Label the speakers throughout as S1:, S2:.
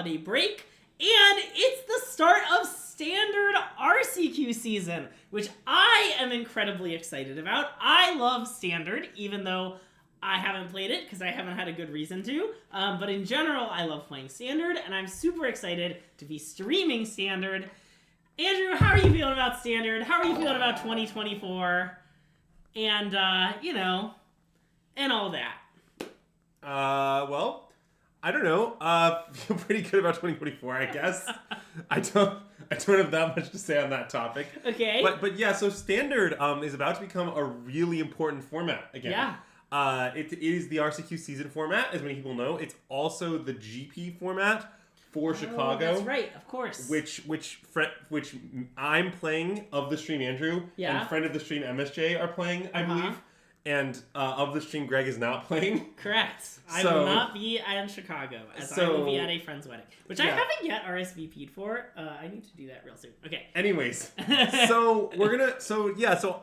S1: holiday break, and it's the start of Standard RCQ season, which I am incredibly excited about. I love Standard, even though I haven't played it because I haven't had a good reason to. But in general, I love playing Standard, and I'm super excited to be streaming Standard. Andrew, how are you feeling about Standard? How are you feeling about 2024? And, and all that.
S2: Well, I don't know. Feel pretty good about 2024, I guess. I don't have that much to say on that topic.
S1: Okay.
S2: But yeah, so Standard is about to become a really important format again.
S1: Yeah.
S2: It is the RCQ season format, as many people know. It's also the GP format for Chicago.
S1: That's right, of course.
S2: Which I'm playing of the stream, Andrew, and friend of the stream, MSJ, are playing, I believe. And of the stream, Greg is not playing.
S1: Correct. I will not be in Chicago, as I will be at a friend's wedding, which I haven't yet RSVP'd for. I need to do that real soon. Okay.
S2: Anyways, so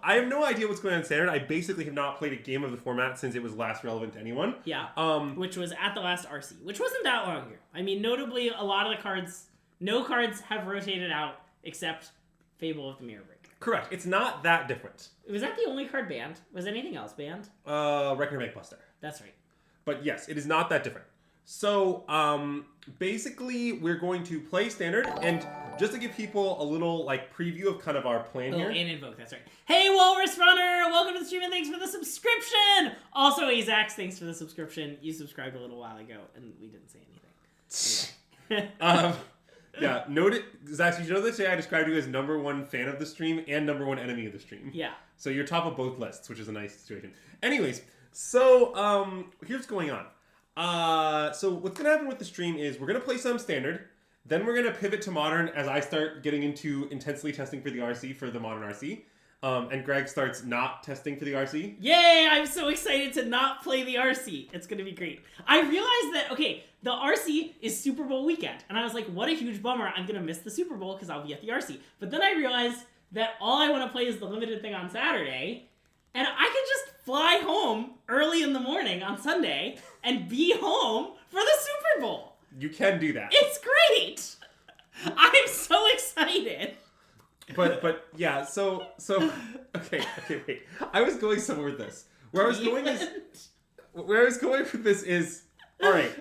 S2: I have no idea what's going on in Standard. I basically have not played a game of the format since it was last relevant to anyone.
S1: Yeah. Which was at the last RC, which wasn't that long ago. I mean, notably, a lot of the cards, no cards have rotated out except Fable of the Mirror Breaker.
S2: Correct. It's not that different.
S1: Was that the only card banned? Was anything else banned?
S2: Record Make Buster.
S1: That's right.
S2: But yes, it is not that different. So, basically, we're going to play Standard, and just to give people a little, preview of kind of our plan here.
S1: And Invoke, that's right. Hey, Walrus Runner! Welcome to the stream, and thanks for the subscription! Also, Azax, thanks for the subscription. You subscribed a little while ago, and we didn't say anything. Anyway.
S2: Yeah, Zach, you know that today I described you as #1 fan of the stream and #1 enemy of the stream.
S1: Yeah.
S2: So you're top of both lists, which is a nice situation. Anyways, so here's what's going on. So what's going to happen with the stream is we're going to play some Standard, then we're going to pivot to Modern as I start getting into intensely testing for the RC, for the Modern RC. And Greg starts not testing for the RC.
S1: Yay! I'm so excited to not play the RC. It's going to be great. I realized that, the RC is Super Bowl weekend. And I was like, what a huge bummer. I'm going to miss the Super Bowl because I'll be at the RC. But then I realized that all I want to play is the limited thing on Saturday. And I can just fly home early in the morning on Sunday and be home for the Super Bowl.
S2: You can do that.
S1: It's great! I'm so excited.
S2: But yeah, so okay, wait. I was going somewhere with this. Where I was going with this is all right.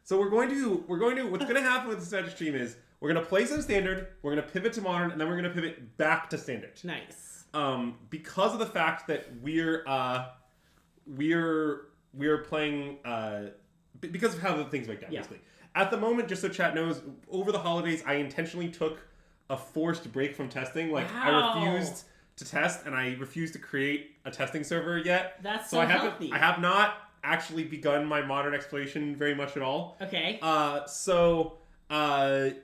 S2: So we're going to what's going to happen with the Standard stream is we're going to play some Standard, we're going to pivot to Modern, and then we're going to pivot back to Standard.
S1: Nice.
S2: Because of the fact that we're playing because of how the things break down basically. At the moment, just so chat knows, over the holidays I intentionally took a forced break from testing.
S1: Wow.
S2: I refused to test, and I refused to create a testing server yet.
S1: That's so healthy.
S2: I have not actually begun my Modern exploration very much at all.
S1: Okay.
S2: So Standard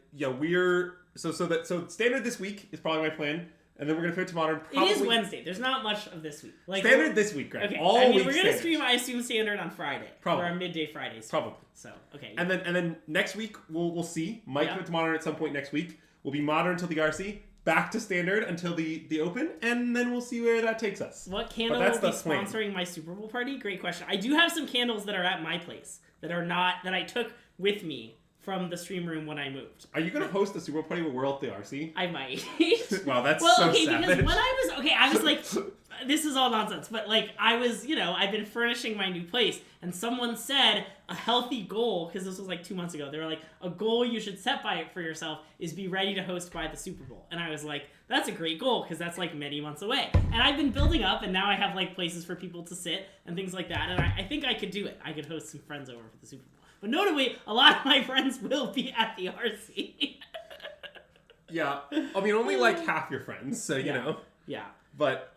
S2: this week is probably my plan, and then we're gonna pivot to Modern.
S1: It is Wednesday. There's not much of this week.
S2: Standard this week, Greg.
S1: Okay.
S2: All week.
S1: We're gonna
S2: Standard.
S1: stream, I assume, Standard on Friday.
S2: Probably.
S1: For our midday Fridays.
S2: Probably.
S1: So okay.
S2: And then next week we'll see. Might pivot to Modern at some point next week. We'll be Modern until the RC, back to Standard until the Open, and then we'll see where that takes us.
S1: What candle will be sponsoring my Super Bowl party? Great question. I do have some candles that are at my place that I took with me from the stream room when I moved.
S2: Are you going to host a Super Bowl party where we're at the RC?
S1: I might.
S2: Wow, that's so savage.
S1: Because when I was like, this is all nonsense, but I've been furnishing my new place, and someone said a healthy goal, because this was 2 months ago, they were like, a goal you should set for yourself is be ready to host by the Super Bowl. And I was like, that's a great goal, because that's many months away. And I've been building up, and now I have places for people to sit and things like that, and I think I could do it. I could host some friends over for the Super Bowl. But notably, a lot of my friends will be at the RC.
S2: Yeah. I mean, only half your friends, so you know.
S1: Yeah.
S2: But,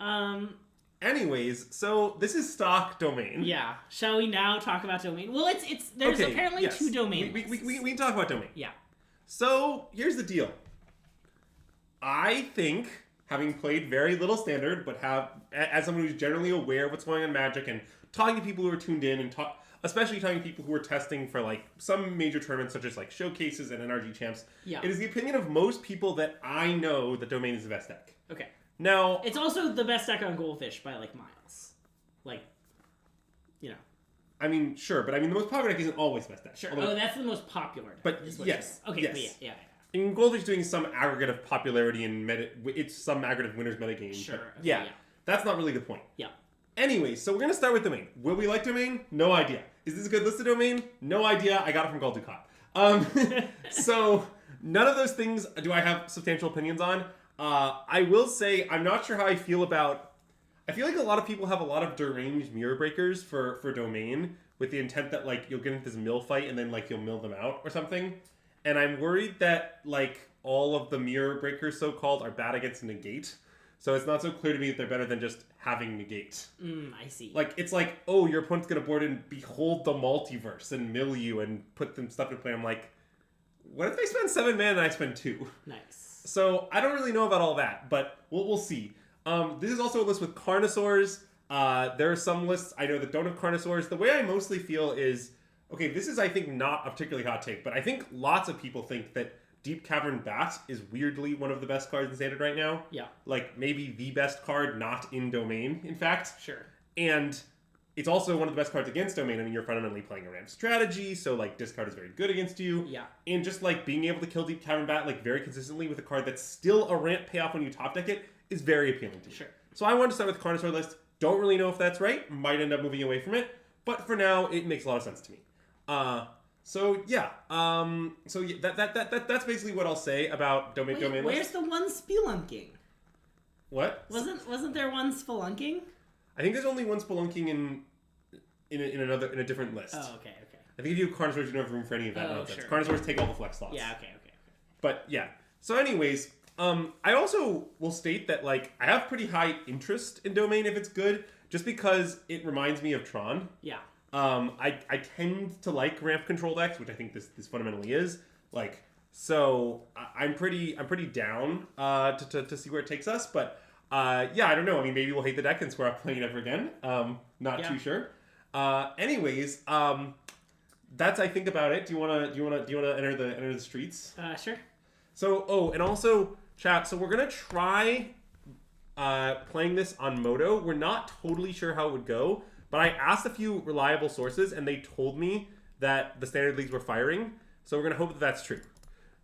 S2: anyways, so this is stock domain.
S1: Yeah. Shall we now talk about domain? Well, there's apparently two domains.
S2: We can talk about domain.
S1: Yeah.
S2: So, here's the deal. I think, having played very little Standard, but as someone who's generally aware of what's going on in Magic, and talking to people who are tuned in, and especially talking to people who are testing for some major tournaments such as showcases and NRG champs, it is the opinion of most people that I know that domain is the best deck.
S1: Okay.
S2: Now,
S1: it's also the best deck on Goldfish by miles.
S2: I mean, sure, but I mean, the most popular deck isn't always best deck.
S1: Sure.
S2: Although,
S1: that's the most popular deck.
S2: But
S1: is what
S2: yes.
S1: you're- Okay,
S2: Yes.
S1: but yeah.
S2: I mean, Goldfish doing some aggregate of popularity and it's some aggregate of winners metagame.
S1: Sure.
S2: But
S1: Okay,
S2: yeah, that's not really the point.
S1: Yeah.
S2: Anyway, so we're going to start with domain. Will we like domain? No idea. Is this a good listed domain? No idea. I got it from Gold Ducat. So none of those things do I have substantial opinions on. I will say I'm not sure how I feel about... I feel like a lot of people have a lot of deranged mirror breakers for domain with the intent that, like, you'll get into this mill fight and then, like, you'll mill them out or something. And I'm worried that, like, all of the mirror breakers, so-called, are bad against negate. So it's not so clear to me that they're better than just having negate.
S1: I see.
S2: Like, it's like, oh, your opponent's going to board in Behold the Multiverse and mill you and put them stuff in play. I'm like, what if they spend 7 mana and I spend 2?
S1: Nice.
S2: So I don't really know about all that, but we'll see. This is also a list with Carnosaurs. There are some lists I know that don't have Carnosaurs. The way I mostly feel is, okay, this is, I think, not a particularly hot take, but I think lots of people think that Deep Cavern Bat is weirdly one of the best cards in Standard right now.
S1: Yeah.
S2: Like, maybe the best card, not in Domain, in fact.
S1: Sure.
S2: And it's also one of the best cards against Domain. I mean, you're fundamentally playing a ramp strategy, so, like, discard is very good against you.
S1: Yeah.
S2: And just, like, being able to kill Deep Cavern Bat, like, very consistently with a card that's still a ramp payoff when you top deck it is very appealing to me.
S1: Sure.
S2: So I wanted to start with the Carnosaur list. Don't really know if that's right. Might end up moving away from it. But for now, it makes a lot of sense to me. That's basically what I'll say about domain
S1: Where's
S2: list.
S1: the one spelunking?
S2: What?
S1: Wasn't there one spelunking?
S2: I think there's only one spelunking in a different list.
S1: Oh, okay.
S2: I think if you have Carnosaurs, you don't have room for any of that nonsense.
S1: Sure.
S2: Carnosaurs take all the flex slots.
S1: Yeah, okay.
S2: But yeah. So anyways, I also will state that, like, I have pretty high interest in domain if it's good, just because it reminds me of Tron.
S1: Yeah.
S2: I tend to like ramp control decks, which I think this fundamentally is. Like, so I'm pretty down to see where it takes us. But yeah, I don't know. I mean, maybe we'll hate the deck and swear off playing it ever again. Not too sure. Anyways, that's I think about it. Do you wanna enter the streets?
S1: Sure.
S2: So and also chat. So we're gonna try playing this on Moto. We're not totally sure how it would go. But I asked a few reliable sources, and they told me that the Standard Leagues were firing. So we're going to hope that that's true.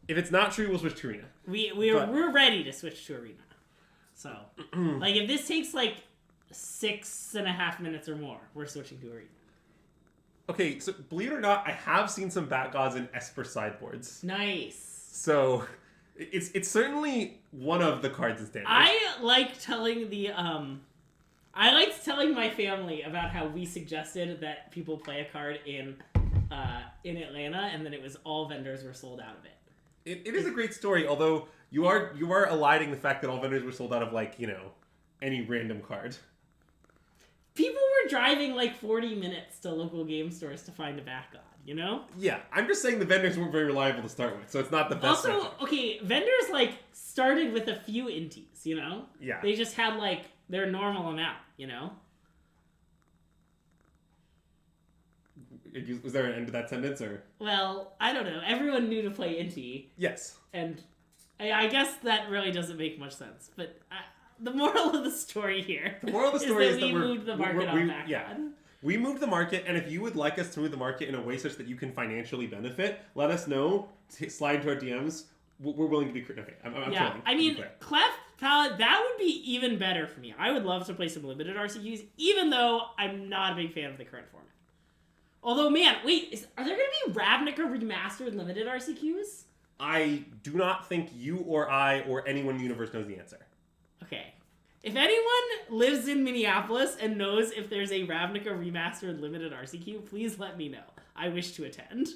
S2: If it's not true, we'll switch to Arena.
S1: We're ready to switch to Arena. So, like, if this takes, like, 6.5 minutes or more, we're switching to Arena.
S2: Okay, so believe it or not, I have seen some Bat Gods in Esper sideboards.
S1: Nice.
S2: So it's certainly one of the cards in Standard.
S1: I liked telling my family about how we suggested that people play a card in Atlanta, and then it was all vendors were sold out of it.
S2: It is a great story, although you are eliding the fact that all vendors were sold out of, like, you know, any random card.
S1: People were driving like 40 minutes to local game stores to find a Bat God, you know?
S2: Yeah, I'm just saying the vendors weren't very reliable to start with, so it's not the best.
S1: Also, okay, vendors like started with a few inties, you know?
S2: Yeah.
S1: They just had like their normal amount, you know?
S2: Was there an end to that sentence, or?
S1: Well, I don't know. Everyone knew to play intie.
S2: Yes.
S1: And I guess that really doesn't make much sense. But the moral of the story here
S2: is that
S1: we moved the market on back on.
S2: We moved the market, and if you would like us to move the market in a way such that you can financially benefit, let us know. Slide into our DMs. We're willing to be... Okay, I'm
S1: yeah,
S2: trolling,
S1: I mean, Cleft Palette, that would be even better for me. I would love to play some limited RCQs, even though I'm not a big fan of the current format. Although, man, wait, are there going to be Ravnica remastered limited RCQs?
S2: I do not think you or I or anyone in the universe knows the answer.
S1: Okay. If anyone lives in Minneapolis and knows if there's a Ravnica remastered limited RCQ, please let me know. I wish to attend.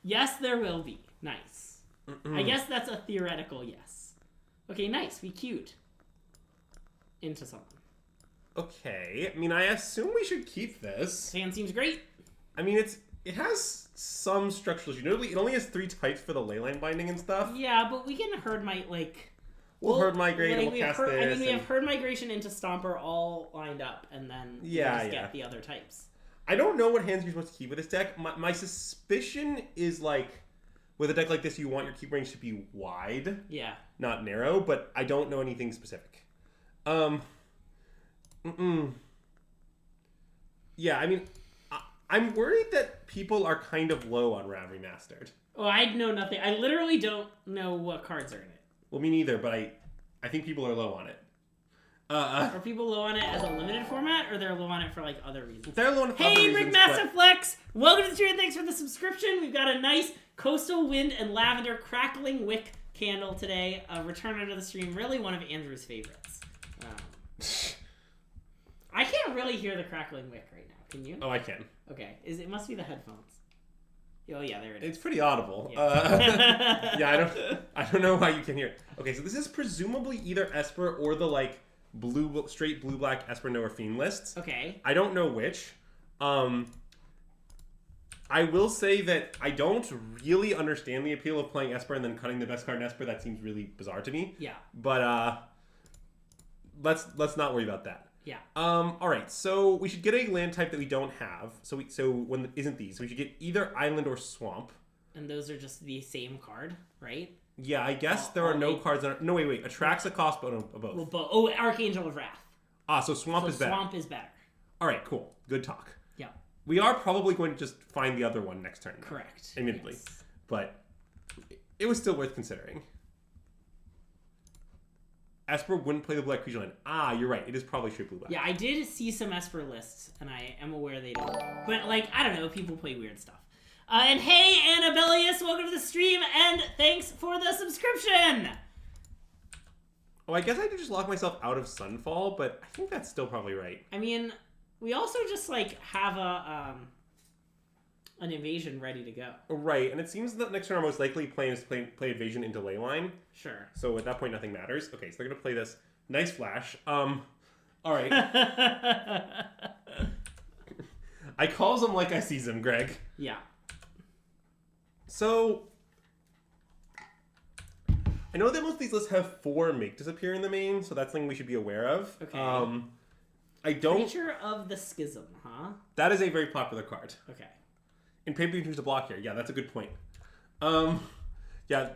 S1: Yes, there will be. Nice. I guess that's a theoretical yes. Okay, nice. We queued into something.
S2: Okay. I mean, I assume we should keep this.
S1: Hand seems great.
S2: I mean, it has some structural issue. Notably, it only has 3 types for the leyline binding and stuff.
S1: Yeah, but we can herd my
S2: We'll herd migrate and we'll cast this.
S1: I mean, we have herd migration into Stomper all lined up, and then we just get the other types.
S2: I don't know what hands you're supposed to keep with this deck. My suspicion is, like, with a deck like this, you want your keep range to be wide.
S1: Yeah.
S2: Not narrow, but I don't know anything specific. Yeah, I mean, I'm worried that people are kind of low on Ram Remastered.
S1: Oh, I know nothing. I literally don't know what cards are in it.
S2: Well, me neither, but I think people are low on it.
S1: Are people low on it as a limited format, or they're low on it for like other reasons?
S2: They're low on it for other
S1: Hey,
S2: reasons,
S1: Rick Master Flex! Welcome to the stream. Thanks for the subscription. We've got a nice coastal wind and lavender crackling wick candle today. A returner to the stream. Really one of Andrew's favorites. I can't really hear the crackling wick right now. Can you?
S2: Oh, I can.
S1: Okay. It must be the headphones. Oh yeah, there it is.
S2: It's pretty audible.
S1: Yeah.
S2: Yeah, I don't know why you can hear it. Okay, so this is presumably either Esper or the like straight blue black Esper Noah Fiend lists.
S1: Okay.
S2: I don't know which. I will say that I don't really understand the appeal of playing Esper and then cutting the best card in Esper. That seems really bizarre to me.
S1: Yeah.
S2: But let's not worry about that.
S1: Yeah.
S2: All right. So we should get a land type that we don't have. So when isn't these? So we should get either island or swamp.
S1: And those are just the same card, right?
S2: Yeah, I guess there are no cards that are... No, wait. Attracts a cost, but both.
S1: Well, Archangel of Wrath.
S2: So swamp is better.
S1: Swamp is better.
S2: All right, cool. Good talk.
S1: Yeah.
S2: We are probably going to just find the other one next turn.
S1: Correct.
S2: Admittedly.
S1: Yes.
S2: But it was still worth considering. Esper wouldn't play the black creature land. You're right. It is probably straight blue black.
S1: Yeah, I did see some Esper lists, and I am aware they don't. But, like, I don't know. People play weird stuff. And hey, Annabellius, welcome to the stream, and thanks for the subscription!
S2: Oh, I guess I did just lock myself out of Sunfall, but I think that's still probably right.
S1: I mean, we also just, like, have an invasion ready to go.
S2: Right, and it seems that next turn our most likely plan is to play Evasion into Leyline.
S1: Sure.
S2: So at that point, nothing matters. Okay, so they're going to play this. Nice flash. All right. I calls them like I sees them, Greg.
S1: Yeah.
S2: So, I know that most of these lists have 4 Make Disappear in the main, so that's something we should be aware of.
S1: Okay.
S2: I don't...
S1: Creature of the Schism, huh?
S2: That is a very popular card.
S1: Okay.
S2: In paper, you can choose to block here. Yeah, that's a good point. Yeah,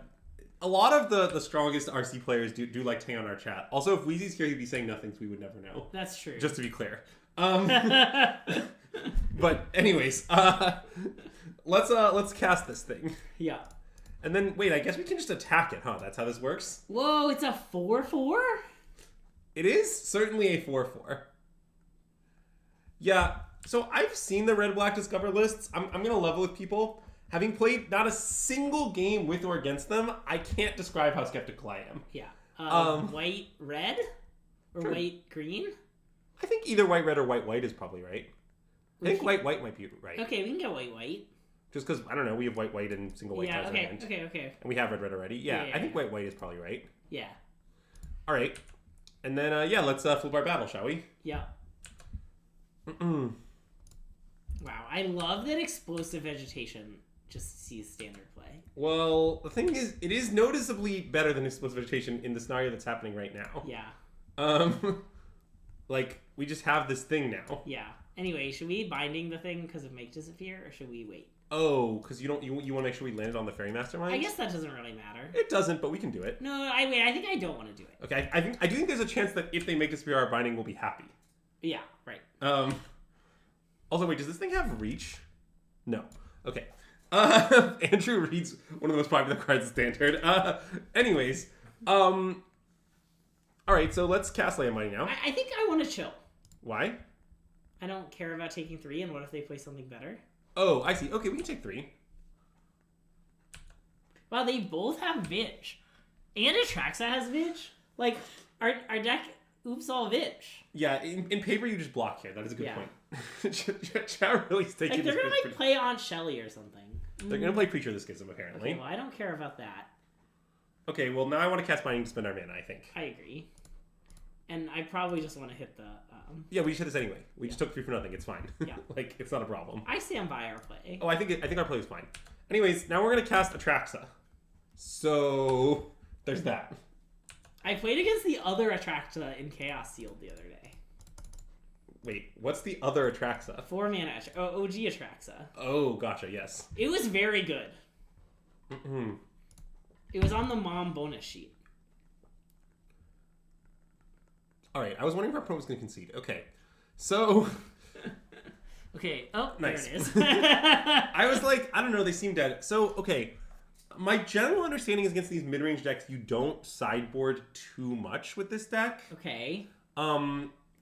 S2: a lot of the strongest RC players do like to hang on our chat. Also, if Wheezy's here, he'd be saying nothing, so we would never know.
S1: That's true.
S2: Just to be clear. But anyways, let's cast this thing.
S1: Yeah.
S2: And then wait, I guess we can just attack it, huh? That's how this works.
S1: Whoa, it's a 4/4?
S2: It is certainly a 4/4. Yeah. So I've seen the red-black Discover lists. I'm going to level with people. Having played not a single game with or against them, I can't describe how skeptical I am.
S1: Yeah. White-red? Or
S2: Sure.
S1: white-green?
S2: I think either white-red or white-white is probably right. I think white-white might be right.
S1: Okay, we can get white-white.
S2: Just because, I don't know, we have white-white and single white cards in hand.
S1: Okay.
S2: And we have red-red already. Yeah,
S1: Yeah.
S2: I think white-white is probably right.
S1: Yeah.
S2: All right. And then, let's flip our battle, shall we?
S1: Yeah. Wow, I love that Explosive Vegetation just sees standard play.
S2: Well, the thing is, it is noticeably better than Explosive Vegetation in the scenario that's happening right now.
S1: Yeah.
S2: Like, we just have this thing now.
S1: Yeah. Anyway, should we binding the thing because of Make Disappear, or should we wait?
S2: Oh, because you want to make sure we landed on the Fairy Mastermind?
S1: I guess that doesn't really matter.
S2: It doesn't, but we can do it.
S1: No, I think I don't want to do it.
S2: Okay, I do think there's a chance that if they make Disappear, our binding will be happy.
S1: Yeah, right.
S2: Also, wait, does this thing have reach? No. Okay. Andrew reads one of the most popular cards in Standard. Anyways, all right, so let's cast Land Mining now.
S1: I think I want to chill.
S2: Why?
S1: I don't care about taking 3, and what if they play something better?
S2: Oh, I see. Okay, we can take 3.
S1: Wow, they both have Vidge. And Atraxa has Vidge? Like, our deck oops all Vidge.
S2: Yeah, in paper you just block here. That is a good point. Chat really taking
S1: like, they're gonna like play Aunt Shelly or something.
S2: They're gonna play Creature of the Schism, apparently.
S1: Okay, well, I don't care about that.
S2: Okay, well, now I want to cast Binding to spend our mana, I think.
S1: I agree. And I probably just want to hit the...
S2: Yeah, we just hit this anyway. We just took 3 for nothing. It's fine.
S1: Yeah.
S2: Like, it's not a problem.
S1: I stand by our play.
S2: Oh, I think our play is fine. Anyways, now we're going to cast Atraxa. So, there's that.
S1: I played against the other Atraxa in Chaos Sealed the other day.
S2: Wait, what's the other Atraxa?
S1: 4 mana OG Atraxa.
S2: Oh, gotcha, yes.
S1: It was very good.
S2: Mm-hmm.
S1: It was on the mom bonus sheet.
S2: All right, I was wondering if our opponent was going to concede. Okay, so
S1: Okay. Oh,
S2: Nice.
S1: there it is.
S2: I was like, I don't know, they seem dead. So, okay. My general understanding is against these mid-range decks, you don't sideboard too much with this deck.
S1: Okay.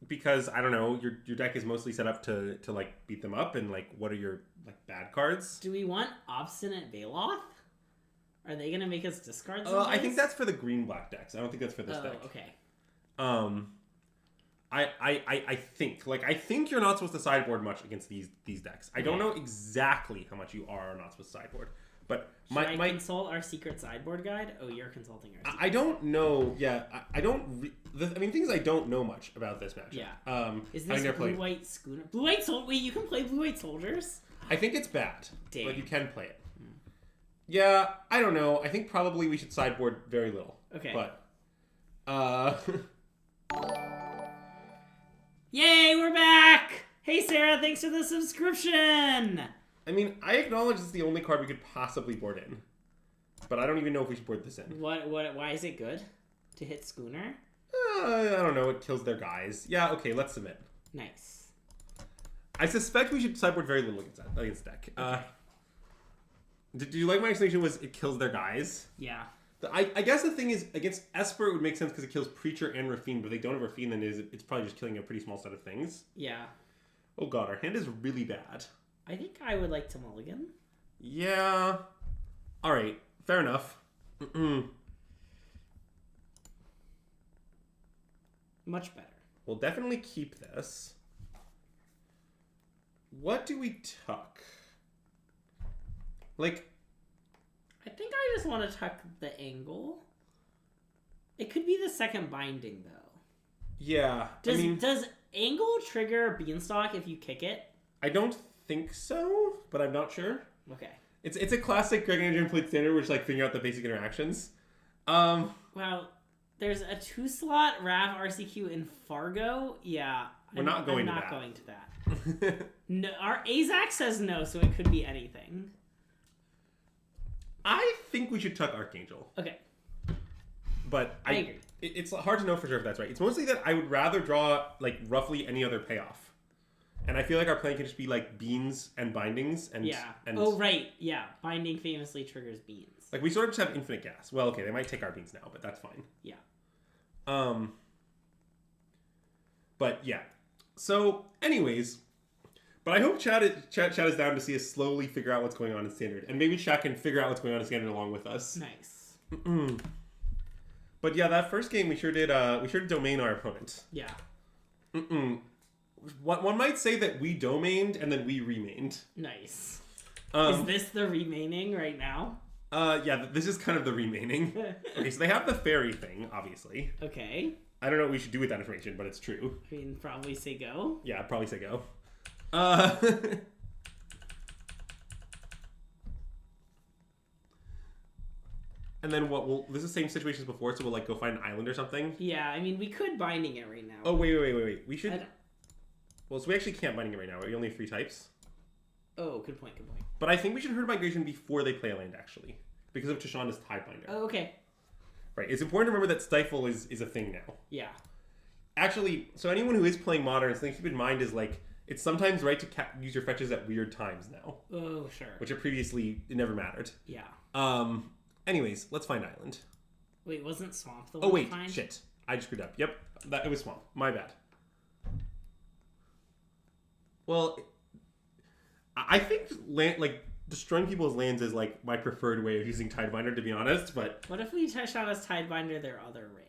S2: Because, I don't know, your deck is mostly set up to like, beat them up, and, like, what are your, like, bad cards?
S1: Do we want Obstinate Veloth? Are they going to make us discard some
S2: I think that's for the green-black decks. I don't think that's for this deck.
S1: Okay.
S2: I think you're not supposed to sideboard much against these decks. I don't know exactly how much you are or not supposed to sideboard, but
S1: Should I consult our secret sideboard guide? Oh, you're consulting our.
S2: I don't know. Yeah, I don't. The thing is, I don't know much about this matchup.
S1: Yeah. Is this blue-white schooner? Blue-white soldier? Wait, you can play blue-white soldiers?
S2: I think it's bad,
S1: Damn.
S2: but you can play it. Yeah, I don't know. I think probably we should sideboard very little.
S1: Okay.
S2: But,
S1: Yay, we're back! Hey, Sarah, thanks for the subscription!
S2: I mean, I acknowledge it's the only card we could possibly board in. But I don't even know if we should board this in.
S1: Why is it good? To hit schooner?
S2: I don't know. It kills their guys. Yeah, okay, let's submit.
S1: Nice.
S2: I suspect we should sideboard very little against deck. Okay. Do you like my explanation was it kills their guys?
S1: Yeah.
S2: I guess the thing is, against Esper it would make sense because it kills Preacher and Rafine, but if they don't have Rafine, then it's probably just killing a pretty small set of things.
S1: Yeah.
S2: Oh god, our hand is really bad.
S1: I think I would like to mulligan.
S2: Yeah. Alright, fair enough.
S1: Much better.
S2: We'll definitely keep this. What do we tuck? Like,
S1: I think I just want to tuck the angle. It could be the second binding, though.
S2: Yeah.
S1: Does angle trigger Beanstalk if you kick it?
S2: I don't think so, but I'm not sure.
S1: Okay.
S2: It's a classic Greg Andrew played standard, which is like figuring out the basic interactions.
S1: Well, there's a 2-slot Rav RCQ in Fargo. Yeah.
S2: I'm not going to
S1: that. No, our AZAC says no, so it could be anything.
S2: I think we should tuck Archangel.
S1: Okay.
S2: But
S1: I agree.
S2: It's hard to know for sure if that's right. It's mostly that I would rather draw like roughly any other payoff. And I feel like our plan can just be like beans and bindings and
S1: oh right, yeah. Binding famously triggers beans.
S2: Like we sort of just have infinite gas. Well, okay, they might take our beans now, but that's fine.
S1: Yeah.
S2: But yeah. So, anyways, but I hope chat is down to see us slowly figure out what's going on in standard, and maybe chat can figure out what's going on in standard along with us.
S1: Nice.
S2: But yeah, that first game we sure did domain our opponent.
S1: Yeah.
S2: One might say that we domained and then we remained.
S1: Nice. Is this the remaining right now?
S2: Yeah, this is kind of the remaining. Okay, so they have the fairy thing, obviously.
S1: Okay.
S2: I don't know what we should do with that information, but it's true.
S1: I mean, probably say go.
S2: Yeah, I'd probably say go. And then this is the same situation as before, so we'll like go find an island or something.
S1: Yeah, I mean, we could binding it right now.
S2: Oh, wait. We should... Well, so we actually can't binding it right now. We only have 3 types.
S1: Oh, good point.
S2: But I think we should herd migration before they play a land, actually. Because of Tashanda's Tidebinder.
S1: Oh, okay.
S2: Right. It's important to remember that Stifle is a thing now.
S1: Yeah.
S2: Actually, so anyone who is playing Modern, something to keep in mind is, like, it's sometimes right to use your fetches at weird times now.
S1: Oh, sure.
S2: Which it never mattered.
S1: Yeah.
S2: Anyways, let's find island.
S1: Wait, wasn't Swamp the one
S2: to find?
S1: Oh, wait,
S2: shit. I just screwed up. Yep. It was Swamp. My bad. Well, I think destroying people's lands is like my preferred way of using Tidebinder, to be honest. But
S1: what if we touch on as Tidebinder their other ring?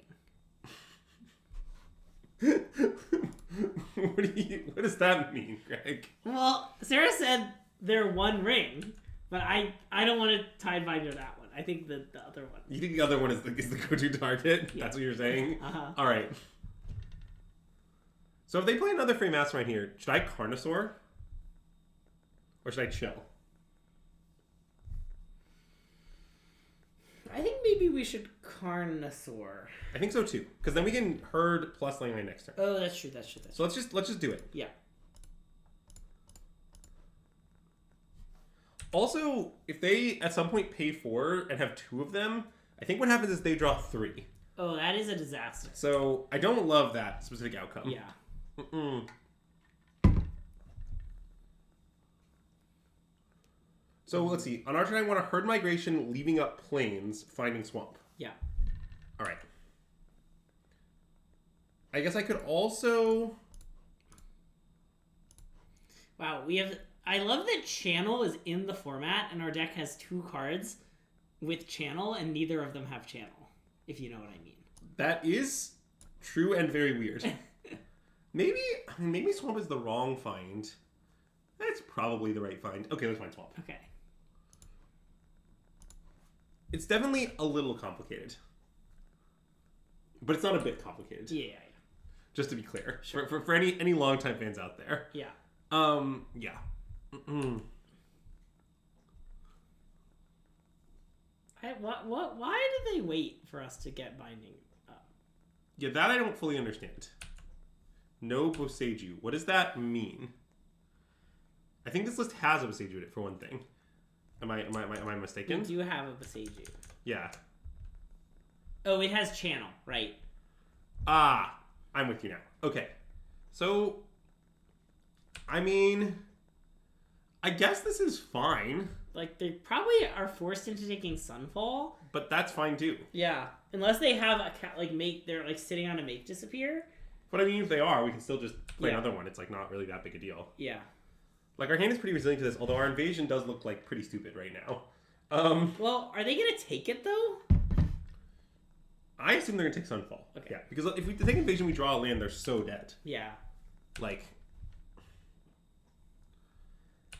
S2: What does that mean, Greg?
S1: Well, Sarah said their one ring, but I don't want to Tidebinder that one. I think the other one.
S2: You think the other one is the go-to target? Yeah. That's what you're saying?
S1: Uh-huh.
S2: All right. So if they play another free mastermind here, should I Carnosaur? Or should I chill?
S1: I think maybe we should Carnosaur.
S2: I think so too, because then we can herd plus landmine next turn.
S1: Oh, that's true.
S2: So let's just do it.
S1: Yeah.
S2: Also, if they at some point pay 4 and have 2 of them, I think what happens is they draw 3.
S1: Oh, that is a disaster.
S2: So I don't love that specific outcome.
S1: Yeah.
S2: So let's see. On our turn, I want a herd migration, leaving up plains, finding swamp.
S1: Yeah.
S2: All right. I guess I could also...
S1: Wow, we have... I love that Channel is in the format, and our deck has 2 cards with Channel, and neither of them have Channel, if you know what I mean.
S2: That is true and very weird. Maybe Swamp is the wrong find. That's probably the right find. Okay, let's find Swamp.
S1: Okay.
S2: It's definitely a little complicated. But it's not a bit complicated.
S1: Yeah.
S2: Just to be clear.
S1: Sure.
S2: For any longtime fans out there.
S1: Yeah.
S2: Yeah.
S1: Why did they wait for us to get binding up?
S2: Yeah, that I don't fully understand. No Boseiju. What does that mean? I think this list has a Boseiju in it, for one thing. Am I mistaken?
S1: We do have a Boseiju.
S2: Yeah.
S1: Oh, it has Channel, right?
S2: Ah, I'm with you now. Okay. So, I mean, I guess this is fine.
S1: Like, they probably are forced into taking Sunfall.
S2: But that's fine too.
S1: Yeah. Unless they have a they're like sitting on a make disappear.
S2: But I mean, if they are, we can still just play another one. It's like not really that big a deal.
S1: Yeah.
S2: Like, our hand is pretty resilient to this, although our invasion does look like pretty stupid right now.
S1: Well, are they gonna take it though?
S2: I assume they're gonna take Sunfall.
S1: Okay.
S2: Yeah, because if we take invasion, we draw a land, they're so dead.
S1: Yeah.
S2: Like,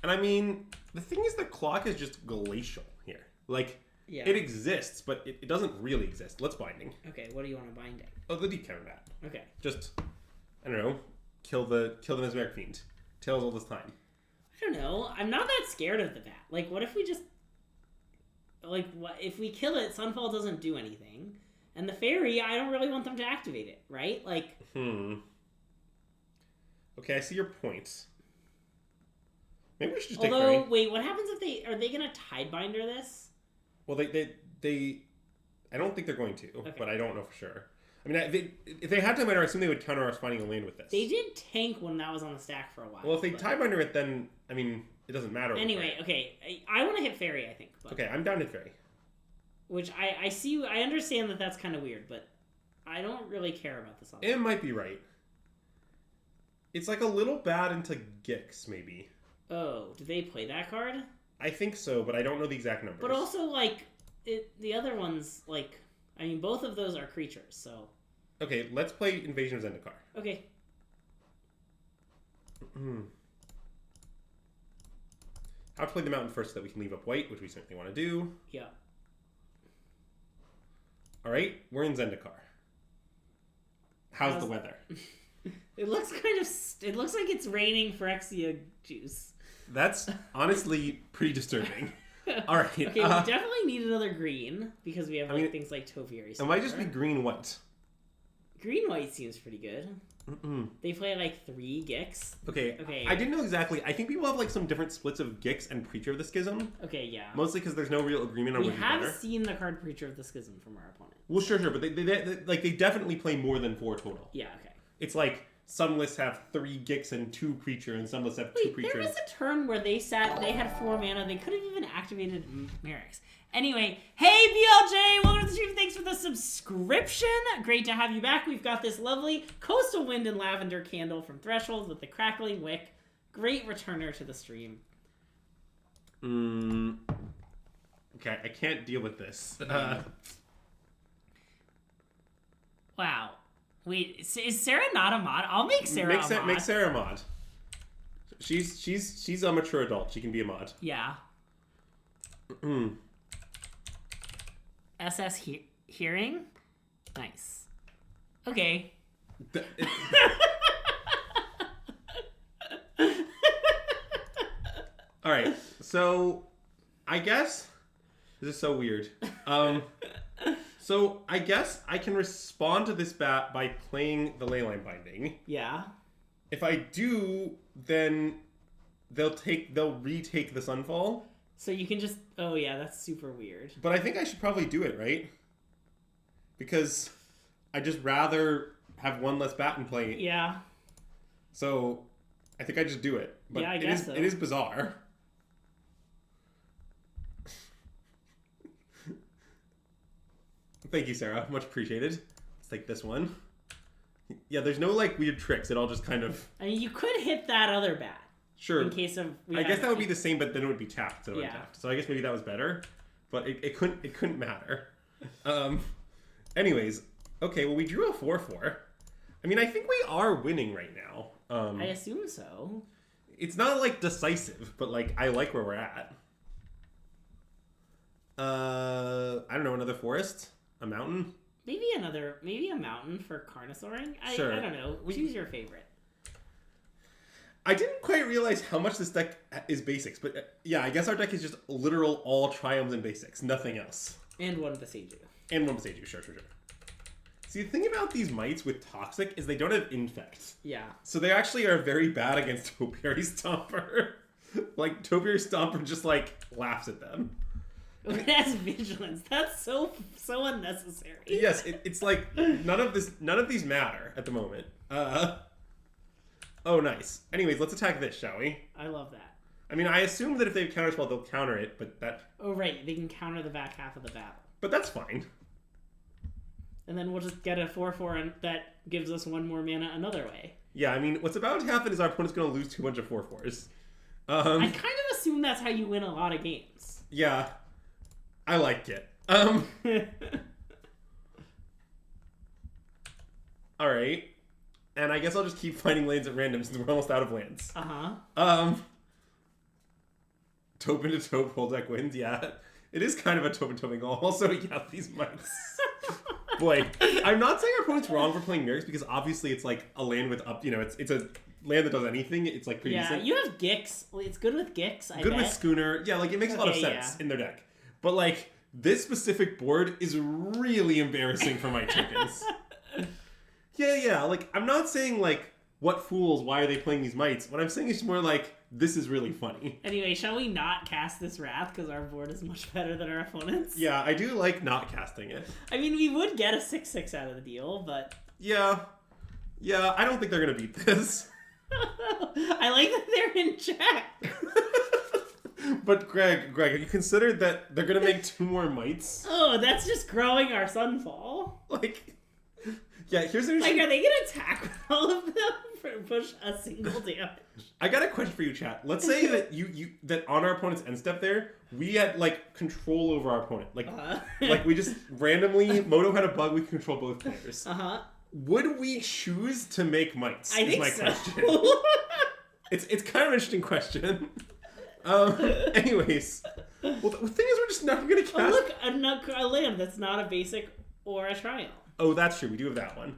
S2: and I mean, the thing is, the clock is just glacial here. Like,
S1: yeah.
S2: It exists, but it doesn't really exist. Let's binding.
S1: Okay, what do you want to binding?
S2: Oh, the deep counter that.
S1: Okay.
S2: Just, I don't know, kill the Mesmeric Fiend. Tails all this time.
S1: I don't know. I'm not that scared of the bat. Like, what if we just... Like, what if we kill it, Sunfall doesn't do anything. And the fairy, I don't really want them to activate it, right? Like...
S2: Okay, I see your point. Maybe we should just
S1: Although,
S2: take fairy.
S1: wait, what happens if they... Are they going to Tidebinder this?
S2: Well, they I don't think they're going to, but I don't know for sure. I mean, if they had Tidebinder, I assume they would counter us finding a land with this.
S1: They did tank when that was on the stack for a while.
S2: Well, if they Tidebinder it, then, I mean, it doesn't matter.
S1: Anyway, okay. I want to hit fairy, I think. But,
S2: okay, I'm down to fairy.
S1: Which I see, I understand that that's kind of weird, but I don't really care about this.
S2: It might be right. It's like a little bad into Gix, maybe.
S1: Oh, do they play that card?
S2: I think so, but I don't know the exact numbers.
S1: But also, like, the other ones, like, I mean, both of those are creatures, so...
S2: Okay, let's play Invasion of Zendikar.
S1: Okay.
S2: I'll play the mountain first so that we can leave up white, which we certainly want to do.
S1: Yeah.
S2: Alright, we're in Zendikar. How's the weather?
S1: It looks kind of... It looks like it's raining Phyrexia juice.
S2: That's honestly pretty disturbing. Alright.
S1: Okay, we definitely need another green, because we have things like Toviary.
S2: It might just be green-white.
S1: Green-white seems pretty good. They play like 3 Gix.
S2: Okay. I didn't know exactly. I think people have like some different splits of Gix and Preacher of the Schism.
S1: Okay, yeah.
S2: Mostly because there's no real agreement on
S1: we
S2: which
S1: have seen the card Preacher of the Schism from our opponent.
S2: Well, sure, but they definitely play more than 4 total.
S1: Yeah, okay.
S2: It's like some lists have 3 Gix and 2 Preacher, and some lists have 2 Preachers.
S1: There was a turn where they had 4 mana. They could have even activated Merrick's. Anyway, hey BLJ, welcome to the stream. Thanks for the subscription. Great to have you back. We've got this lovely Coastal Wind and Lavender candle from Threshold with the crackling wick. Great returner to the stream.
S2: Okay, I can't deal with this.
S1: Wow. Wait, is Sarah not a mod? I'll make Sarah a mod.
S2: Make Sarah a mod. She's a mature adult. She can be a mod.
S1: Yeah. SS hearing? Nice. Okay.
S2: Alright, so I guess this is so weird. So I guess I can respond to this bat by playing the Leyline Binding.
S1: Yeah.
S2: If I do, then they'll retake the Sunfall.
S1: So you can just... Oh, yeah, that's super weird.
S2: But I think I should probably do it, right? Because I'd just rather have one less bat in play.
S1: Yeah.
S2: So I think I just do it. But
S1: yeah, I guess so.
S2: It is bizarre. Thank you, Sarah. Much appreciated. Let's take this one. Yeah, there's no like weird tricks. It all just kind of.
S1: I mean, you could hit that other bat.
S2: Sure.
S1: In case of.
S2: I guess that would be the same, but then it would be tapped instead of
S1: Yeah.
S2: untapped. So I guess maybe that was better, but it couldn't matter. Anyways, okay. Well, we drew a 4/4. I mean, I think we are winning right now.
S1: I assume so.
S2: It's not like decisive, but like I like where we're at. I don't know, another forest, a mountain.
S1: Maybe a mountain for Carnosauring.
S2: Sure.
S1: I don't know. Choose your favorite.
S2: I didn't quite realize how much this deck is basics, but yeah, I guess our deck is just literal all Triomes and basics, nothing else.
S1: And one Beseiju.
S2: And one Beseiju, sure. See, the thing about these mites with Toxic is they don't have Infect.
S1: Yeah.
S2: So they actually are very bad against Topiary Stomper. Like, Topiary Stomper just, like, laughs at them.
S1: It has Vigilance. That's so unnecessary.
S2: Yes, it's like, none of these matter at the moment. Oh, nice. Anyways, let's attack this, shall we?
S1: I love that.
S2: I mean, I assume that if they have counterspell, they'll counter it, but that...
S1: Oh, right. They can counter the back half of the battle.
S2: But that's fine.
S1: And then we'll just get a 4/4 and that gives us one more mana another way.
S2: Yeah, I mean, what's about to happen is our opponent's going to lose 2 bunch of 4/4s.
S1: I kind of assume that's how you win a lot of games.
S2: Yeah. I like it. Alright. And I guess I'll just keep finding lands at random since we're almost out of lands. Taupe into Taupe, whole deck wins, yeah. It is kind of a Taupe and Taupe goal. Also, yeah, these mites. Boy, I'm not saying our opponent's wrong for playing Merrick's because obviously it's like a land with up, it's a land that does anything. It's like pretty decent.
S1: You have Gix. It's good with Gix, I
S2: Good
S1: bet.
S2: with Schooner. Yeah, like it makes a lot of sense in their deck. But like this specific board is really embarrassing for my tokens. Yeah, like I'm not saying like what fools, why are they playing these mites? What I'm saying is more like this is really funny.
S1: Anyway, shall we not cast this Wrath because our board is much better than our opponent's?
S2: Yeah, I do like not casting it.
S1: I mean, we would get a 6/6 out of the deal, but...
S2: Yeah, I don't think they're going to beat this.
S1: I like that they're in check.
S2: But Greg, have you considered that they're going to make 2 more mites?
S1: Oh, that's just growing our Sunfall.
S2: Like... Yeah, here's the
S1: Like, are they gonna attack with all of them for push a single damage?
S2: I got a question for you, chat. Let's say that you that on our opponent's end step there, we had like control over our opponent. Like like we just randomly Moto had a bug, we could control both players. Would we choose to make mites?
S1: I think
S2: my
S1: so.
S2: Question. It's kind of an interesting question. Anyways, well the thing is we're just not gonna cast.
S1: Oh, look, a land that's not a basic or a triumph.
S2: Oh, that's true. We do have that one.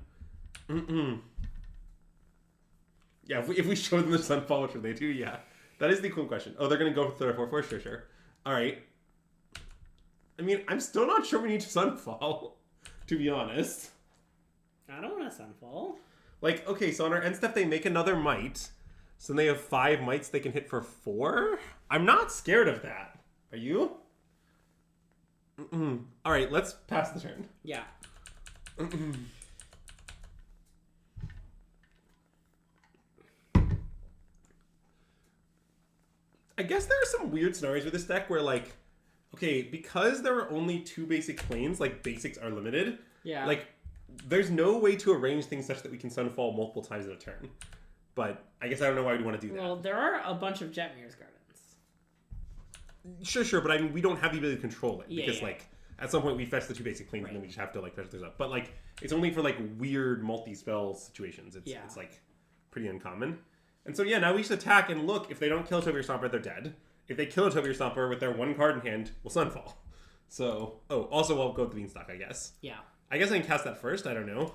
S2: Yeah, if we show them the Sunfall, which would they do? Yeah. That is the cool question. Oh, they're going to go for 3 or 4, sure. All right. I mean, I'm still not sure we need Sunfall, to be honest.
S1: I don't want a Sunfall.
S2: Like, okay, so on our end step, they make another mite. So they have 5 mites they can hit for 4? I'm not scared of that. Are you? All right, let's pass the turn.
S1: Yeah.
S2: I guess there are some weird scenarios with this deck where, like, okay, because there are only 2 basic planes, like, basics are limited.
S1: Yeah.
S2: Like, there's no way to arrange things such that we can Sunfall multiple times in a turn. But I guess I don't know why we'd want to do that.
S1: Well, there are a bunch of Jetmir's Gardens.
S2: Sure, but I mean, we don't have the ability to control it.
S1: Yeah,
S2: because, like, at some point we fetch the 2 basic planes and then we just have to, like, fetch those up. But, like, it's only for, like, weird multi-spell situations. It's like, pretty uncommon. And so, yeah, now we just attack and look, if they don't kill a Topiary Stomper, they're dead. If they kill a Topiary Stomper with their 1 card in hand, we'll Sunfall. So, also we'll go with the Beanstalk, I guess.
S1: Yeah.
S2: I guess I can cast that first, I don't know.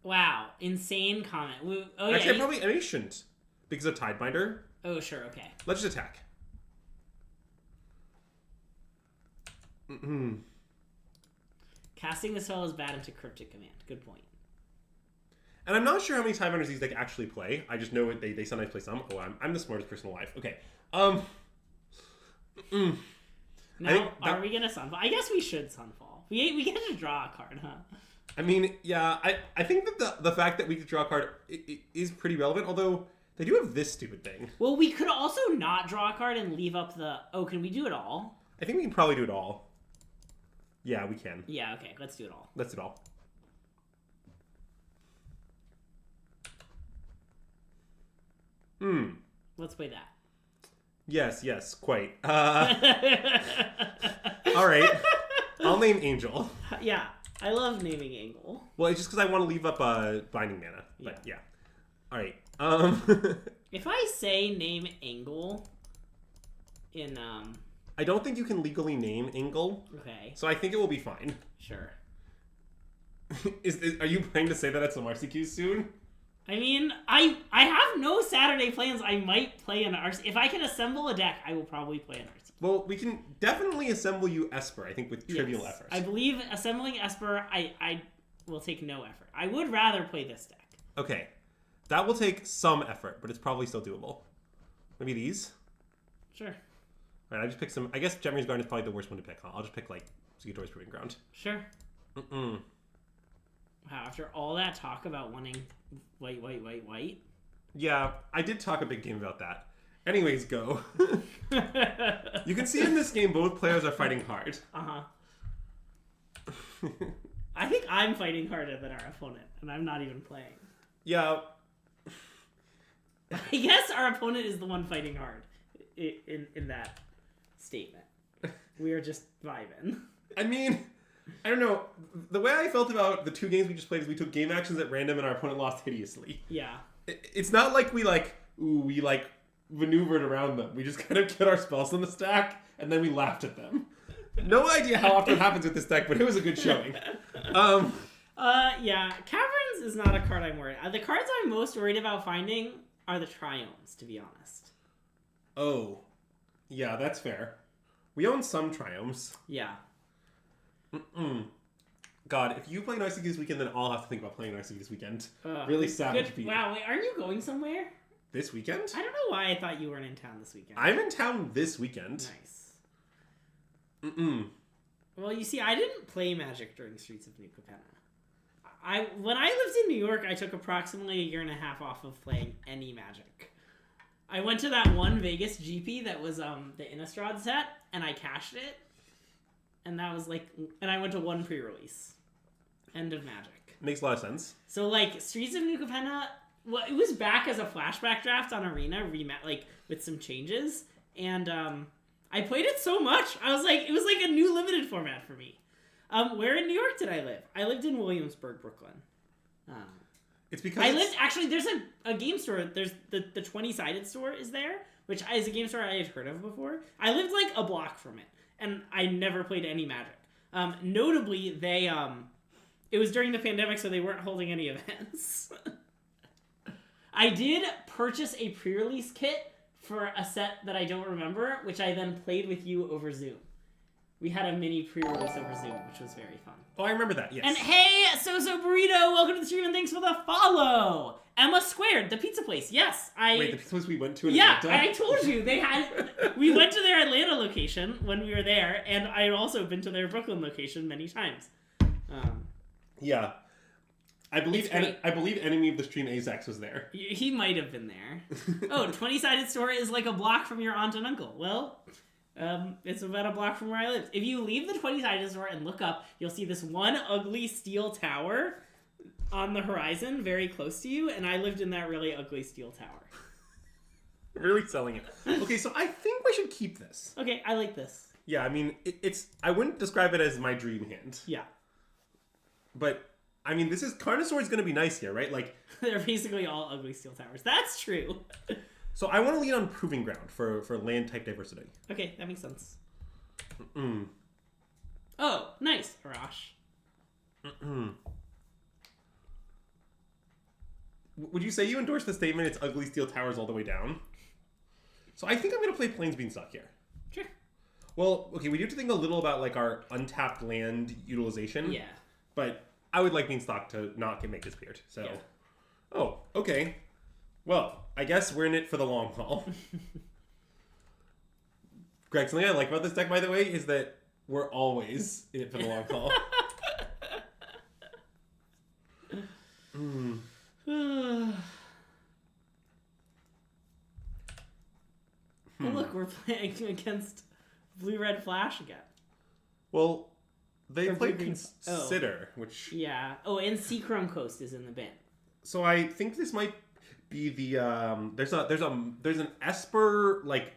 S1: Wow, insane comment.
S2: Actually, I shouldn't. Because of Tidebinder.
S1: Oh, sure, okay.
S2: Let's just attack.
S1: Casting the spell is bad into Cryptic Command. Good point.
S2: And I'm not sure how many Tidebinders these like actually play. I just know they sometimes play some. Oh, I'm the smartest person alive. Okay.
S1: Now, are we gonna Sunfall? I guess we should Sunfall. We get to draw a card, huh?
S2: I mean, yeah, I think that the fact that we could draw a card is pretty relevant, although they do have this stupid thing.
S1: Well, we could also not draw a card and leave up the... Oh, can we do it all?
S2: I think we can probably do it all. Yeah, we can.
S1: Yeah, okay, let's do it all.
S2: Let's do it all.
S1: Let's play that.
S2: Yes, quite. All right. I'll name Angel.
S1: Yeah, I love naming Angle.
S2: Well, it's just because I want to leave up Binding Mana. But yeah. All right.
S1: If I say name Angle in
S2: I don't think you can legally name Angle.
S1: Okay.
S2: So I think it will be fine.
S1: Sure.
S2: Are you planning to say that at some RCQs soon?
S1: I mean, I have no Saturday plans. I might play an RC. If I can assemble a deck, I will probably play an RC.
S2: Well, we can definitely assemble you Esper, I think, with trivial effort.
S1: I believe assembling Esper, I will take no effort. I would rather play this deck.
S2: Okay. That will take some effort, but it's probably still doable. Maybe these?
S1: Sure.
S2: All right, I just picked some. I guess Gemry's Garden is probably the worst one to pick, huh? I'll just pick, like, Sugatori's Proving Ground.
S1: Sure. Wow, after all that talk about wanting white.
S2: Yeah, I did talk a big game about that. Anyways, go. You can see in this game both players are fighting hard.
S1: I think I'm fighting harder than our opponent, and I'm not even playing.
S2: Yeah.
S1: I guess our opponent is the one fighting hard in that statement. We are just vibing.
S2: I mean, I don't know. The way I felt about the two games we just played is we took game actions at random and our opponent lost hideously.
S1: Yeah.
S2: It's not like we maneuvered around them. We just kind of get our spells in the stack and then we laughed at them. No idea how often it happens with this deck, but it was a good showing.
S1: Yeah, Caverns is not a card I'm worried. The cards I'm most worried about finding are the Triomes, to be honest.
S2: Oh. Yeah, that's fair. We own some Triomes.
S1: Yeah.
S2: God, if you play an RCQ this weekend, then I'll have to think about playing an RCQ this weekend. Really savage beat.
S1: Wow, wait, aren't you going somewhere?
S2: This weekend?
S1: I don't know why I thought you weren't in town this weekend.
S2: I'm in town this weekend.
S1: Nice. Well, you see, I didn't play Magic during Streets of New Capenna. When I lived in New York, I took approximately a year and a half off of playing any Magic. I went to that one Vegas GP that was the Innistrad set, and I cashed it. And that was and I went to one pre-release. End of Magic.
S2: Makes a lot of sense.
S1: So, Streets of New Capenna, well, it was back as a flashback draft on Arena, with some changes. And I played it so much. I was it was a new limited format for me. Where in New York did I live? I lived in Williamsburg, Brooklyn.
S2: It's because
S1: actually, there's a game store. There's the 20-sided store is there, which is a game store I had heard of before. I lived a block from it. And I never played any Magic. Notably, it was during the pandemic, so they weren't holding any events. I did purchase a pre-release kit for a set that I don't remember, which I then played with you over Zoom. We had a mini pre-release over Zoom, which was very fun.
S2: Oh, I remember that, yes.
S1: And hey, So Burrito, welcome to the stream and thanks for the follow! Emma Squared, the pizza place. Yes,
S2: Wait, the pizza place we went to in
S1: Yeah,
S2: Atlanta?
S1: I told you. We went to their Atlanta location when we were there, and I've also been to their Brooklyn location many times.
S2: Yeah. I believe Enemy of the Stream Azax was there.
S1: He might have been there. Oh, 20-sided store is like a block from your aunt and uncle. Well, it's about a block from where I live. If you leave the 20-sided store and look up, you'll see this one ugly steel tower on the horizon very close to you, and I lived in that really ugly steel tower.
S2: Really selling it. Okay, so I think we should keep this.
S1: Okay, I like this.
S2: Yeah, I mean, I wouldn't describe it as my dream hand.
S1: Yeah.
S2: But, I mean, Carnosaur is going to be nice here, right?
S1: They're basically all ugly steel towers. That's true.
S2: So I want to lean on Proving Ground for land type diversity.
S1: Okay, that makes sense. Oh, nice, Arash.
S2: Would you say you endorse the statement, it's ugly steel towers all the way down? So I think I'm going to play Plains Beanstalk here.
S1: Sure.
S2: Well, okay, we do have to think a little about our untapped land utilization.
S1: Yeah.
S2: But I would like Beanstalk to not make disappeared. So,
S1: yeah.
S2: Oh, okay. Well, I guess we're in it for the long haul. Greg, something I like about this deck, by the way, is that we're always in it for the long haul.
S1: Oh, look, we're playing against Blue-Red Flash again.
S2: Well, They
S1: Or
S2: play
S1: blue, green-
S2: Consider, which...
S1: Yeah. Oh, and Seachrome Coast is in the bin.
S2: So I think this might be the there's an Esper like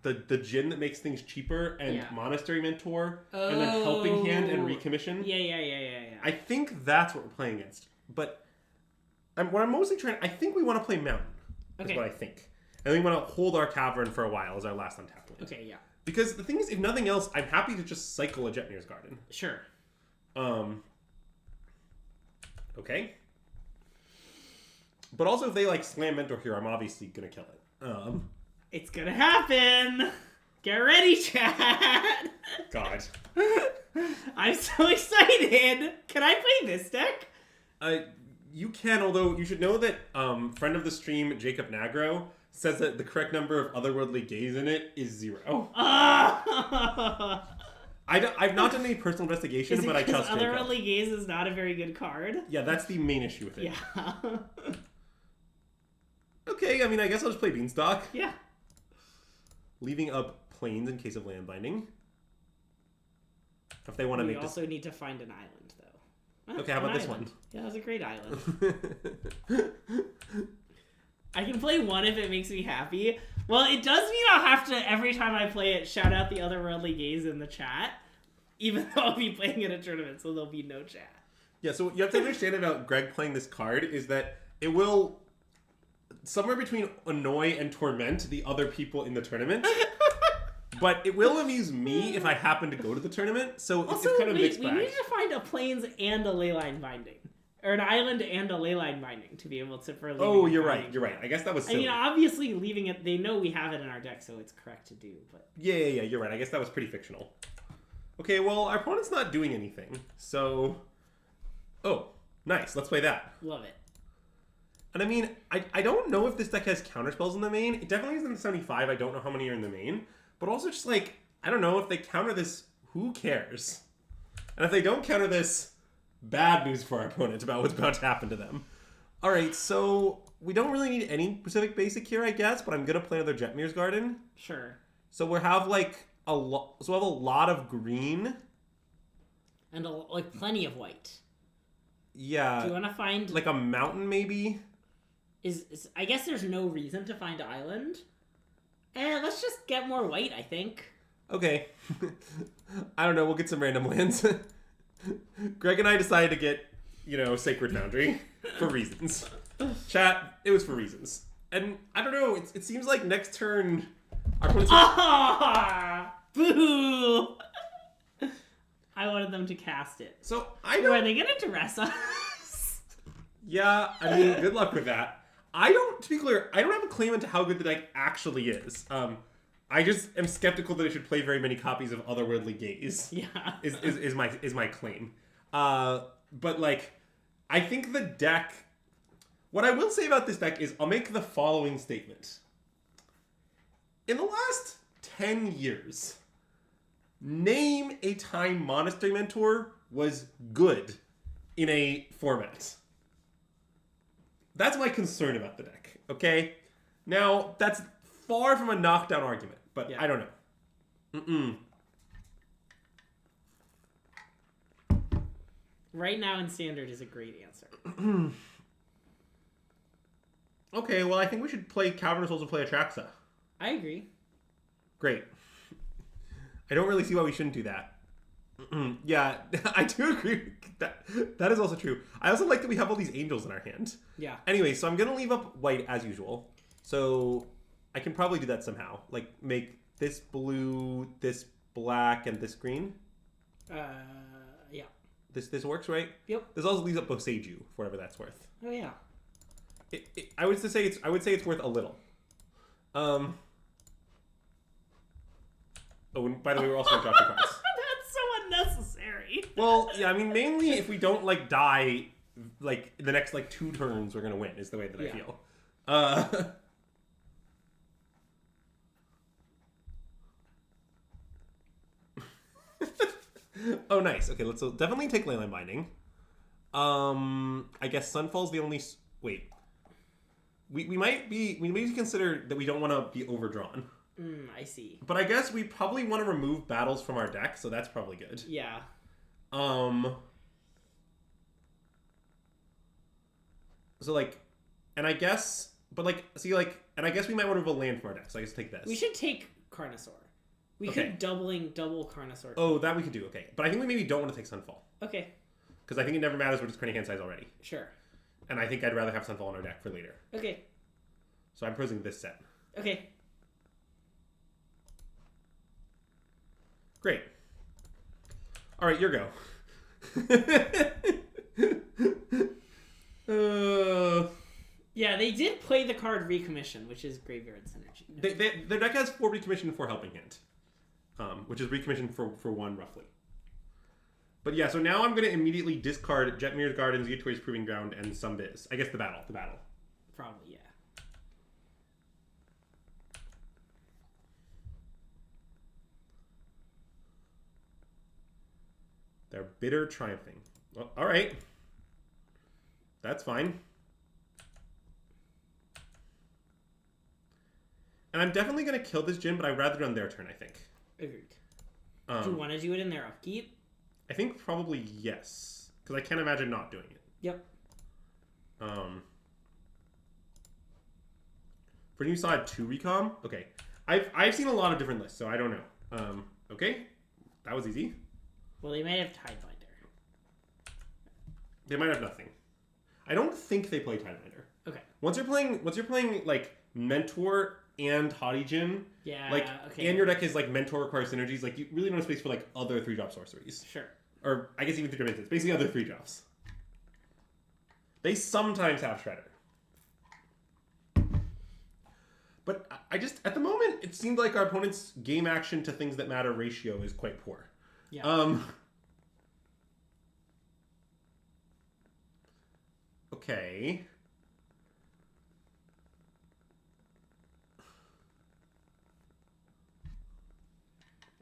S2: the gin that makes things cheaper and Monastery Mentor and then Helping Hand and Recommission.
S1: Yeah.
S2: I think that's what we're playing against. But what I'm mostly trying, I think we want to play Mountain.
S1: Okay.
S2: Is what I think. And we want to hold our Cavern for a while as our last untapped land.
S1: Okay, yeah.
S2: Because the thing is, if nothing else, I'm happy to just cycle a Jetmir's Garden.
S1: Sure.
S2: Okay. But also, if they like slam Mentor here, I'm obviously gonna kill it.
S1: It's gonna happen. Get ready, chat.
S2: God.
S1: I'm so excited. Can I play this deck?
S2: You can, although you should know that friend of the stream Jacob Nagro says that the correct number of otherworldly gaze in it is 0. I've not done any personal investigation, but I trust Jacob.
S1: Otherworldly gaze is not a very good card.
S2: Yeah, that's the main issue with it.
S1: Yeah.
S2: Okay, I mean, I guess I'll just play Beanstalk.
S1: Yeah.
S2: Leaving up Plains in case of land binding. If they want to make
S1: We also need to find an island, though.
S2: Okay, how about this
S1: island.
S2: one?
S1: Yeah, that's a great island. I can play one if it makes me happy. Well, it does mean I'll have to, every time I play it, shout out the Otherworldly Gaze in the chat. Even though I'll be playing in a tournament, so there'll be no chat.
S2: Yeah, so what you have to understand about Greg playing this card is that it will somewhere between annoy and torment the other people in the tournament. But it will amuse me if I happen to go to the tournament, so
S1: Also,
S2: it's kind of mixed
S1: we
S2: bag.
S1: need to find a plains and a leyline binding. Or an island and a leyline binding to be able to... for
S2: Oh, you're right. I guess that was silly.
S1: I mean, obviously, leaving it... They know we have it in our deck, so it's correct to do, but...
S2: Yeah, you're right. I guess that was pretty fictional. Okay, well, our opponent's not doing anything, so... Oh, nice. Let's play that.
S1: Love it.
S2: And I mean, I don't know if this deck has counterspells in the main. It definitely is in the 75. I don't know how many are in the main. But also just like, I don't know, if they counter this, who cares? And if they don't counter this, bad news for our opponent about what's about to happen to them. Alright, so we don't really need any specific basic here, I guess, but I'm going to play another Jetmir's Garden.
S1: Sure.
S2: So we'll have like we'll have a lot of green.
S1: And like plenty of white.
S2: Yeah.
S1: Do you want to find...
S2: like a mountain, maybe?
S1: I guess there's no reason to find an island. Let's just get more white, I think.
S2: Okay. I don't know, we'll get some random lands. Greg and I decided to get, Sacred Foundry for reasons. Chat, it was for reasons. And I don't know, it seems like next turn our opponents...
S1: Boo! I wanted them to cast it.
S2: So, I don't...
S1: Are they gonna dress us?
S2: Yeah, I mean, good luck with that. To be clear, I don't have a claim into how good the deck actually is. I just am skeptical that it should play very many copies of Otherworldly Gaze.
S1: Yeah.
S2: is my claim. But like, I think the deck... What I will say about this deck is I'll make the following statement. In the last 10 years, name a time Monastery Mentor was good in a format. That's my concern about the deck, okay? Now, that's far from a knockdown argument, but yeah. I don't know.
S1: Right now in Standard is a great answer.
S2: Okay, well, I think we should play Cavern of Souls and play Atraxa.
S1: I agree.
S2: Great. I don't really see why we shouldn't do that. Yeah, I do agree. That is also true. I also like that we have all these angels in our hand.
S1: Yeah.
S2: Anyway, so I'm going to leave up white as usual. So I can probably do that somehow. Like, make this blue, this black, and this green.
S1: Yeah.
S2: This works, right?
S1: Yep.
S2: This also leaves up Boseiju, for whatever that's worth.
S1: Oh, yeah.
S2: I would say it's worth a little. Oh, and by the way, we're also going to drop the cards.
S1: That's so unnecessary.
S2: Well, yeah, I mean, mainly if we don't, die, the next, 2 turns, we're going to win, is the way that I feel. Oh, nice. Okay, let's definitely take Leyline Binding. I guess Sunfall's the only... Wait. We might consider that we don't want to be overdrawn.
S1: I see.
S2: But I guess we probably want to remove battles from our deck, so that's probably good.
S1: Yeah.
S2: So like, and I guess, but like, see like, and I guess we might want to move a land from our deck. So I guess take this.
S1: We should take Carnosaur. We could double Carnosaur.
S2: Oh, that we could do. Okay, but I think we maybe don't want to take Sunfall.
S1: Okay.
S2: Because I think it never matters what its current hand size already.
S1: Sure.
S2: And I think I'd rather have Sunfall in our deck for later.
S1: Okay.
S2: So I'm proposing this set.
S1: Okay.
S2: Great. All right, your go.
S1: Yeah, they did play the card Recommission, which is Graveyard Synergy.
S2: Their deck has 4 Recommission and 4 Helping Hand, which is Recommission for 1 roughly. But yeah, so now I'm going to immediately discard Jetmir's Gardens, Yatori's Proving Ground, and some Biz. I guess the battle.
S1: Probably, yeah.
S2: They're bitter triumphing. Well, all right. That's fine. And I'm definitely going to kill this Jin, but I'd rather do it on their turn, I think.
S1: Agreed. Do you want to do it in their upkeep?
S2: I think probably yes. Because I can't imagine not doing it.
S1: Yep.
S2: For new side 2 recom? Okay. I've seen a lot of different lists, so I don't know. Okay. That was easy.
S1: Well, they might have Tidebinder.
S2: They might have nothing. I don't think they play Tidebinder.
S1: Okay.
S2: Once you're playing like Mentor and Haughty Jin,
S1: yeah,
S2: like,
S1: okay.
S2: and your deck is like Mentor requires synergies, like you really don't have space for like other 3-drop sorceries.
S1: Sure.
S2: Or I guess even 3-drop instants. Basically other 3-drops. They sometimes have Shredder. But I just, at the moment, it seemed like our opponent's game action to things that matter ratio is quite poor.
S1: Yeah.
S2: Okay.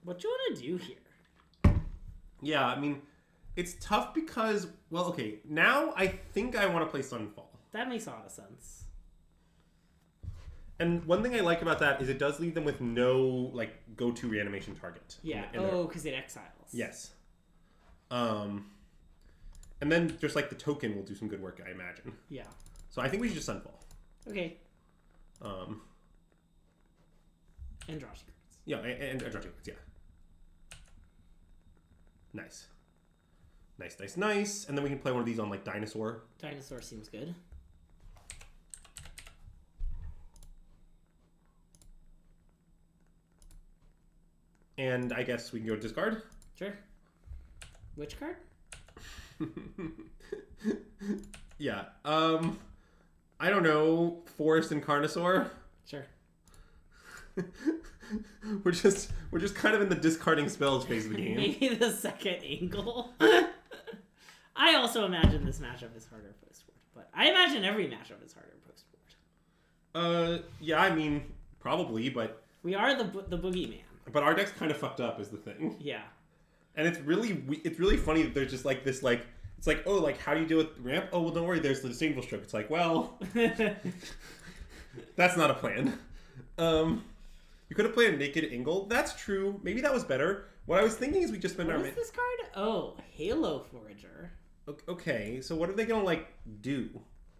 S1: What do you want to do here?
S2: Yeah, I mean, it's tough because, well, okay, now I think I want to play Sunfall.
S1: That makes a lot of sense.
S2: And one thing I like about that is it does leave them with no, like, go-to reanimation target.
S1: Yeah. Because it exiles.
S2: Yes. And then just, like, the token will do some good work, I imagine.
S1: Yeah.
S2: So I think we should just Sunfall.
S1: Okay. And draw 2 cards.
S2: Yeah, and draw 2 cards, yeah. Nice. Nice. And then we can play one of these on, like, Dinosaur.
S1: Dinosaur seems good.
S2: And I guess we can go discard?
S1: Sure. Which card?
S2: Yeah. I don't know. Forest and Carnosaur?
S1: Sure.
S2: We're just kind of in the discarding spells phase of the game.
S1: Maybe the second angle. I also imagine this matchup is harder post-board, but I imagine every matchup is harder post-board.
S2: Yeah, I mean, probably, but
S1: we are the boogeyman.
S2: But our deck's kind of fucked up, is the thing.
S1: Yeah.
S2: And it's really funny that there's just like this like it's like, oh, like how do you deal with ramp? Oh well, don't worry, there's the distinguishable stroke. It's like, well, that's not a plan. You could have played a Naked Ingle. That's true. Maybe that was better. What I was thinking is we just spend
S1: what
S2: our.
S1: What is this card? Oh, Halo Forager.
S2: Okay, so what are they gonna like do?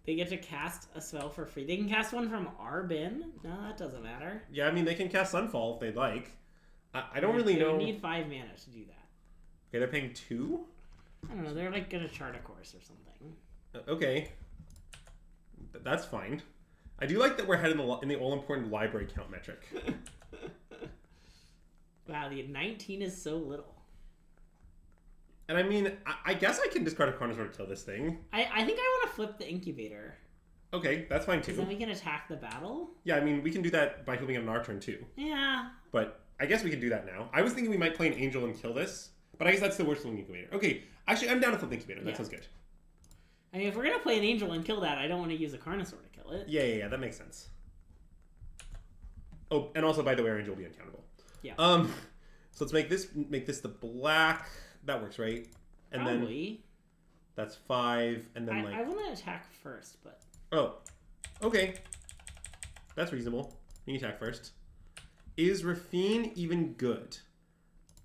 S1: They get to cast a spell for free. They can cast one from our bin. No, that doesn't matter.
S2: Yeah, I mean they can cast Sunfall if they'd like. I don't really know.
S1: They need 5 mana to do that.
S2: Okay, they're paying 2?
S1: I don't know. They're like gonna chart a course or something.
S2: Okay, that's fine. I do like that we're heading in the all-important library count metric.
S1: Wow, the 19 is so little.
S2: And I mean, I guess I can discard a Carnosaur to kill this thing.
S1: I think I want to flip the Incubator.
S2: Okay, that's fine too.
S1: Because then we can attack the battle?
S2: Yeah, I mean, we can do that by flipping it on our turn too.
S1: Yeah.
S2: But I guess we can do that now. I was thinking we might play an Angel and kill this, but I guess that's the worst than Incubator. Okay, actually, I'm down to flip the Incubator. That sounds good.
S1: I mean, if we're going to play an Angel and kill that, I don't want to use a Carnosaur to kill it.
S2: Yeah, that makes sense. Oh, and also, by the way, our Angel will be uncountable.
S1: Yeah.
S2: So let's make this the black. That works, right? And
S1: Probably.
S2: Then that's 5, and then
S1: I want to attack first, but...
S2: Oh, okay. That's reasonable. You can attack first. Is Rafine even good?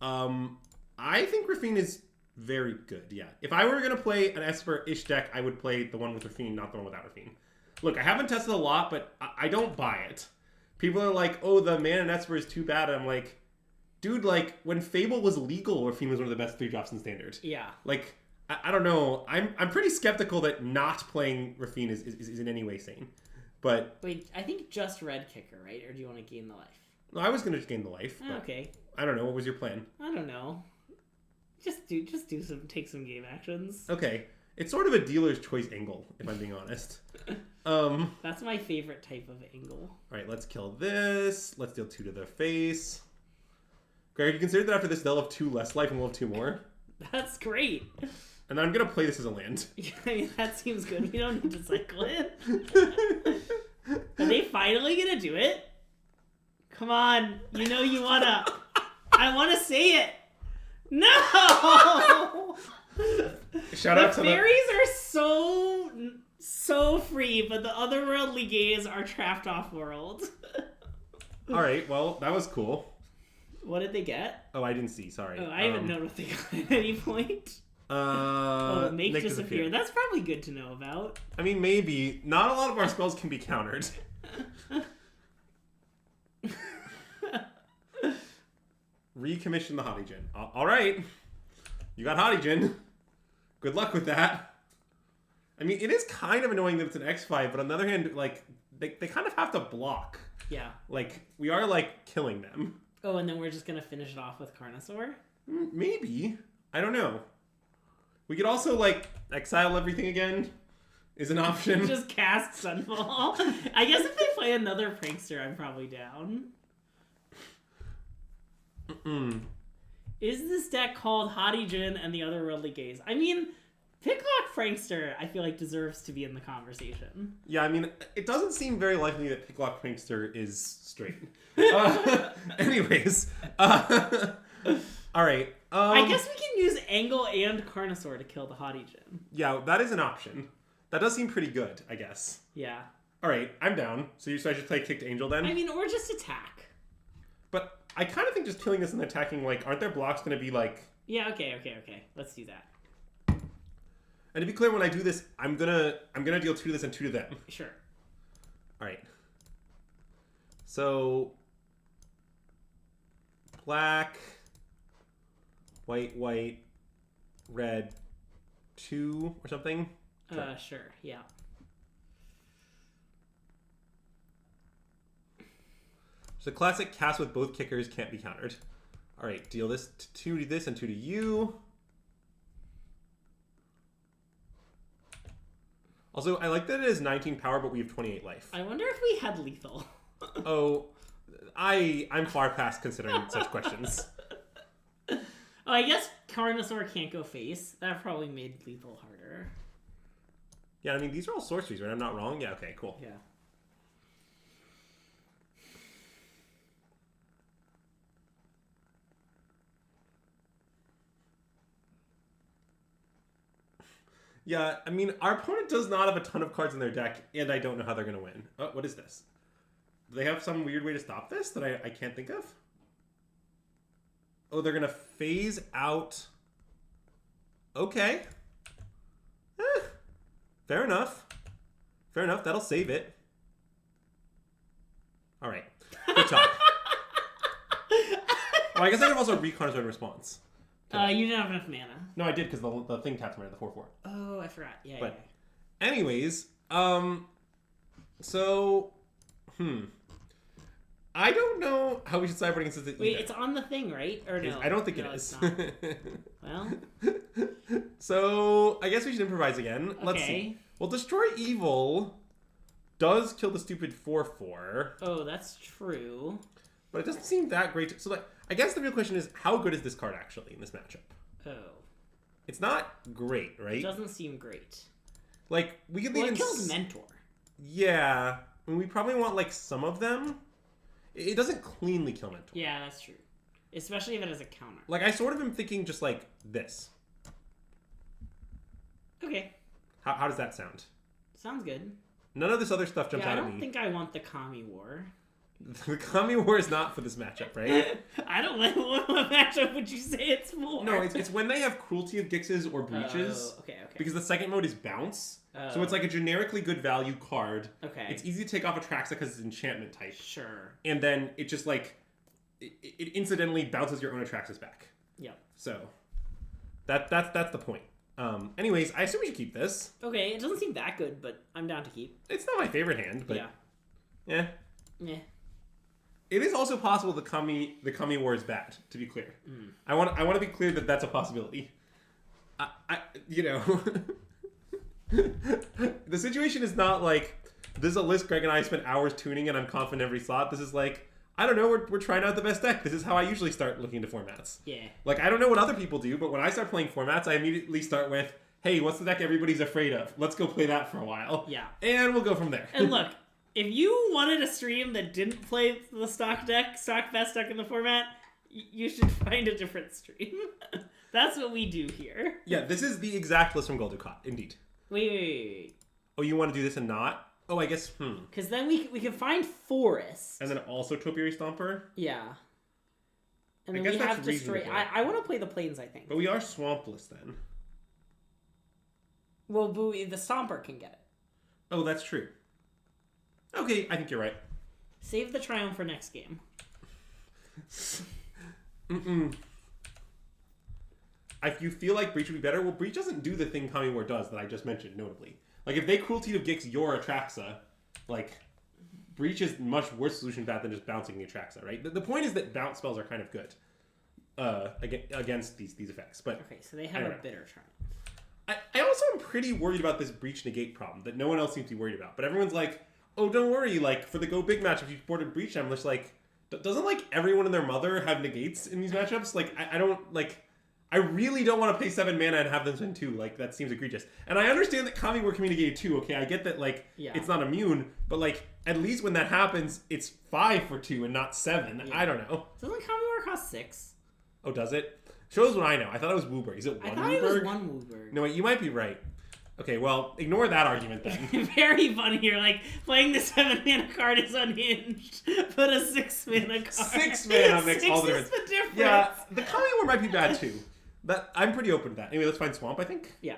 S2: I think Rafine is very good, yeah. If I were going to play an Esper-ish deck, I would play the one with Rafine, not the one without Rafine. Look, I haven't tested a lot, but I don't buy it. People are like, oh, the mana in Esper is too bad. And I'm like, dude, like, when Fable was legal, Rafine was one of the best 3-drops in Standard.
S1: Yeah.
S2: Like, I don't know. I'm pretty skeptical that not playing Rafine is in any way sane. But...
S1: Wait, I think just red kicker, right? Or do you want to gain the life?
S2: No, I was going to gain the life.
S1: Okay.
S2: I don't know. What was your plan?
S1: I don't know. Take some game actions.
S2: Okay. It's sort of a dealer's choice angle, if I'm being honest.
S1: That's my favorite type of angle.
S2: Alright, let's kill this. Let's deal 2 to their face. Greg, you consider that after this they'll have 2 less life and we'll have 2 more?
S1: That's great.
S2: And I'm going to play this as a land.
S1: I mean, that seems good. We don't need to cycle it. Are they finally going to do it? Come on. You know you want to... I want to say it. No!
S2: Shout out to
S1: the fairies are so free, but the otherworldly gays are trapped off world.
S2: Alright, well, that was cool.
S1: What did they get?
S2: Oh, I didn't see, sorry.
S1: Oh, I haven't known what they got at any point. Make disappear. That's probably good to know about.
S2: I mean, maybe. Not a lot of our spells can be countered. Recommission the Hottie-Jin. Alright. You got Hottie-Jin. Good luck with that. I mean, it is kind of annoying that it's an X5, but on the other hand, like, they kind of have to block.
S1: Yeah.
S2: Like, we are, like, killing them.
S1: Oh, and then we're just going to finish it off with Carnosaur?
S2: Maybe. I don't know. We could also, like, exile everything again is an option.
S1: Just cast Sunfall. I guess if they play another Prankster, I'm probably down. Is this deck called Hottie-Jin and the Otherworldly Gaze? I mean, Picklock Prankster, I feel like, deserves to be in the conversation.
S2: Yeah, I mean, it doesn't seem very likely that Picklock Prankster is straight. Anyways. Alright.
S1: I guess we can use Angle and Carnosaur to kill the Hottie-Jin.
S2: Yeah, that is an option. That does seem pretty good, I guess.
S1: Yeah.
S2: Alright, I'm down. So I should play Kicked Angel then?
S1: I mean, or just attack.
S2: But I kind of think just killing this and attacking, like, aren't their blocks going to be, like...
S1: Yeah, okay. Let's do that.
S2: And to be clear, when I do this, I'm gonna deal 2 to this and 2 to them.
S1: Sure.
S2: Alright. So... Black... White, red, 2 or something?
S1: Sure, yeah.
S2: So classic cast with both kickers can't be countered. Alright, deal this 2 to this and 2 to you. Also, I like that it is 19 power, but we have 28 life.
S1: I wonder if we had lethal.
S2: Oh, I'm far past considering such questions.
S1: Oh, I guess Carnosaur can't go face. That probably made lethal harder.
S2: Yeah, I mean, these are all sorceries, right? I'm not wrong? Yeah, okay, cool.
S1: Yeah.
S2: Yeah, I mean, our opponent does not have a ton of cards in their deck, and I don't know how they're going to win. Oh, what is this? Do they have some weird way to stop this that I can't think of? Oh, they're going to phase out... Okay. Fair enough. Fair enough, that'll save it. Alright. Good talk. Well, I guess I can also Reconnoisseur in response.
S1: You didn't have enough mana.
S2: No, I did, because the thing taps mana, the 4/4.
S1: Oh, I forgot. Yeah,
S2: But anyways, so, I don't know how we should cyber against this.
S1: Wait, it's on the thing, right? Or no?
S2: I don't think
S1: no,
S2: it is.
S1: Well.
S2: So, I guess we should improvise again.
S1: Okay.
S2: Let's see. Well, Destroy Evil does kill the stupid 4/4.
S1: Oh, that's true.
S2: But it doesn't seem that great. So, like, I guess the real question is, how good is this card actually in this matchup?
S1: Oh.
S2: It's not great, right?
S1: It doesn't seem great.
S2: Like, we could
S1: Well, it kills Mentor.
S2: Yeah. I mean, we probably want, like, some of them. It doesn't cleanly kill Mentor.
S1: Yeah, that's true. Especially if it has a counter.
S2: Like, I sort of am thinking just, like, this.
S1: Okay.
S2: How does that sound?
S1: Sounds good.
S2: None of this other stuff jumps
S1: Yeah,
S2: out
S1: I
S2: at me.
S1: don't think I want the Kami War.
S2: The Kami War is not for this matchup, right?
S1: I don't like what matchup would you say it's for?
S2: No, it's when they have Cruelty of Gixes or Breaches.
S1: Okay.
S2: Because the second mode is Bounce. So it's like a generically good value card.
S1: Okay.
S2: It's easy to take off Atraxa because it's enchantment type.
S1: Sure.
S2: And then it just like, it incidentally bounces your own Atraxas back.
S1: Yep.
S2: So that's the point. Anyways, I assume we should keep this.
S1: Okay, it doesn't seem that good, but I'm down to keep.
S2: It's not my favorite hand, but yeah. It is also possible the Kami War is bad. To be clear, I want to be clear that that's a possibility. The situation is not like this is a list Greg and I spent hours tuning, and I'm confident every slot. This is like, I don't know. We're trying out the best deck. This is how I usually start looking into formats.
S1: Yeah.
S2: Like, I don't know what other people do, but when I start playing formats, I immediately start with, hey, what's the deck everybody's afraid of? Let's go play that for a while.
S1: Yeah.
S2: And we'll go from there.
S1: And look, if you wanted a stream that didn't play the stock best deck in the format, you should find a different stream. That's what we do here.
S2: Yeah, this is the exact list from Gold Dukat, indeed.
S1: Wait.
S2: Oh, you want to do this and not? Oh, I guess,
S1: Because then we can find Forest.
S2: And then also Topiary Stomper?
S1: Yeah. And
S2: I
S1: then
S2: guess
S1: we
S2: that's
S1: have Destroy.
S2: reasonable.
S1: I want to play the Plains, I think.
S2: But we are Swampless then.
S1: Well, the Stomper can get it.
S2: Oh, that's true. Okay, I think you're right.
S1: Save the Triumph for next game.
S2: If you feel like Breach would be better, well, Breach doesn't do the thing Kami War does that I just mentioned, notably. Like, if they Cruelty of Gix your Atraxa, like, Breach is much worse solution to that than just bouncing the Atraxa, right? The point is that bounce spells are kind of good against these effects. But
S1: okay, so they have a bitter Triumph.
S2: I also am pretty worried about this Breach negate problem that no one else seems to be worried about. But everyone's like, oh, don't worry, like, for the Go Big matchup, you boarded Breach. I'm just like, doesn't, like, everyone and their mother have negates in these matchups? Like, I don't, like... I really don't want to pay 7 mana and have them spend 2. Like, that seems egregious. And I understand that Kami War can be negated too. Okay, I get that, like, it's not immune. But, like, at least when that happens, it's 5 for 2 and not 7. Yeah. I don't know.
S1: Doesn't Kami War cost 6?
S2: Oh, does it? Shows what I know. I thought it was Wooburg. Is it 1
S1: I thought
S2: Wooburg?
S1: it was 1 Wooburg.
S2: No, wait, you might be right. Okay, well, ignore that argument then.
S1: Very funny here. Like, playing the 7 mana card is unhinged, but a 6 mana card.
S2: 6 mana makes all the difference.
S1: Is the difference.
S2: Yeah, the Kami War might be bad too. I'm pretty open to that. Anyway, let's find Swamp, I think.
S1: Yeah.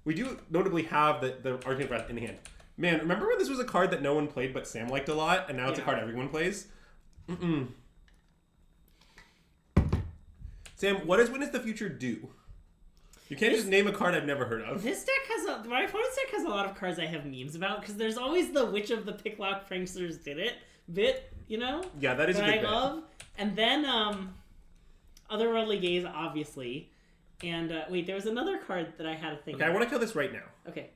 S2: We do notably have the Arcane Breath in hand. Man, remember when this was a card that no one played but Sam liked a lot, and now it's a card everyone plays? Sam, what does Witness the Future do? You can't just name a card I've never heard of.
S1: This deck my opponent's deck has a lot of cards I have memes about, because there's always the Witch of the Picklock Pranksters did it bit, you know?
S2: Yeah, that is a good bit.
S1: I love. And then, Otherworldly Gaze, obviously. And, wait, there was another card that I had a thing
S2: Okay, I want to kill this right now.
S1: Okay.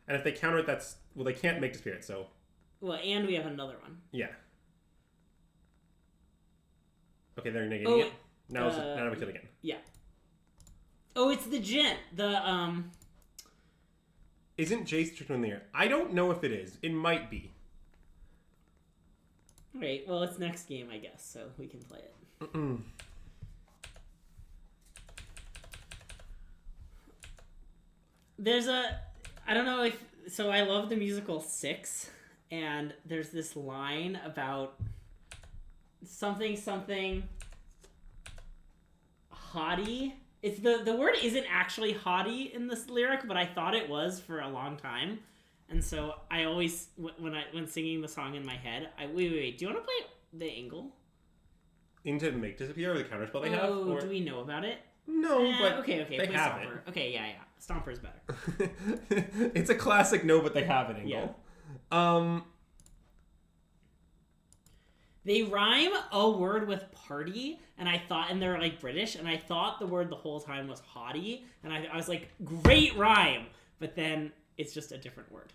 S2: And if they counter it, well, they can't make the Spirit, so...
S1: Well, and we have another one.
S2: Yeah. Okay, they're negating it. Now we kill it again.
S1: Yeah. Oh, it's the Gent.
S2: Isn't Jace Trickle in the air? I don't know if it is. It might be.
S1: Right, well, it's next game, I guess, so we can play it. There's I don't know if... So I love the musical 6, and there's this line about something haughty. It's the word isn't actually haughty in this lyric, but I thought it was for a long time. And so I always, when singing the song in my head, wait. Do you want to play the Angle?
S2: Into Make Disappear, or the counterspell they have?
S1: Oh, do we know about it?
S2: No, but
S1: okay.
S2: they have
S1: Stomper.
S2: it.
S1: Okay, yeah. Stomper's better.
S2: It's a classic no, but they have it Angle. Yeah.
S1: They rhyme a word with party, and they're like British, and I thought the word the whole time was haughty, and I was like, great rhyme, but then it's just a different word.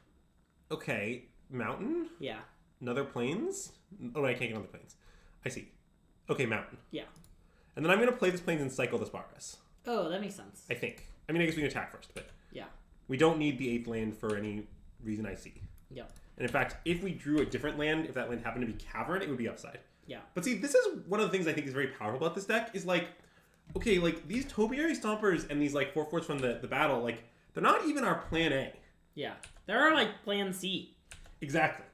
S2: Okay, mountain?
S1: Yeah.
S2: Another plains? Oh, I can't get on the plains. I see. Okay, mountain.
S1: Yeah.
S2: And then I'm going to play this plains and cycle this Barras.
S1: Oh, that makes sense.
S2: I think. I mean, I guess we can attack first, but...
S1: Yeah.
S2: We don't need the 8th land for any reason I see.
S1: Yeah.
S2: And in fact, if we drew a different land, if that land happened to be Cavern, it would be upside.
S1: Yeah.
S2: But see, this is one of the things I think is very powerful about this deck, is like, okay, like, these Topiary Stompers and these, like, 4/4s from the battle, like, they're not even our plan A.
S1: Yeah. They're our, like, plan C.
S2: Exactly.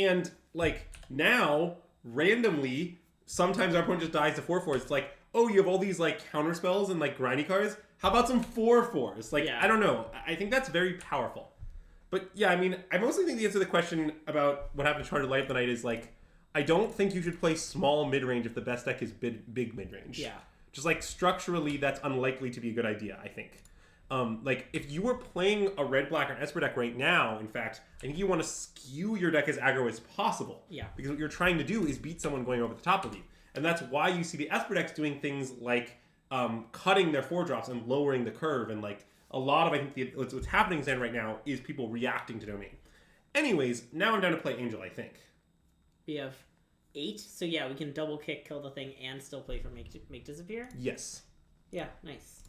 S2: And, like, now, randomly, sometimes our opponent just dies to 4/4s. It's like, oh, you have all these, like, counter spells and, like, grindy cards. How about some 4/4s? Like,
S1: Yeah.
S2: I don't know. I think that's very powerful. But, yeah, I mean, I mostly think the answer to the question about what happened to Chartered Light of the Night is, like, I don't think you should play small mid-range if the best deck is big mid-range.
S1: Yeah.
S2: Just, like, structurally, that's unlikely to be a good idea, I think. Like, if you were playing a red-black or Esper deck right now, in fact, I think you want to skew your deck as aggro as possible.
S1: Yeah.
S2: Because what you're trying to do is beat someone going over the top of you. And that's why you see the Esper decks doing things like cutting their 4-drops and lowering the curve. And, like, a lot of, I think, what's happening in Zen right now is people reacting to Domain. Anyways, now I'm down to play Angel, I think.
S1: We have 8, so yeah, we can double kick, kill the thing, and still play for make disappear.
S2: Yes.
S1: Yeah, nice.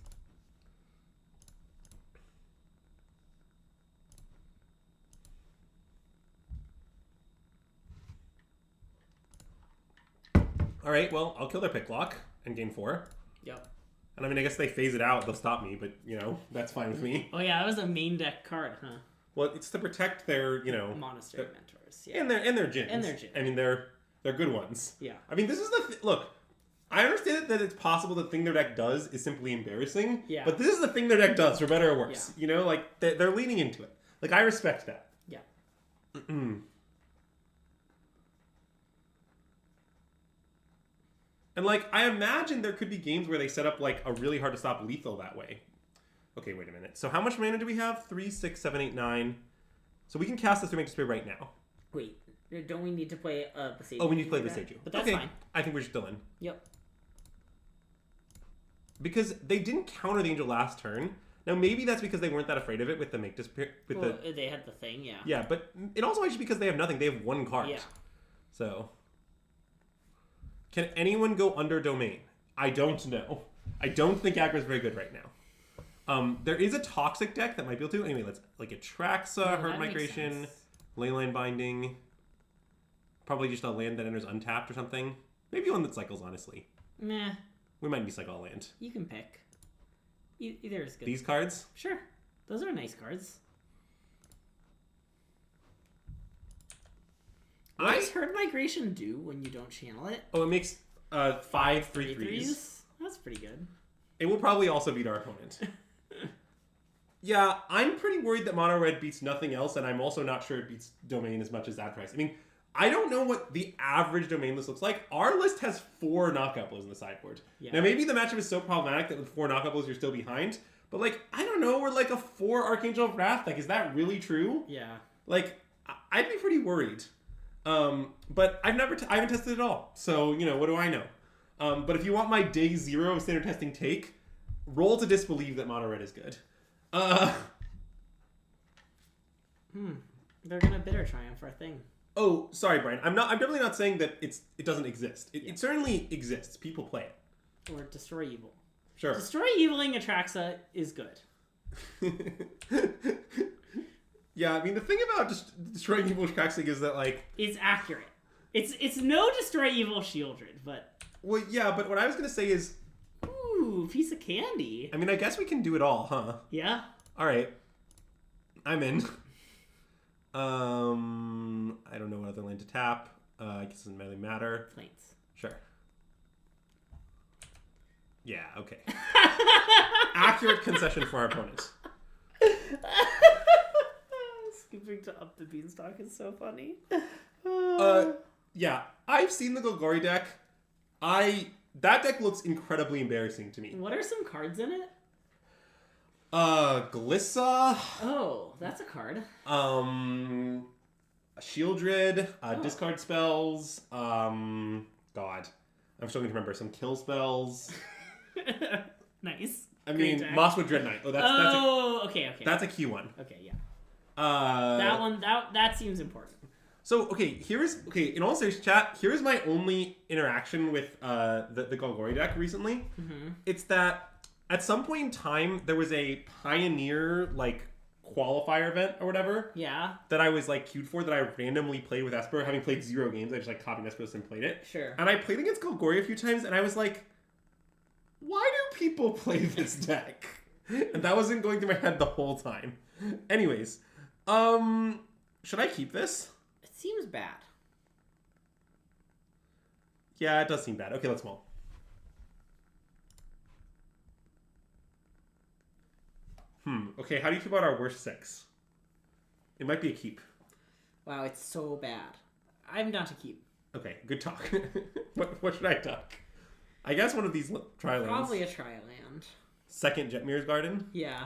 S2: All right, well, I'll kill their pick lock and gain 4.
S1: Yep.
S2: And I mean, I guess they phase it out, they'll stop me, but, you know, that's fine with me.
S1: Oh yeah, that was a main deck card, huh?
S2: Well, it's to protect their, you know...
S1: Monastery Mentors, yeah.
S2: And their djinns.
S1: And their djinns.
S2: I mean, they're good ones.
S1: Yeah.
S2: I mean, this is the... Look, I understand that it's possible the thing their deck does is simply embarrassing.
S1: Yeah.
S2: But this is the thing their deck does, for better or worse.
S1: Yeah.
S2: You know, like, they're leaning into it. Like, I respect that.
S1: Yeah.
S2: And, like, I imagine there could be games where they set up, like, a really hard to stop lethal that way. Okay, wait a minute. So how much mana do we have? 3, 6, 7, 8, 9. So we can cast this to make disappear right now.
S1: Wait, don't we need to play the Seiju?
S2: Oh, we need to play the Seiju.
S1: But that's
S2: okay.
S1: fine.
S2: I think we're still in.
S1: Yep.
S2: Because they didn't counter the Angel last turn. Now, maybe that's because they weren't that afraid of it with the make disappear.
S1: They had the thing, yeah.
S2: Yeah, but it also might be because they have nothing. They have 1 card.
S1: Yeah.
S2: So, can anyone go under Domain? I don't know. I don't think aggro is very good right now. There is a toxic deck that might be able to. Anyway, let's like Atraxa, Herd Migration, Leyline Binding. Probably just a land that enters untapped or something. Maybe one that cycles, honestly.
S1: Meh.
S2: We might be cycle a land.
S1: You can pick. Either is good.
S2: These cards?
S1: Sure. Those are nice cards. What does Herd Migration do when you don't channel it?
S2: Oh, it makes 5 3/3s.
S1: That's pretty good.
S2: It will probably also beat our opponent. Yeah, I'm pretty worried that Mono Red beats nothing else, and I'm also not sure it beats Domain as much as that price. I mean, I don't know what the average Domain list looks like. Our list has 4 knockout blows in the sideboard. Yeah. Now, maybe the matchup is so problematic that with 4 knockout blows, you're still behind. But, like, I don't know. We're like a 4 Archangel of Wrath. Like, is that really true?
S1: Yeah.
S2: Like, I'd be pretty worried. But I haven't tested it all. So, you know, what do I know? But if you want my day 0 of standard testing take, roll to disbelieve that Mono Red is good.
S1: They're gonna bitter triumph our thing.
S2: Oh, sorry, Brian. I'm definitely not saying that it doesn't exist. It certainly exists. People play it.
S1: Or Destroy Evil.
S2: Sure.
S1: Destroy Eviling Atraxa is good.
S2: Yeah, I mean the thing about destroying evil Atraxa is that like
S1: it's accurate. It's no Destroy Evil Shieldred, but
S2: well, yeah. But what I was gonna say is,
S1: ooh, piece of candy.
S2: I mean, I guess we can do it all, huh?
S1: Yeah.
S2: All right. I'm in. I don't know what other land to tap. I guess it doesn't really matter.
S1: Plains.
S2: Sure. Yeah, okay. Accurate concession for our opponent.
S1: Skipping to up the beanstalk is so funny.
S2: Yeah, I've seen the Golgari deck. That deck looks incredibly embarrassing to me.
S1: What are some cards in it?
S2: Glissa.
S1: Oh, that's a card.
S2: Shieldred, discard spells, God. I'm struggling to remember some kill spells.
S1: Nice.
S2: I mean, Mosswood Dread Knight. Oh,
S1: okay.
S2: That's a key one.
S1: Okay, yeah. That one, that seems important.
S2: So, in all serious chat, here's my only interaction with the Golgari deck recently.
S1: Mm-hmm.
S2: It's that at some point in time, there was a Pioneer, like, qualifier event or whatever.
S1: Yeah. That
S2: I was, like, queued for that I randomly played with Esper. Having played 0 games, I just, like, copied Esper and played it.
S1: Sure.
S2: And I played against Golgari a few times, and I was like, why do people play this deck? And that wasn't going through my head the whole time. Anyways, should I keep this?
S1: It Seems bad.
S2: Yeah, it does seem bad. Okay, let's mull. Okay, how do you feel about our worst 6? It might be a keep.
S1: Wow, it's so bad. I'm down to keep.
S2: Okay, good talk. What should I talk? I guess one of these tri-lands.
S1: Probably a tri-land.
S2: Second Jetmir's Garden?
S1: Yeah.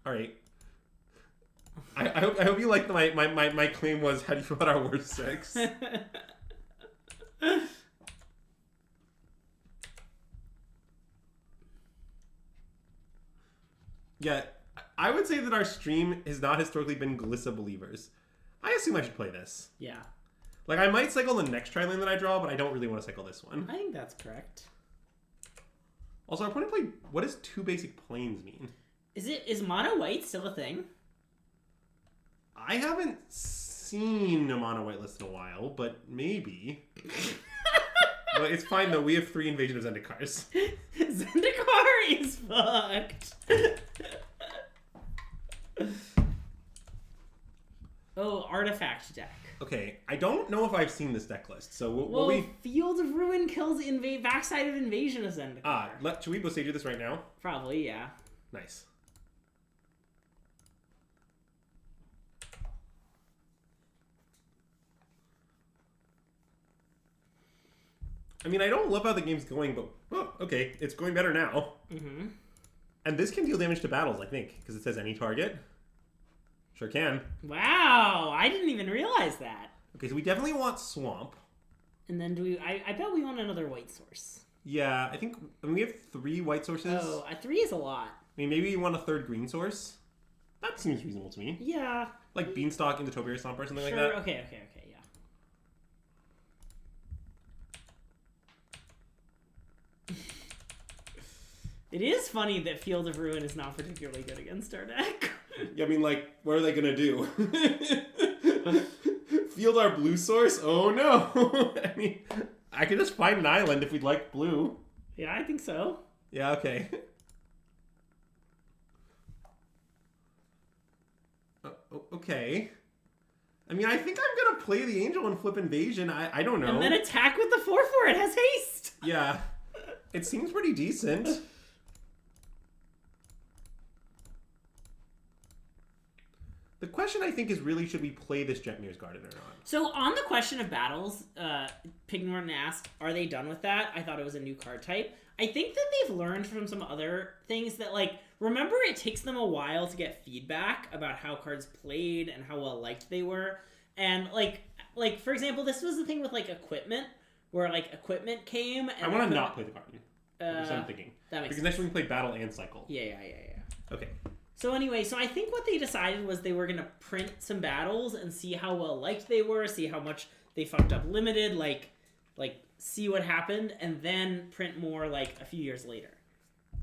S2: Alright. I hope you like my claim was, how do you feel about our worst 6? Yeah, I would say that our stream has not historically been Glissa believers. I assume I should play this.
S1: Yeah.
S2: Like, I might cycle the next tri-lane that I draw, but I don't really want to cycle this one.
S1: I think that's correct.
S2: Also, our opponent played... What does 2 basic planes mean?
S1: Is mono white still a thing?
S2: I haven't seen a mono white list in a while, but maybe. But it's fine, though. We have 3 Invasion of Zendikars.
S1: Zendikar is fucked. Oh, artifact deck.
S2: Okay, I don't know if I've seen this deck list, so
S1: Well, Field of Ruin kills backside of Invasion of Zendikar.
S2: Should we Boseiju do this right now?
S1: Probably, yeah.
S2: Nice. I mean, I don't love how the game's going, but... Oh, okay, it's going better now.
S1: Mm-hmm.
S2: And this can deal damage to battles, I think, because it says any target. Sure can.
S1: Wow, I didn't even realize that.
S2: Okay, so we definitely want Swamp.
S1: And then do we... I bet we want another white source.
S2: Yeah, I mean, we have 3 white sources.
S1: Oh, 3 is a lot.
S2: I mean, maybe you want a 3rd green source? That seems reasonable to me.
S1: Yeah.
S2: Like Beanstalk into Topiary Stomp or something like
S1: Sure,
S2: that.
S1: okay, yeah. It is funny that Field of Ruin is not particularly good against our deck.
S2: Yeah, I mean, like, what are they gonna do? Field our blue source? Oh no! I mean, I could just find an island if we'd like blue.
S1: Yeah, I think so.
S2: Yeah, okay. Okay. I mean, I think I'm gonna play the Angel and flip Invasion. I don't know.
S1: And then attack with the 4/4. It has haste.
S2: Yeah. It seems pretty decent. The question, I think, is really, should we play this Jetmir's Garden or not?
S1: So, on the question of battles, Pig Norton asked, are they done with that? I thought it was a new card type. I think that they've learned from some other things that, like, remember it takes them a while to get feedback about how cards played and how well liked they were. And, like for example, this was the thing with, like, equipment, where, like, equipment came and...
S2: I want to not play the card. That's what I'm thinking.
S1: That makes
S2: because next week we can play Battle and Cycle.
S1: Yeah.
S2: Okay.
S1: So anyway, I think what they decided was they were going to print some battles and see how well liked they were, see how much they fucked up limited, like see what happened, and then print more like a few years later.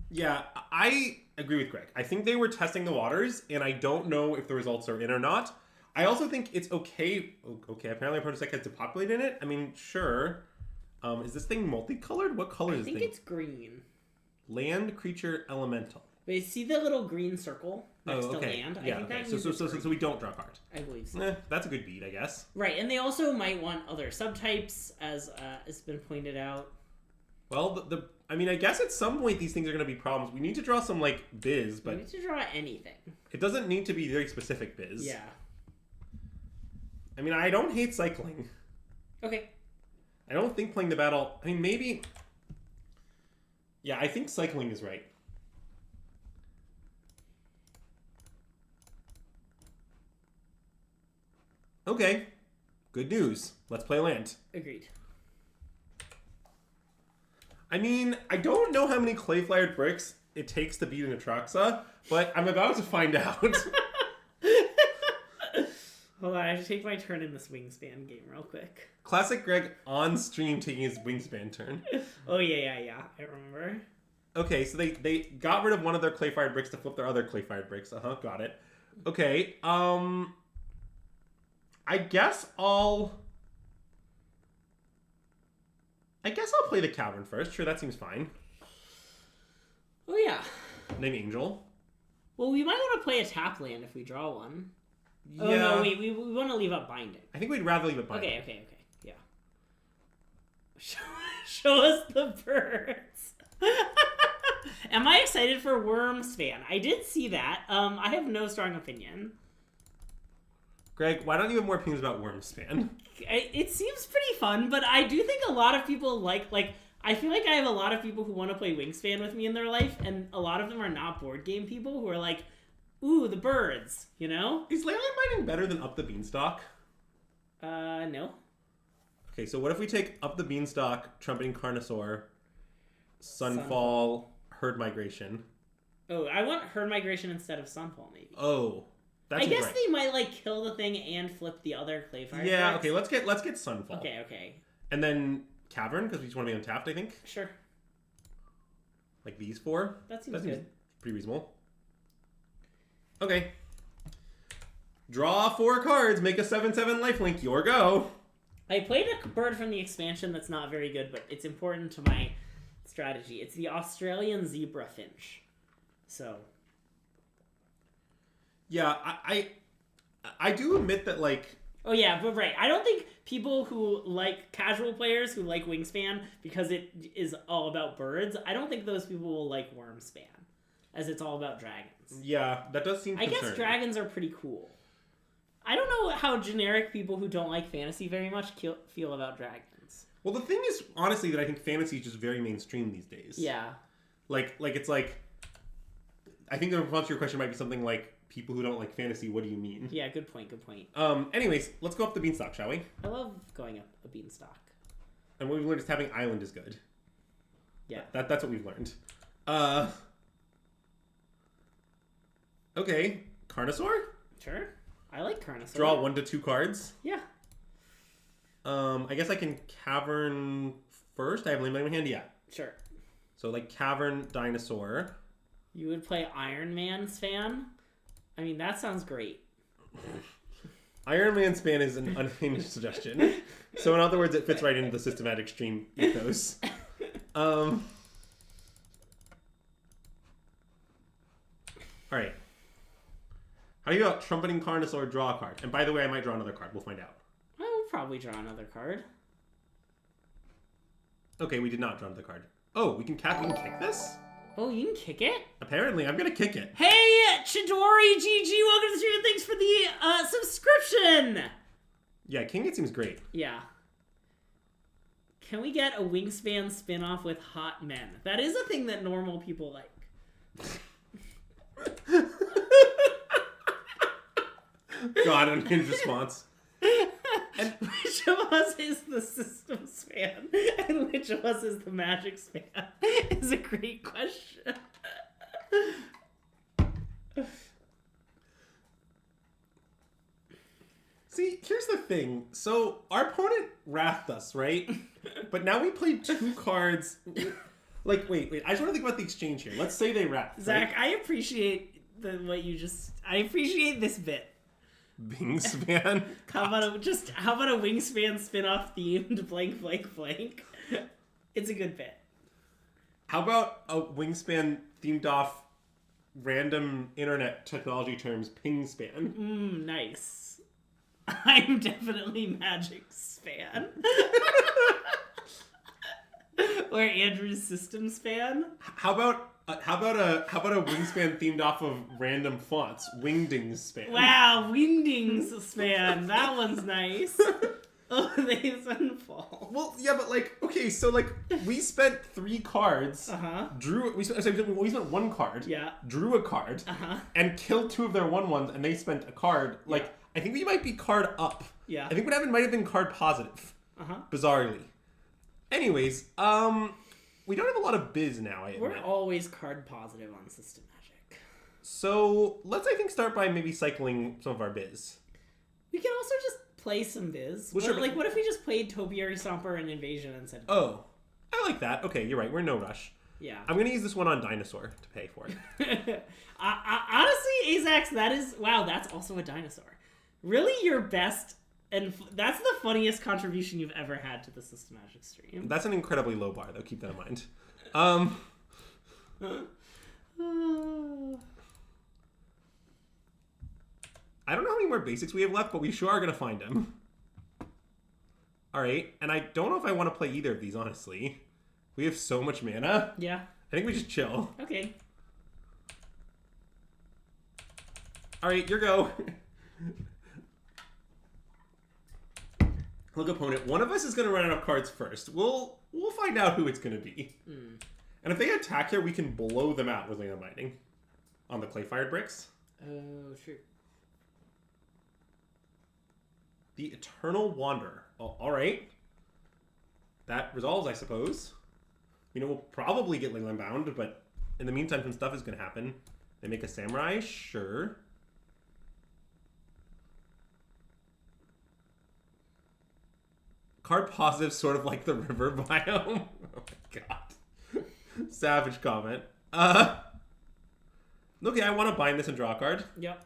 S2: Yeah, I agree with Greg. I think they were testing the waters, and I don't know if the results are in or not. I also think it's okay. Okay, apparently Protoss deck has depopulate in it. I mean, sure. Is this thing multicolored? What color is this thing?
S1: I think it's green.
S2: Land, creature, elemental.
S1: But see the little green circle next to land?
S2: Yeah, okay. So we don't draw a card.
S1: I believe so.
S2: That's a good beat, I guess.
S1: Right, and they also might want other subtypes, as has been pointed out.
S2: Well, I mean, I guess at some point these things are going to be problems. We need to draw some, like, biz, but...
S1: We need to draw anything.
S2: It doesn't need to be very specific biz.
S1: Yeah.
S2: I mean, I don't hate cycling.
S1: Okay.
S2: I don't think playing the battle... I mean, maybe... Yeah, I think cycling is right. Okay. Good news. Let's play land.
S1: Agreed. I
S2: mean, I don't know how many clay-fired bricks it takes to beat an Atraxa, but I'm about to find out.
S1: Hold on, I have to take my turn in this Wingspan game real quick.
S2: Classic Greg on stream taking his Wingspan turn.
S1: Oh, yeah. I remember.
S2: Okay, so they got rid of one of their clay-fired bricks to flip their other clay-fired bricks. Got it. Okay, I guess I'll play the Cavern first. Sure, that seems fine.
S1: Oh, yeah.
S2: Name Angel.
S1: Well, we might want to play a tap land if we draw one. Oh no, wait, we want to leave up binding.
S2: I think we'd rather leave it binding.
S1: Okay, yeah. Show us the birds. Am I excited for Wormspan? I did see that. I have no strong opinion.
S2: Greg, why don't you have more opinions about Wormspan?
S1: It seems pretty fun, but I do think a lot of people like I feel like I have a lot of people who want to play Wingspan with me in their life, and a lot of them are not board game people who are like, ooh, the birds, you know?
S2: Is Leyline Binding better than Up the Beanstalk?
S1: No.
S2: Okay, so what if we take Up the Beanstalk, Trumpeting Carnosaur, Sunfall, Herd Migration?
S1: Oh, I want Herd Migration instead of Sunfall, maybe.
S2: Oh, that's
S1: I guess
S2: right.
S1: they might like kill the thing and flip the other Clayfire.
S2: Yeah,
S1: cards.
S2: okay, let's get Sunfall.
S1: Okay.
S2: And then Cavern, because we just want to be untapped, I think.
S1: Sure.
S2: Like these four?
S1: That seems good.
S2: Pretty reasonable. Okay. Draw 4 cards, make a 7/7 lifelink, your go.
S1: I played a bird from the expansion that's not very good, but it's important to my strategy. It's the Australian zebra finch. So.
S2: Yeah, I do admit that, like...
S1: Oh yeah, but right. I don't think people who like casual players who like Wingspan because it is all about birds, I don't think those people will like Wormspan, as it's all about dragons.
S2: Yeah, that does seem concerning.
S1: I guess dragons are pretty cool. I don't know how generic people who don't like fantasy very much feel about dragons.
S2: Well, the thing is, honestly, that I think fantasy is just very mainstream these days.
S1: Yeah.
S2: Like it's like... I think the response to your question might be something like, people who don't like fantasy, what do you mean?
S1: Yeah, good point.
S2: Anyways, let's go up the Beanstalk, shall we?
S1: I love going up a beanstalk.
S2: And what we've learned is having Island is good.
S1: Yeah.
S2: That's what we've learned. Okay. Carnosaur?
S1: Sure. I like Carnosaur.
S2: Draw 1 to 2 cards.
S1: Yeah.
S2: I guess I can Cavern first. I have Land in my hand, yeah.
S1: Sure.
S2: So, like, Cavern, Dinosaur.
S1: You would play Iron Man's fan? I mean, that sounds great.
S2: Iron Man Span is an unhinged suggestion. So, in other words, it fits right into the SystemMagic stream ethos. Alright. How do you got Trumpeting Carnosaur, draw a card? And by the way, I might draw another card. We'll find out.
S1: I will probably draw another card.
S2: Okay, we did not draw another card. Oh, we can kick this?
S1: Oh, you can kick it?
S2: Apparently, I'm gonna kick it.
S1: Hey, Chidori GG, welcome to the stream and thanks for the subscription!
S2: Yeah, King It seems great.
S1: Yeah. Can we get a Wingspan spin-off with hot men? That is a thing that normal people like.
S2: God, unhinged response.
S1: And which of us is the Systems fan and which of us is the Magic fan is a great question.
S2: See, here's the thing. So, our opponent wrathed us, right? But now we played 2 cards. Like, wait. I just want to think about the exchange here. Let's say they wrathed.
S1: Zach,
S2: right?
S1: I appreciate I appreciate this bit.
S2: Wingspan?
S1: How about a Wingspan spin-off themed blank? It's a good bit.
S2: How about a Wingspan themed off random internet technology terms, Pingspan?
S1: Nice. I'm definitely Magic's fan. Or Andrew's Systems fan.
S2: How about a Wingspan themed off of random fonts? Wingdings span.
S1: Wow, Wingdings span. That one's nice. Oh, they Sunfall.
S2: Well, yeah, but okay, so we spent 3 cards. We spent 1 card.
S1: Yeah.
S2: Drew a card. And killed 2 of their 1/1s, and they spent a card.
S1: Yeah.
S2: I think we might be card up.
S1: Yeah.
S2: I think what happened might have been card positive. Bizarrely. Anyways, we don't have a lot of biz now, I admit.
S1: We're always card positive on SystemMagic.
S2: So, let's, I think, start by maybe cycling some of our biz.
S1: We can also just play some biz.
S2: Well, sure,
S1: what if we just played Topiary Stomper and Invasion and said...
S2: Oh, I like that. Okay, you're right. We're in no rush.
S1: Yeah.
S2: I'm going to use this one on Dinosaur to pay for it.
S1: Honestly, Azax, that's also a dinosaur. Really your best... And that's the funniest contribution you've ever had to the SystemMagic stream.
S2: That's an incredibly low bar, though. Keep that in mind. I don't know how many many more basics we have left, but we sure are going to find them. Alright, and I don't know if I want to play either of these, honestly. We have so much mana.
S1: Yeah.
S2: I think we just chill.
S1: Okay.
S2: Alright, your go. Look, opponent. One of us is going to run out of cards first. We'll find out who it's going to be. And if they attack here, we can blow them out with Land Binding on the clay-fired bricks.
S1: Oh, sure.
S2: The Eternal Wanderer. Oh, alright. That resolves, I suppose. You know, we'll probably get Leyland Bound, but in the meantime, some stuff is going to happen. They make a Samurai? Sure. Card positive, sort of like the river biome. Oh my god. Savage comment. Okay, I want to bind this and draw a card.
S1: Yep.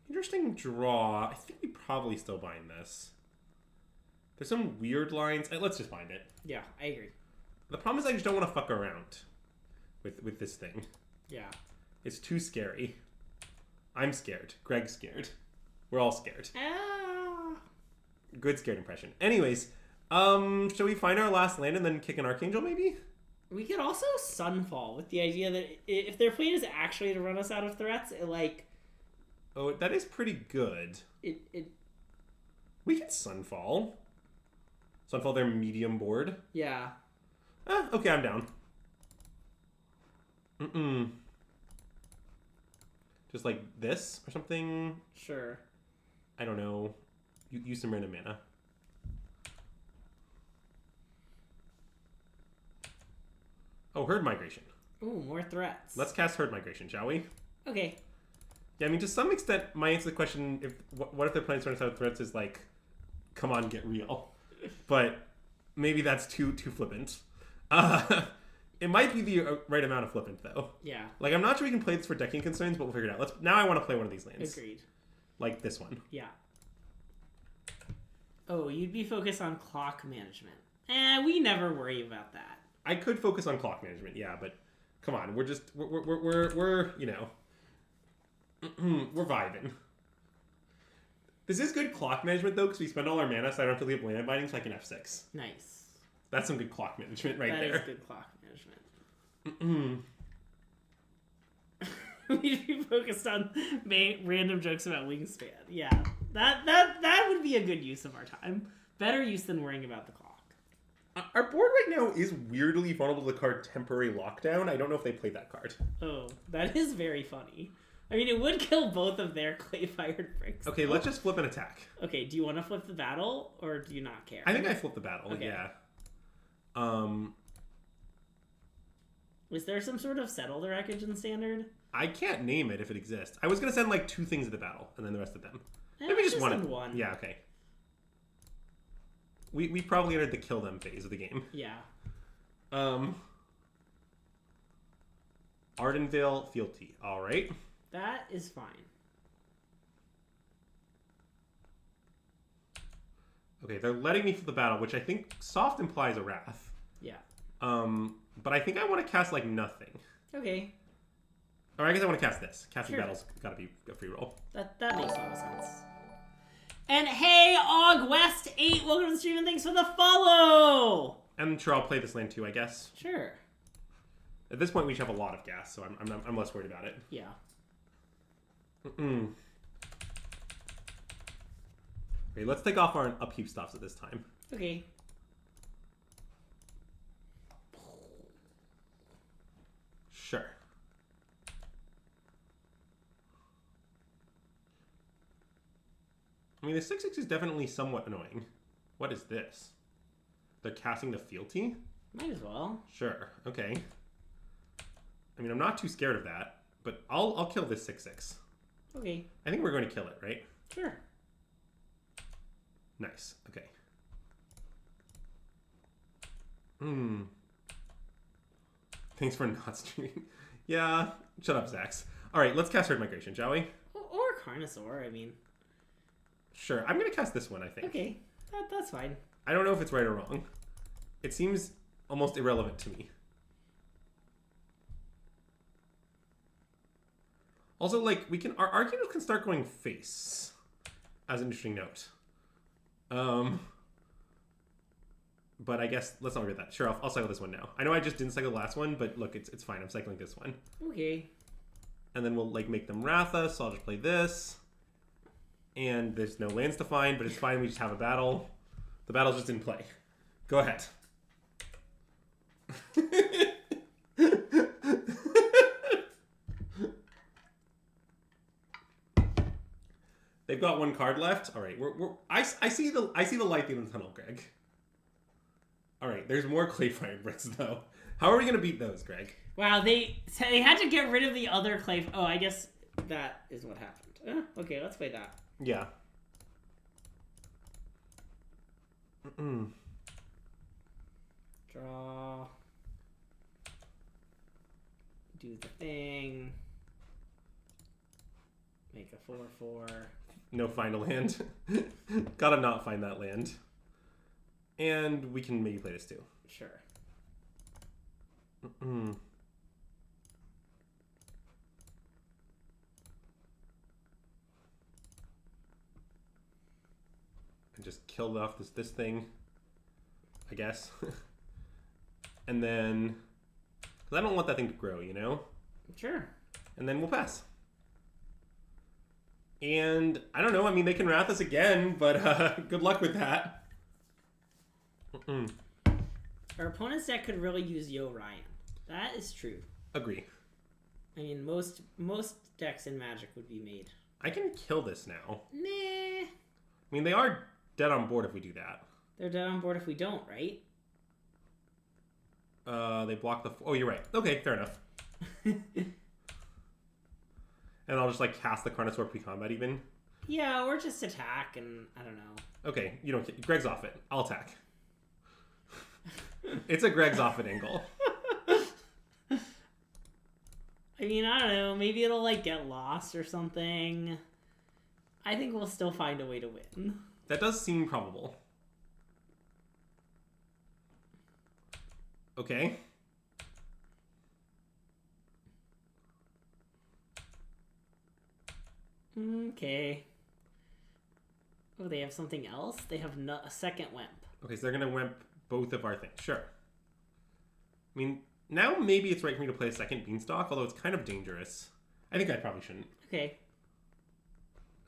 S2: Interesting draw. I think we probably still bind this. There's some weird lines. Let's just bind it.
S1: Yeah, I agree.
S2: The problem is I just don't want to fuck around with this thing.
S1: Yeah.
S2: It's too scary. I'm scared. Greg's scared. We're all scared.
S1: Ah.
S2: Good scared impression. Anyways, shall we find our last land and then kick an Archangel, maybe?
S1: We could also Sunfall with the idea that if their plan is actually to run us out of threats, it like...
S2: Oh, that is pretty good. We can Sunfall. Sunfall their medium board.
S1: Yeah.
S2: Okay, I'm down. Just like this or something?
S1: Sure.
S2: I don't know. Use some random mana. Oh, Herd Migration.
S1: Ooh, more threats.
S2: Let's cast Herd Migration, shall we?
S1: Okay.
S2: Yeah, I mean, to some extent, my answer to the question, what if their plan to run out of threats is like, come on, get real. But maybe that's too flippant. It might be the right amount of flippant, though.
S1: Yeah.
S2: Like, I'm not sure we can play this for decking concerns, but we'll figure it out. Now I want to play one of these lands.
S1: Agreed.
S2: Like this one.
S1: Yeah. Oh, you'd be focused on clock management. We never worry about that.
S2: I could focus on clock management, yeah, but come on, we're you know, we're vibing. This is good clock management, though, because we spend all our mana, so I don't have to leave land binding, so I can F6.
S1: Nice.
S2: That's some good clock management right there.
S1: That is good clock management. We'd be focused on random jokes about Wingspan. Yeah, that would be a good use of our time. Better use than worrying about the clock.
S2: Our board right now is weirdly vulnerable to the card Temporary Lockdown. I don't know if they played that card.
S1: Oh, that is very funny. I mean, it would kill both of their clay-fired bricks.
S2: Okay, let's just flip an attack.
S1: Okay, do you want to flip the battle, or do you not care?
S2: I think I flipped the battle,
S1: okay.
S2: Yeah.
S1: Was there some sort of settle the wreckage in Standard?
S2: I can't name it if it exists. I was going to send like 2 things to the battle, and then the rest of them. Maybe just one.
S1: One.
S2: Yeah, okay. We probably entered the kill them phase of the game.
S1: Yeah.
S2: Ardenvale Fealty. All right.
S1: That is fine.
S2: Okay, they're letting me flip the battle, which I think soft implies a Wrath.
S1: Yeah.
S2: But I think I want to cast like nothing.
S1: Okay.
S2: Or I guess I want to cast this. Casting
S1: Sure.
S2: battle's got to be a free roll.
S1: That makes a lot of sense. And hey, Og West 8, welcome to the stream and thanks for the follow!
S2: I'm sure I'll play this land too, I guess.
S1: Sure.
S2: At this point, we should have a lot of gas, so I'm less worried about it.
S1: Yeah.
S2: Okay, let's take off our upkeep stops at this time.
S1: Okay.
S2: Sure. I mean, the 6/6 is definitely somewhat annoying. What is this? They're casting the fealty?
S1: Might as well.
S2: Sure. Okay. I mean, I'm not too scared of that, but I'll kill this 6/6.
S1: Okay.
S2: I think we're going to kill it, right?
S1: Sure.
S2: Nice. Okay. Thanks for not streaming. Yeah. Shut up, Zax. All right, let's cast Herd Migration, shall we?
S1: Or Carnosaur, I mean.
S2: Sure. I'm going to cast this one, I think.
S1: Okay. That's fine.
S2: I don't know if it's right or wrong. It seems almost irrelevant to me. Also, like, our Arcanine can start going face. As an interesting note. But I guess, let's not worry about that. Sure, I'll cycle this one now. I know I just didn't cycle the last one, but look, it's fine. I'm cycling this one.
S1: Okay.
S2: And then we'll, like, make them Ratha, so I'll just play this. And there's no lands to find, but it's fine. We just have a battle. The battle's just in play. Go ahead. They've got one card left. All right, I see the light at the end of the tunnel, Greg. All right, there's more clay fire bricks though. How are we gonna beat those, Greg?
S1: Wow, they had to get rid of the other clay. Oh, I guess that is what happened. Okay, let's play that.
S2: Yeah.
S1: Draw. Do the thing. Make a 4/4.
S2: No final land. Gotta not find that land. And we can maybe play this too.
S1: Sure.
S2: And just killed off this thing, I guess. And then, because I don't want that thing to grow, you know?
S1: Sure. And
S2: then we'll pass. And I don't know, I mean, they can wrath us again, but good luck with that.
S1: Our opponent's deck could really use Yo Ryan. That is true.
S2: Agree.
S1: I mean, most decks in Magic would be made.
S2: I can kill this now.
S1: Nah.
S2: I mean, they are dead on board if we do that.
S1: They're dead on board if we don't, right?
S2: They block the... Oh, you're right. Okay, fair enough. And I'll just, like, cast the Carnosaur pre-combat even?
S1: Yeah, or just attack, and I don't know.
S2: Okay, you don't... Greg's off it. I'll attack. It's a Greg's off it angle.
S1: I mean, I don't know. Maybe it'll, like, get lost or something. I think we'll still find a way to win.
S2: That does seem probable. Okay.
S1: Okay. Oh, they have something else? They have a second Wimp.
S2: Okay, so they're going to Wimp both of our things. Sure. I mean, now maybe it's right for me to play a second Beanstalk, although it's kind of dangerous. I think I probably shouldn't.
S1: Okay.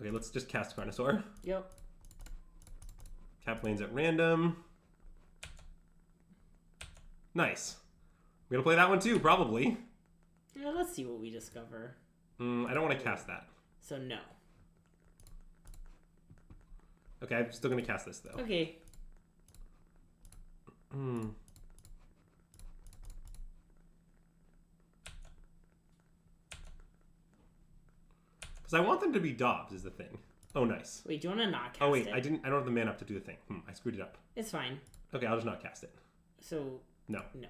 S2: Okay, let's just cast Carnosaur.
S1: Yep.
S2: Tap lanes at random. Nice. We're going to play that one too, probably.
S1: Yeah, let's see what we discover.
S2: I don't want to cast that.
S1: So no.
S2: Okay, I'm still going to cast this, though.
S1: Okay.
S2: Because I want them to be Dobbs, is the thing. Oh, nice.
S1: Wait, do you want to not cast it?
S2: Oh, wait, I don't have the mana up to do the thing. I screwed it up.
S1: It's fine.
S2: Okay, I'll just not cast it.
S1: So...
S2: No.
S1: No.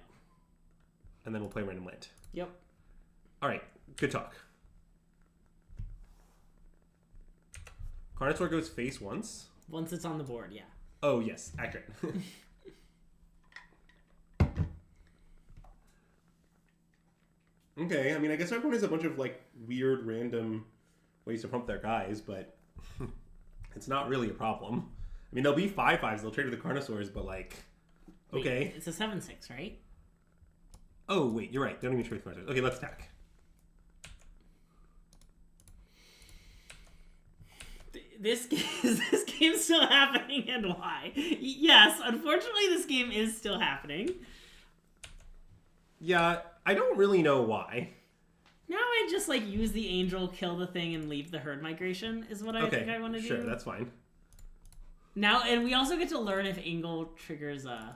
S2: And then we'll play random land.
S1: Yep.
S2: All right, good talk. Carnosaur goes face once.
S1: Once it's on the board, yeah.
S2: Oh, yes, accurate. Okay, I mean, I guess everyone has a bunch of, like, weird, random ways to pump their guys, but it's not really a problem. I mean, they'll be 5/5s, they'll trade with the Carnosaurs, but, like, okay.
S1: Wait, it's a 7/6, right?
S2: Oh, wait, you're right. They don't even trade with Carnosaurs. Okay, let's attack.
S1: Is this game still happening, and why? Yes, unfortunately, this game is still happening.
S2: Yeah, I don't really know why.
S1: Now I just, like, use the angel, kill the thing, and leave the herd migration is what I think I want to do.
S2: Sure, that's fine.
S1: Now, and we also get to learn if Angle triggers,
S2: Oh,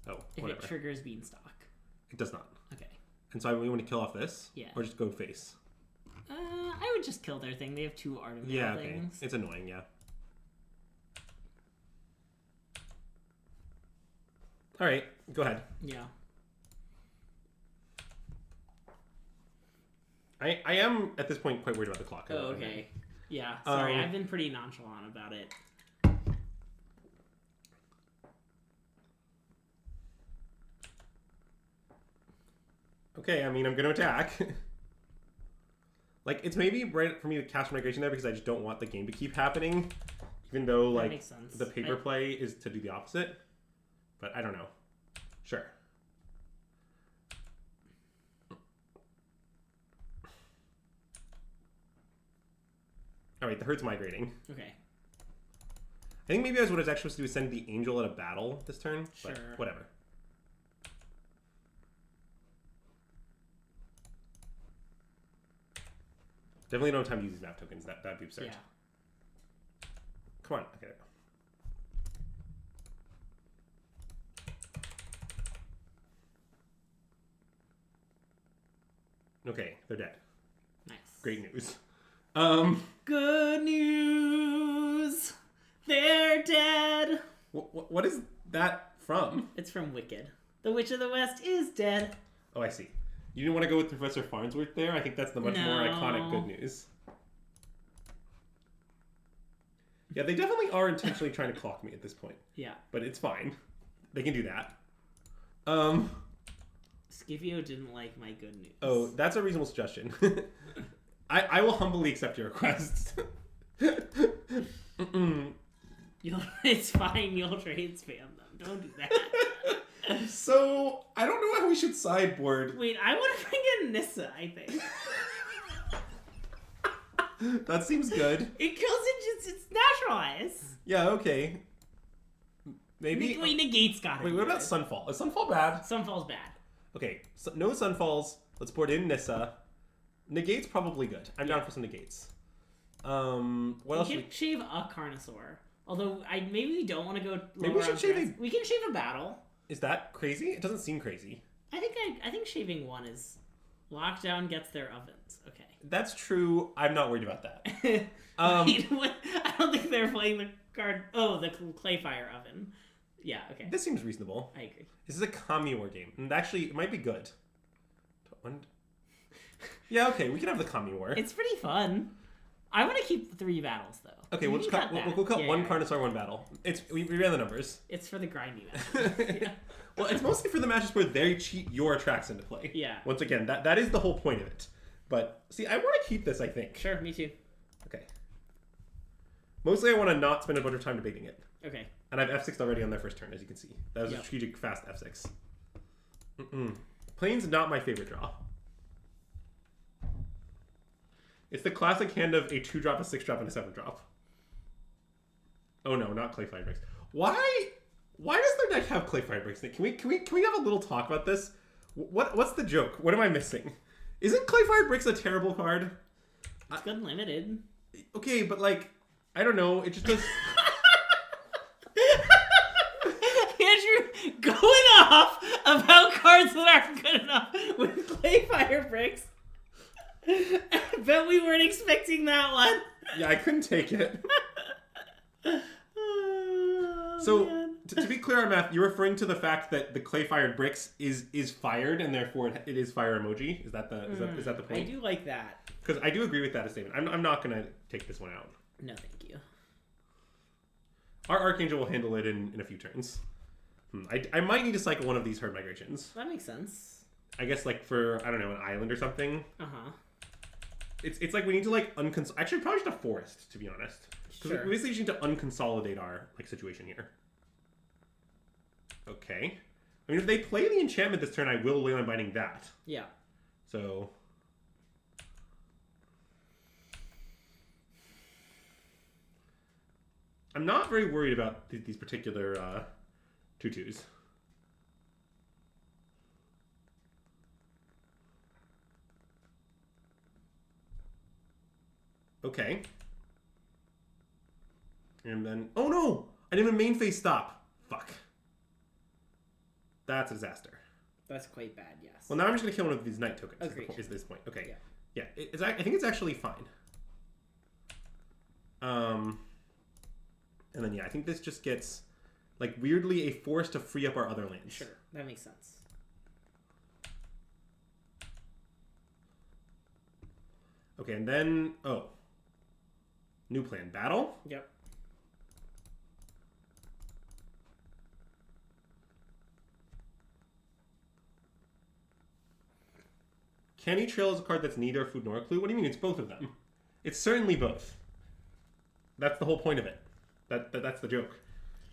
S1: if
S2: whatever.
S1: it triggers Beanstalk.
S2: It does not.
S1: Okay.
S2: And so we want to kill off this?
S1: Yeah.
S2: Or just go face?
S1: I would just kill their thing. They have 2 Artemis things.
S2: It's annoying, yeah. All right, go ahead.
S1: Yeah.
S2: I am, at this point, quite worried about the clock.
S1: Oh, okay. Yeah, sorry. I've been pretty nonchalant about it.
S2: Okay, I mean, I'm going to attack. Like, it's maybe right for me to cast Migration there because I just don't want the game to keep happening. Even though,
S1: That
S2: like,
S1: makes sense.
S2: the paper play is to do the opposite. But I don't know. Sure. Alright, the herd's migrating.
S1: Okay.
S2: I think maybe what I was actually supposed to do is send the angel at a battle this turn.
S1: Sure.
S2: But whatever. Definitely don't have time to use these map tokens. That'd be absurd.
S1: Yeah.
S2: Come on. Okay. Okay, they're dead.
S1: Nice.
S2: Great news.
S1: Good news! They're dead!
S2: What is that from?
S1: It's from Wicked. The Witch of the West is dead.
S2: Oh, I see. You didn't want to go with Professor Farnsworth there? I think that's the much more iconic good news. Yeah, they definitely are intentionally trying to clock me at this point.
S1: Yeah.
S2: But it's fine. They can do that.
S1: Scipio didn't like my good news.
S2: Oh, that's a reasonable suggestion. I will humbly accept your request.
S1: It's fine, you'll trade spam them. Don't do that.
S2: So, I don't know how we should sideboard.
S1: Wait, I want to bring in Nissa, I think.
S2: That seems good.
S1: It kills it just, it's naturalized.
S2: Yeah, okay. Maybe.
S1: Wait, Negate's got it.
S2: Wait, what about Sunfall? Is Sunfall bad?
S1: Sunfall's bad.
S2: Okay, so no Sunfalls. Let's board in Nissa. Negate's probably good. I'm down for some Negates. What else?
S1: We can shave a Carnosaur. Although, maybe we don't want to go.
S2: Maybe we should shave
S1: We can shave a battle.
S2: Is that crazy? It doesn't seem crazy.
S1: I think shaving one is lockdown gets their ovens. Okay.
S2: That's true. I'm not worried about that.
S1: Wait, what? I don't think they're playing the card. Oh, the Clayfire oven. Yeah. Okay.
S2: This seems reasonable.
S1: I agree.
S2: This is a Kami War game, and actually, it might be good. Yeah. Okay, we can have the Kami War.
S1: It's pretty fun. I want to keep 3 battles though.
S2: Okay, we'll cut one Carnosaur, one battle. We ran the numbers.
S1: It's for the grindy match. Yeah.
S2: Well, it's mostly for the matches where they cheat your attacks into play.
S1: Yeah.
S2: Once again, that is the whole point of it. But see, I want to keep this. I think.
S1: Sure, me too.
S2: Okay. Mostly, I want to not spend a bunch of time debating it.
S1: Okay.
S2: And I've F6'd already on their first turn, as you can see. That was a strategic fast F6. Plane's not my favorite draw. It's the classic hand of a 2-drop, a 6-drop, and a 7-drop. Oh no, not Clayfire Bricks. Why does their deck have Clayfire Bricks? Can we have a little talk about this? What's the joke? What am I missing? Isn't Clayfire Bricks a terrible card?
S1: It's good limited.
S2: Okay, but like, I don't know. It just does.
S1: Andrew going off about cards that aren't good enough with Clayfire Bricks. I bet we weren't expecting that one.
S2: Yeah, I couldn't take it. So, to be clear on math, you're referring to the fact that the clay-fired bricks is fired, and therefore it is fire emoji. Is that the point?
S1: I do like that.
S2: Because I do agree with that statement. I'm not going to take this one out.
S1: No, thank you.
S2: Our Archangel will handle it in a few turns. I might need to cycle one of these herd migrations.
S1: That makes sense.
S2: I guess like for, I don't know, an island or something.
S1: Uh-huh.
S2: It's like we need to like actually probably just a forest, to be honest. Because we basically just need to unconsolidate our like situation here. Okay. I mean, if they play the enchantment this turn, I will Leyline Binding that.
S1: Yeah.
S2: So... I'm not very worried about these particular tutus. Okay. And then... Oh no! I didn't even main phase stop. Fuck. That's a disaster.
S1: That's quite bad, yes.
S2: Well, now I'm just going to kill one of these knight tokens.
S1: Agreed.
S2: Is this point. Okay.
S1: Yeah.
S2: I think it's actually fine. And then, yeah, I think this just gets, like, weirdly a force to free up our other lands.
S1: Sure. That makes sense.
S2: Okay, and then... Oh. New plan. Battle?
S1: Yep.
S2: Candy Trail is a card that's neither food nor a clue. What do you mean? It's both of them. It's certainly both. That's the whole point of it. That's the joke.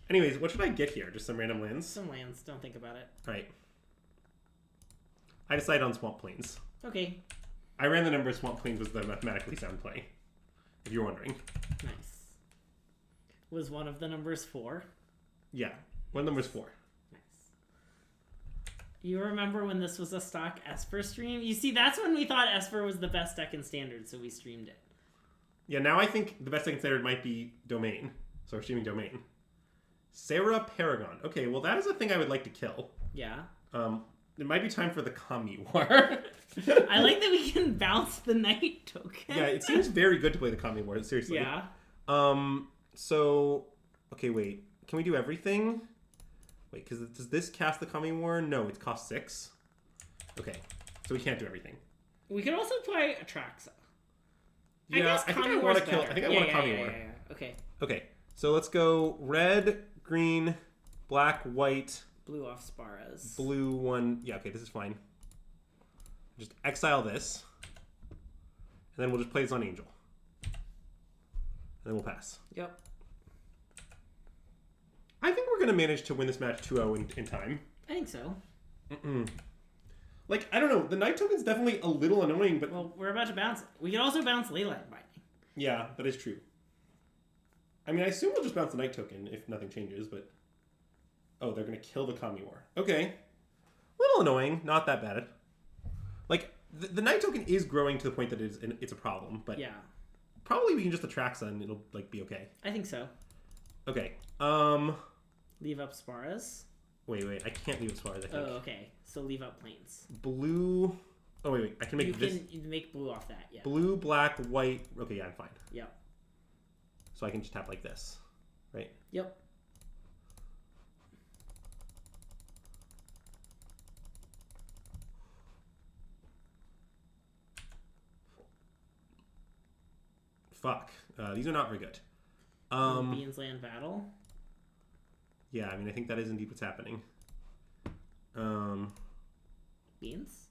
S2: Anyways, what should I get here? Just some random lands?
S1: Some lands. Don't think about it.
S2: All right. I decided on Swamp Plains.
S1: Okay.
S2: I ran the number of Swamp Plains was the mathematically sound play, if you're wondering.
S1: Nice. Was one of the numbers 4?
S2: Yeah. One number's 4.
S1: Nice. You remember when this was a stock Esper stream? You see, that's when we thought Esper was the best deck in Standard, so we streamed it.
S2: Yeah, now I think the best deck in Standard might be Domain. So we're streaming Domain. Sarah Paragon. Okay, well that is a thing I would like to kill.
S1: Yeah.
S2: It might be time for the Kami War.
S1: I like that we can bounce the Knight token.
S2: Yeah, it seems very good to play the Kami War, seriously.
S1: Yeah.
S2: So, okay, wait. Can we do everything? Wait, because does this cast the Kami War? No, it costs 6. Okay, so we can't do everything.
S1: We could also play Atraxa.
S2: Yeah, I think I want to kill. I think I want a Kami War.
S1: Yeah. Okay.
S2: Okay, so let's go red, green, black, white.
S1: Blue off Sparras.
S2: Blue one. Yeah, okay, this is fine. Just exile this. And then we'll just play this on Angel. And then we'll pass.
S1: Yep.
S2: I think we're going to manage to win this match 2-0 in time.
S1: I think so.
S2: Like, I don't know. The Knight token's definitely a little annoying, but...
S1: Well, we're about to bounce it. We can also bounce Leyline Binding.
S2: Yeah, that is true. I mean, I assume we'll just bounce the Knight token if nothing changes, but... Oh, they're going to kill the Kami War. Okay. Little annoying. Not that bad. Like, the Knight token is growing to the point that it's a problem, but...
S1: Yeah.
S2: Probably we can just Atraxa and it'll, like, be okay.
S1: I think so.
S2: Okay.
S1: Leave up Sparras.
S2: Wait. I can't leave as far as I think.
S1: Oh, okay. So leave up Plains.
S2: Blue... Oh, wait. I can make this...
S1: You can make blue off that, yeah.
S2: Blue, black, white... Okay, yeah, I'm fine.
S1: Yep.
S2: So I can just tap like this, right?
S1: Yep.
S2: Fuck. These are not very good.
S1: Beans Land Battle.
S2: Yeah, I mean, I think that is indeed what's happening.
S1: Beans?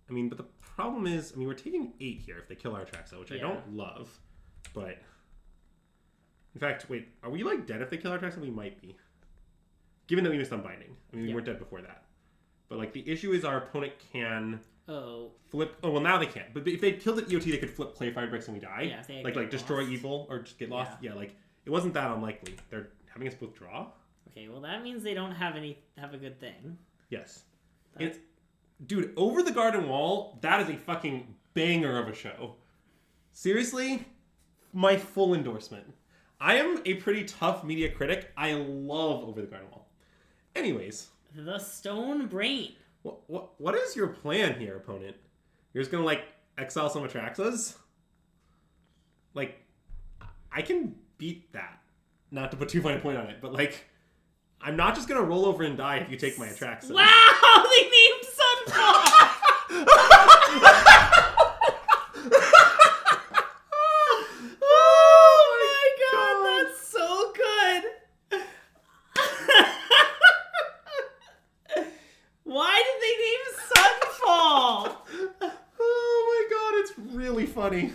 S2: I mean, but the problem is, I mean, we're taking 8 here if they kill our Atraxa, which I don't love, but... In fact, wait, are we, like, dead if they kill our Atraxa? We might be. Given that we missed on Binding. I mean, we weren't dead before that. But, like, the issue is our opponent can... flip... Oh, well, now they can't. But if they killed at EOT, they could flip Play Fire Bricks and we die.
S1: Yeah, if they
S2: like destroy evil or just get lost. Yeah, like, it wasn't that unlikely. They're having us both draw.
S1: Okay, well, that means they don't have a good thing.
S2: Yes. Dude, Over the Garden Wall, that is a fucking banger of a show. Seriously, my full endorsement. I am a pretty tough media critic. I love Over the Garden Wall. Anyways.
S1: The Stone Brain.
S2: What is your plan here, opponent? You're just gonna, like, exile some Atraxas? Like, I can beat that. Not to put too fine a point on it, but, like, I'm not just gonna roll over and die if you take my Atraxas.
S1: Wow! They named Sunfall!
S2: Funny.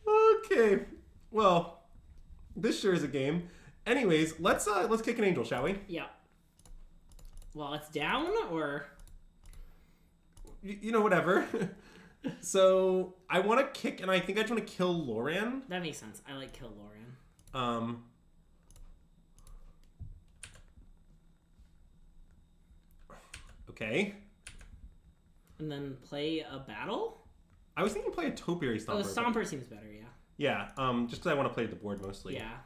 S2: Okay. Well, this sure is a game. Anyways, let's kick an Angel, shall we?
S1: Yeah. Well, it's down, or
S2: you know, whatever. So I want to kick, and I think I just want to kill Loran.
S1: That makes sense. I like kill Loran.
S2: Okay.
S1: And then play a battle?
S2: I was thinking play a Topiary Stomper.
S1: Oh, Stomper seems better, yeah.
S2: Yeah, just because I want to play the board mostly.
S1: Yeah.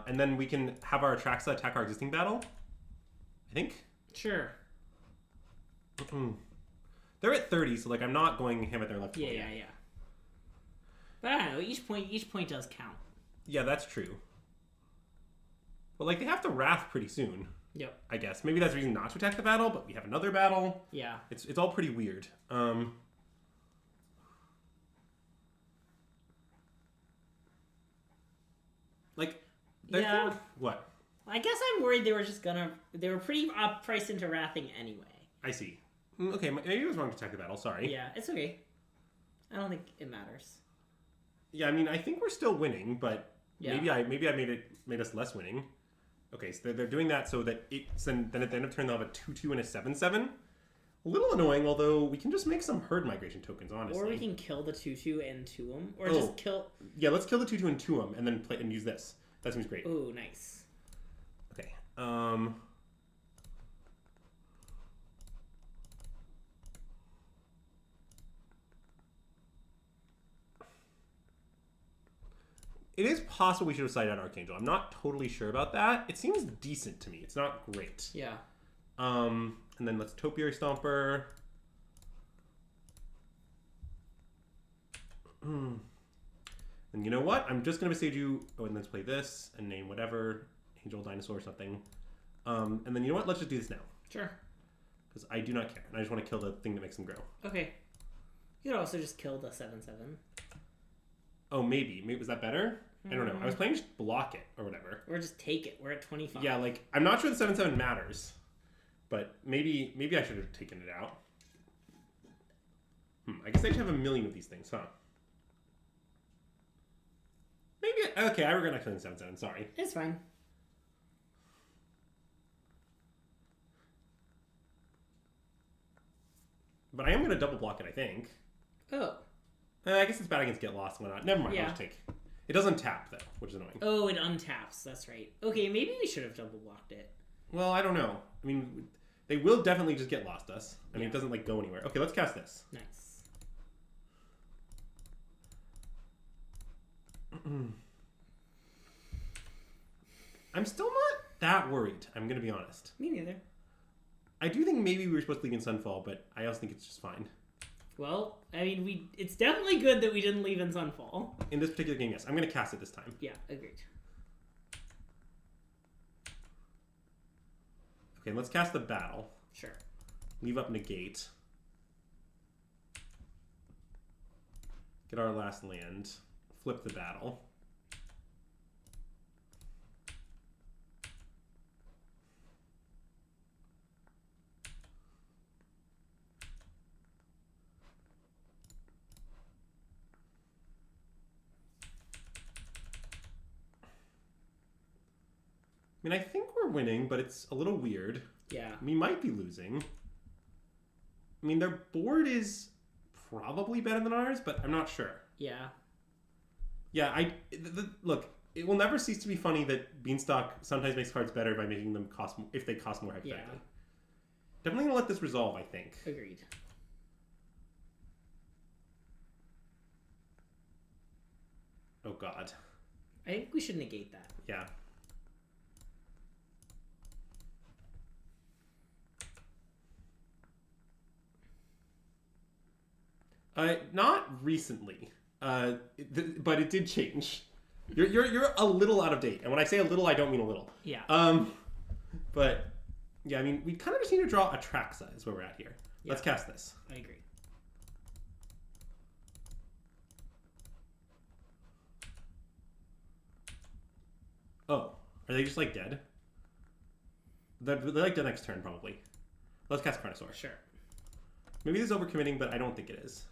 S2: And then we can have our Atraxa attack our existing battle, I think?
S1: Sure.
S2: They're at 30, so, like, I'm not going him at their left.
S1: Yeah. But I don't know, each point does count.
S2: Yeah, that's true. But, like, they have to Wrath pretty soon.
S1: Yep.
S2: I guess. Maybe that's the reason not to attack the battle, but we have another battle.
S1: Yeah.
S2: It's all pretty weird. Like,
S1: yeah.
S2: What?
S1: I guess I'm worried they were just gonna. They were pretty priced into wrathing anyway.
S2: I see. Okay, maybe I was wrong to attack the battle. Sorry.
S1: Yeah, it's okay. I don't think it matters.
S2: Yeah, I mean, I think we're still winning, but
S1: Yeah.
S2: maybe I made us less winning. Okay, so they're doing that so that then at the end of turn they'll have a 2/2 and a 7/7. A little annoying, although we can just make some herd migration tokens, honestly.
S1: Or we can kill the 2/2 and 2 them, or just kill.
S2: Yeah, let's kill the 2/2 and 2 them, and then play and use this. That seems great.
S1: Oh, nice.
S2: Okay. It is possible we should have sided out Archangel. I'm not totally sure about that. It seems decent to me. It's not great.
S1: Yeah.
S2: And then let's Topiary Stomper. And you know what? I'm just going to message you. Oh, and let's play this and name whatever. Angel, Dinosaur, or something. And then you know what? Let's just do this now.
S1: Sure.
S2: Because I do not care. And I just want to kill the thing that makes them grow.
S1: Okay. You could also just kill the 7/7.
S2: Oh, maybe. Was that better? I don't know. I was planning to just block it or whatever.
S1: Or just take it. We're at 25.
S2: Yeah, like, I'm not sure the 7/7 matters. But maybe I should have taken it out. I guess I just have a million of these things, huh? Maybe. Okay, I regret not killing 7/7. Sorry.
S1: It's fine.
S2: But I am going to double block it, I think.
S1: Oh.
S2: I guess it's bad against Get Lost. Why not? Never mind.
S1: Yeah.
S2: I'll just take. It doesn't tap, though, which is annoying.
S1: Oh, it untaps. That's right. Okay, maybe we should have double blocked it.
S2: Well, I don't know. I mean, they will definitely just Get Lost us. I mean, it doesn't, like, go anywhere. Okay, let's cast this.
S1: Nice.
S2: I'm still not that worried. I'm going to be honest.
S1: Me neither.
S2: I do think maybe we were supposed to leave in Sunfall, but I also think it's just fine.
S1: Well, I mean, it's definitely good that we didn't leave in Sunfall.
S2: In this particular game, yes. I'm going to cast it this time.
S1: Yeah, agreed.
S2: Okay, let's cast the battle.
S1: Sure.
S2: Leave up Negate. Get our last land. Flip the battle. I mean, I think we're winning, but it's a little weird.
S1: Yeah.
S2: We might be losing. I mean, their board is probably better than ours, but I'm not sure.
S1: Yeah.
S2: Yeah, look, it will never cease to be funny that Beanstalk sometimes makes cards better by making them cost more, if they cost more hypothetically.
S1: Yeah.
S2: Definitely gonna let this resolve, I think.
S1: Agreed.
S2: Oh god.
S1: I think we should negate that.
S2: Yeah. Not recently, but it did change. You're a little out of date, and when I say a little, I don't mean a little.
S1: Yeah.
S2: But yeah, I mean, we kind of just need to draw Atraxa is where we're at here.
S1: Yeah.
S2: Let's cast this.
S1: I agree.
S2: Oh, are they just like dead? They're like dead next turn probably. Let's cast Carnosaur.
S1: Sure.
S2: Maybe this is overcommitting, but I don't think it is.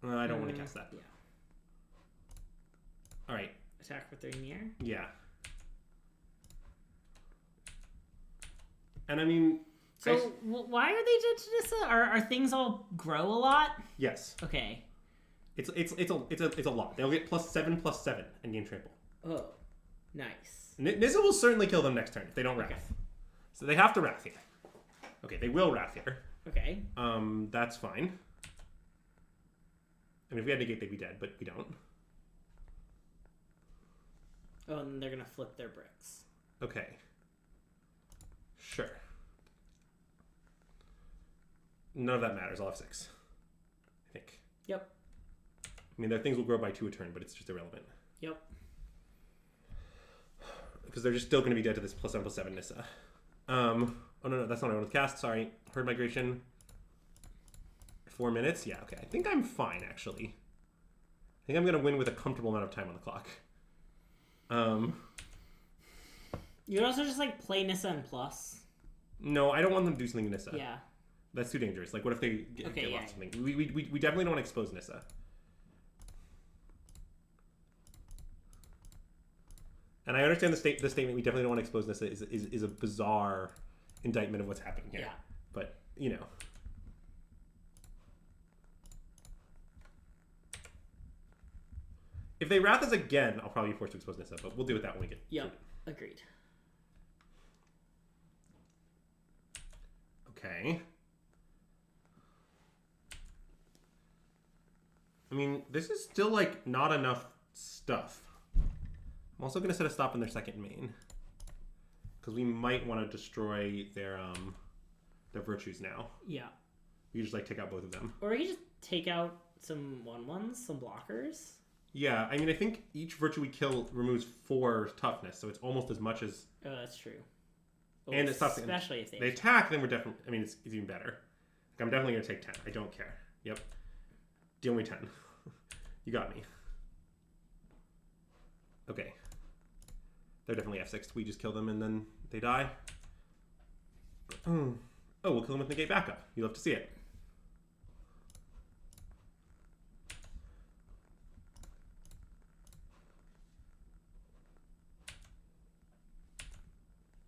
S2: I don't want to cast that.
S1: Yeah.
S2: All right.
S1: Attack for 3 in the air?
S2: Yeah. And I mean...
S1: So, why are they dead to this? Are things all grow a lot?
S2: Yes.
S1: Okay.
S2: It's a lot. They'll get +7/+7 and gain trample.
S1: Oh, nice.
S2: Nissa will certainly kill them next turn if they don't Wrath.
S1: Okay.
S2: So they have to Wrath here. Okay, they will Wrath here.
S1: Okay.
S2: That's fine. I mean, if we had Negate, they'd be dead, but we don't.
S1: Oh, and they're gonna flip their bricks.
S2: Okay. Sure. None of that matters. I'll have 6. I think.
S1: Yep.
S2: I mean, their things will grow by 2 a turn, but it's just irrelevant.
S1: Yep.
S2: Because they're just still going to be dead to this +7/+7 Nissa. Oh, no, that's not what I wanted to cast. Sorry. Herd Migration. 4 minutes? Yeah, okay. I think I'm fine, actually. I think I'm going to win with a comfortable amount of time on the clock.
S1: You could also just, like, play Nissa and Plus.
S2: No, I don't want them to do something to Nissa.
S1: Yeah.
S2: That's too dangerous. Like, what if they get
S1: yeah.
S2: lost something? We definitely don't want to expose Nissa. And I understand the statement we definitely don't want to expose Nissa is a bizarre indictment of what's happening here.
S1: Yeah.
S2: But, you know. If they wrath us again, I'll probably be forced to expose Nissa, but we'll deal with that when we get
S1: to it. Agreed.
S2: Okay. I mean, this is still, like, not enough stuff. I'm also going to set a stop in their second main. Because we might want to destroy their virtues now.
S1: Yeah.
S2: You just, like, take out both of them.
S1: Or you just take out some 1/1s, some blockers.
S2: Yeah, I mean, I think each virtue we kill removes 4 toughness, so it's almost as much as...
S1: Oh, that's true. Oh,
S2: and it's tough.
S1: Especially if
S2: they attack, then we're definitely... I mean, it's even better. Like, I'm definitely going to take 10. I don't care. Yep. Deal me 10. You got me. Okay. They're definitely F6'd. We just kill them and then they die. Oh, we'll kill them with negate backup. You love to see it.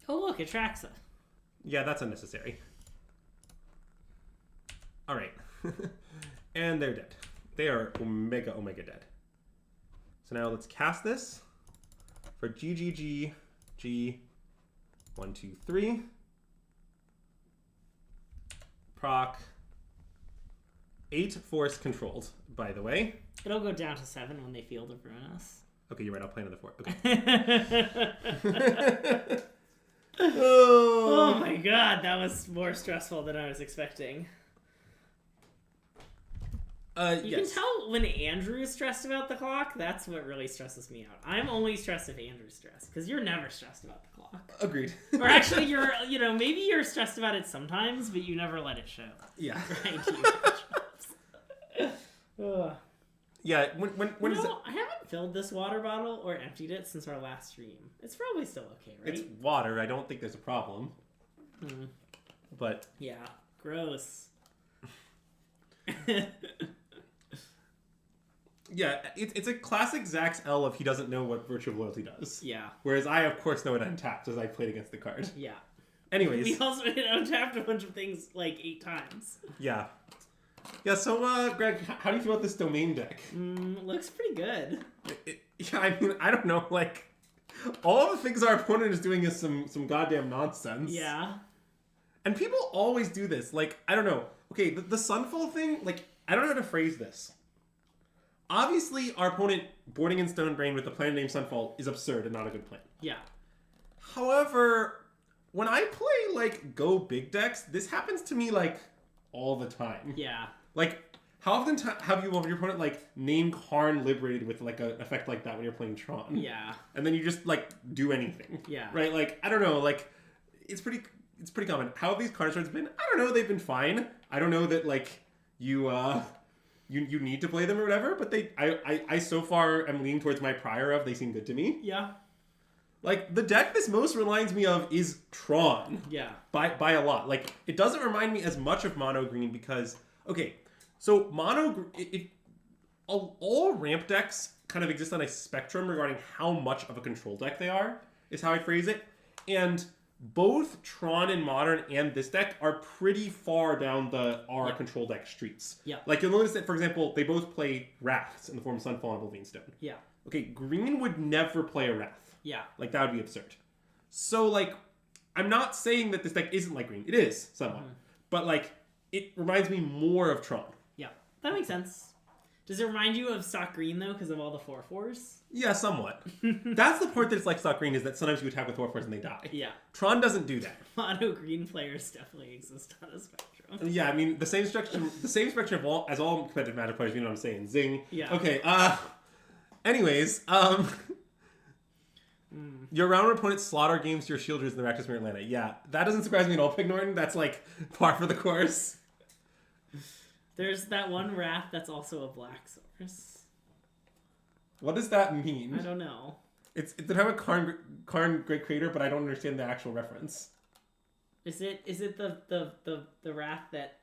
S1: Oh, look, Atraxa.
S2: Yeah, that's unnecessary. All right. And they're dead. They are omega dead. So now let's cast this for G, 1, 2, 3. Proc. 8 force controlled, by the way.
S1: It'll go down to 7 when they Field of Ruin us.
S2: Okay, you're right. I'll play another 4. Okay.
S1: Oh my god, that was more stressful than I was expecting. You can tell when Andrew is stressed about the clock. That's what really stresses me out. I'm only stressed if Andrew's stressed, because you're never stressed about the clock.
S2: Agreed.
S1: Or actually, maybe you're stressed about it sometimes, but you never let it show.
S2: Yeah.
S1: Right.
S2: Yeah. When is it?
S1: I haven't filled this water bottle or emptied it since our last stream. It's probably still okay, right?
S2: It's water. I don't think there's a problem. But
S1: yeah, gross.
S2: Yeah, it's a classic Zax L of he doesn't know what Virtue of Loyalty does.
S1: Yeah.
S2: Whereas I, of course, know it untapped as I played against the card.
S1: Yeah.
S2: Anyways.
S1: We also untapped a bunch of things like 8 times.
S2: Yeah. Yeah, so, Greg, how do you feel about this domain deck?
S1: Looks pretty good.
S2: Yeah, I mean, I don't know, like, all the things our opponent is doing is some goddamn nonsense.
S1: Yeah.
S2: And people always do this. Like, I don't know. Okay, the Sunfall thing, like, I don't know how to phrase this. Obviously, our opponent boarding in Stone Brain with the plan named Sunfall is absurd and not a good plan.
S1: Yeah.
S2: However, when I play, like, go big decks, this happens to me, like, all the time.
S1: Yeah.
S2: Like, how often have you, your opponent, like, name Karn Liberated with, like, an effect like that when you're playing Tron?
S1: Yeah.
S2: And then you just, like, do anything.
S1: Yeah.
S2: Right? Like, I don't know, like, it's pretty common. How have these card cards been? I don't know, they've been fine. I don't know that, like, you need to play them or whatever, but I so far am leaning towards my prior of they seem good to me.
S1: Yeah.
S2: Like, the deck this most reminds me of is Tron.
S1: Yeah.
S2: By a lot. Like, it doesn't remind me as much of Mono Green because, okay, so all ramp decks kind of exist on a spectrum regarding how much of a control deck they are, is how I phrase it. And both Tron and Modern and this deck are pretty far down the control deck streets.
S1: Yeah.
S2: Like, you'll notice that, for example, they both play Wraths in the form of Sunfall and Oblivion Stone.
S1: Yeah.
S2: Okay, Green would never play a Wrath.
S1: Yeah.
S2: Like, that would be absurd. So, like, I'm not saying that this deck isn't like Green. It is, somewhat. But, like, it reminds me more of Tron.
S1: Yeah. That makes sense. Does it remind you of Stock Green, though, because of all the 4/4s?
S2: Yeah, somewhat. That's the part that it's like Stock Green, is that sometimes you attack with 4/4s and they die.
S1: Yeah.
S2: Tron doesn't do that.
S1: Mono Green players definitely exist on a spectrum.
S2: Yeah, I mean, the same spectrum of as all competitive Magic players, you know what I'm saying. Zing.
S1: Yeah.
S2: Okay, anyways, your round opponent slaughter games your shielders in the Rakdos Mirror Atlanta. Yeah, that doesn't surprise me at all, Pig Norton. That's, like, par for the course.
S1: There's that one Wrath that's also a black source.
S2: What does that mean?
S1: I don't know.
S2: It's they have a Karn Great Creator, but I don't understand the actual reference.
S1: Is it the Wrath that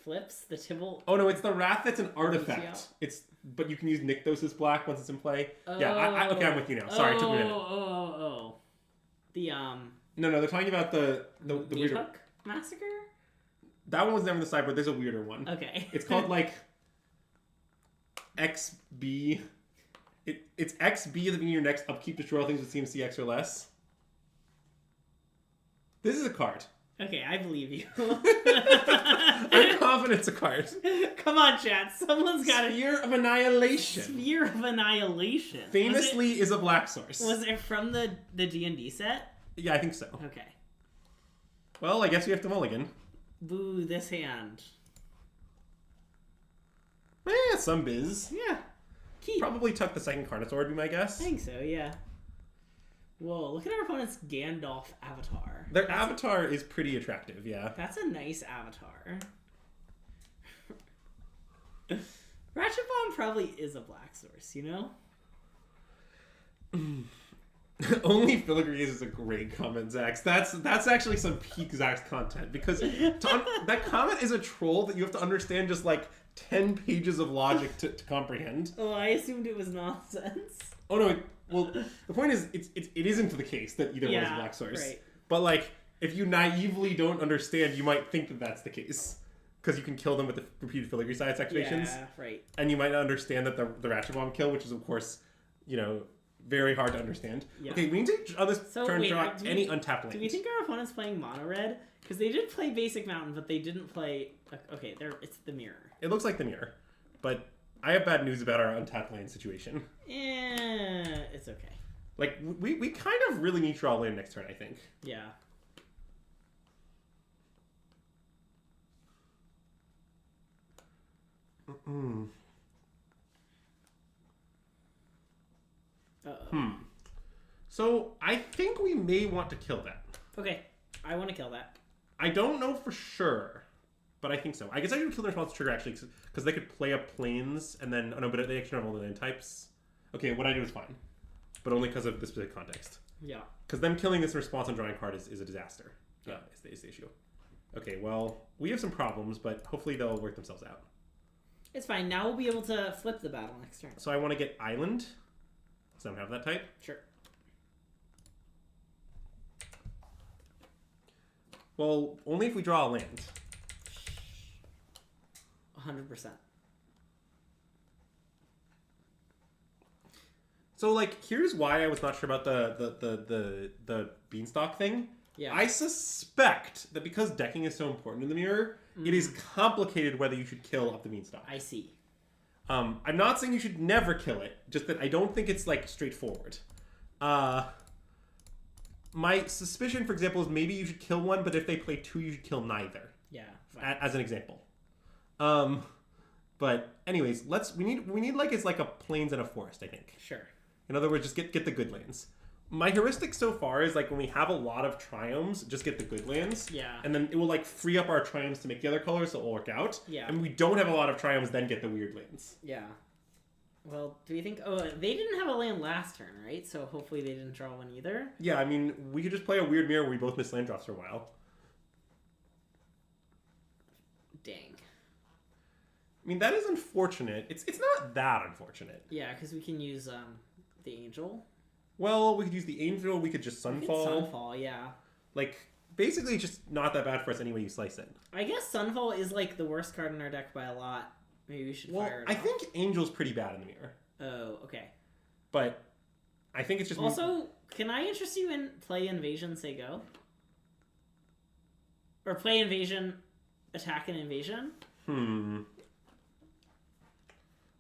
S1: flips the Tibble?
S2: Oh no, it's the Wrath that's an artifact. But you can use Nykthos' black once it's in play.
S1: Oh.
S2: Yeah, okay, I'm with you now. Sorry, it took me a minute.
S1: Oh. The
S2: No, they're talking about the weirder
S1: Hook Massacre?
S2: That one was never in the sideboard. There's a weirder one.
S1: Okay.
S2: It's called like XB. It's XB at the beginning of your next upkeep, destroy all things with CMC X or less. This is a card.
S1: Okay, I believe you.
S2: I'm confident it's a card.
S1: Come on, chat. Someone's got
S2: Sphere of Annihilation.
S1: Sphere of Annihilation.
S2: Famously is a black source.
S1: Was it from the D&D set?
S2: Yeah, I think so.
S1: Okay.
S2: Well, I guess we have to mulligan.
S1: Boo, this hand.
S2: Some biz.
S1: Yeah. Keep.
S2: Probably tuck the second Carnosaur would be my guess.
S1: I think so, yeah. Whoa, look at our opponent's Gandalf avatar.
S2: Their avatar is pretty attractive, yeah.
S1: That's a nice avatar. Ratchet Bomb probably is a black source, you know?
S2: Only Filigrees is a great comment, Zax. That's actually some peak Zax content, because that comment is a troll that you have to understand just like 10 pages of logic to comprehend.
S1: Oh, I assumed it was nonsense.
S2: Oh no, well, the point is, it isn't the case that either one is a black source.
S1: Right.
S2: But like, if you naively don't understand, you might think that that's the case. Because you can kill them with the repeated filigree size activations.
S1: Yeah, right.
S2: And you might not understand that the Ratchet Bomb kill, which is of course, very hard to understand. Yeah. Okay, we need to, on this turn, draw any untapped lands.
S1: Do we think our opponent's playing mono red? Because they did play Basic Mountain, but they didn't play... Okay, it's the mirror.
S2: It looks like the mirror. But I have bad news about our untapped land situation.
S1: It's okay.
S2: Like, we kind of really need to draw a land next turn, I think.
S1: Yeah.
S2: So, I think we may want to kill that.
S1: Okay, I want to kill that.
S2: I don't know for sure, but I think so. I guess I would kill the response trigger, actually, because they could play up planes, and then... Oh, no, but they actually have all the land types. Okay, what I do is fine. But only because of the specific context.
S1: Yeah.
S2: Because them killing this response on drawing card is a disaster. Yeah, is the issue. Okay, well, we have some problems, but hopefully they'll work themselves out.
S1: It's fine. Now we'll be able to flip the battle next turn.
S2: So I want to get Island. So I don't have that type.
S1: Sure.
S2: Well, only if we draw a land.
S1: 100%.
S2: So, like, here's why I was not sure about the Beanstalk thing.
S1: Yeah.
S2: I suspect that because decking is so important in the mirror, it is complicated whether you should kill up the Beanstalk.
S1: I see.
S2: I'm not saying you should never kill it, just that I don't think it's, like, straightforward. My suspicion, for example, is maybe you should kill one, but if they play two, you should kill neither.
S1: Yeah.
S2: As an example. But anyways, we need like it's like a plains and a forest, I think.
S1: Sure.
S2: In other words, just get the good lands. My heuristic so far is like when we have a lot of triomes, just get the good lands.
S1: Yeah.
S2: And then it will like free up our triomes to make the other colors, so it will work out.
S1: Yeah.
S2: And we don't have a lot of triomes, then get the weird lands.
S1: Yeah. Well, do we think... Oh, they didn't have a land last turn, right? So hopefully they didn't draw one either.
S2: Yeah, I mean, we could just play a weird mirror where we both miss land drops for a while.
S1: Dang.
S2: I mean, that is unfortunate. It's not that unfortunate.
S1: Yeah, because we can use the Angel.
S2: Well, we could use the Angel, we could just Sunfall.
S1: Sunfall, yeah.
S2: Like, basically just not that bad for us any way you slice it.
S1: I guess Sunfall is, like, the worst card in our deck by a lot. Maybe we should fire it
S2: I
S1: off.
S2: think Angel's pretty bad in the mirror.
S1: Oh, okay.
S2: But I think it's just...
S1: Also, can I interest you in play Invasion, say go? Or play Invasion, attack and Invasion?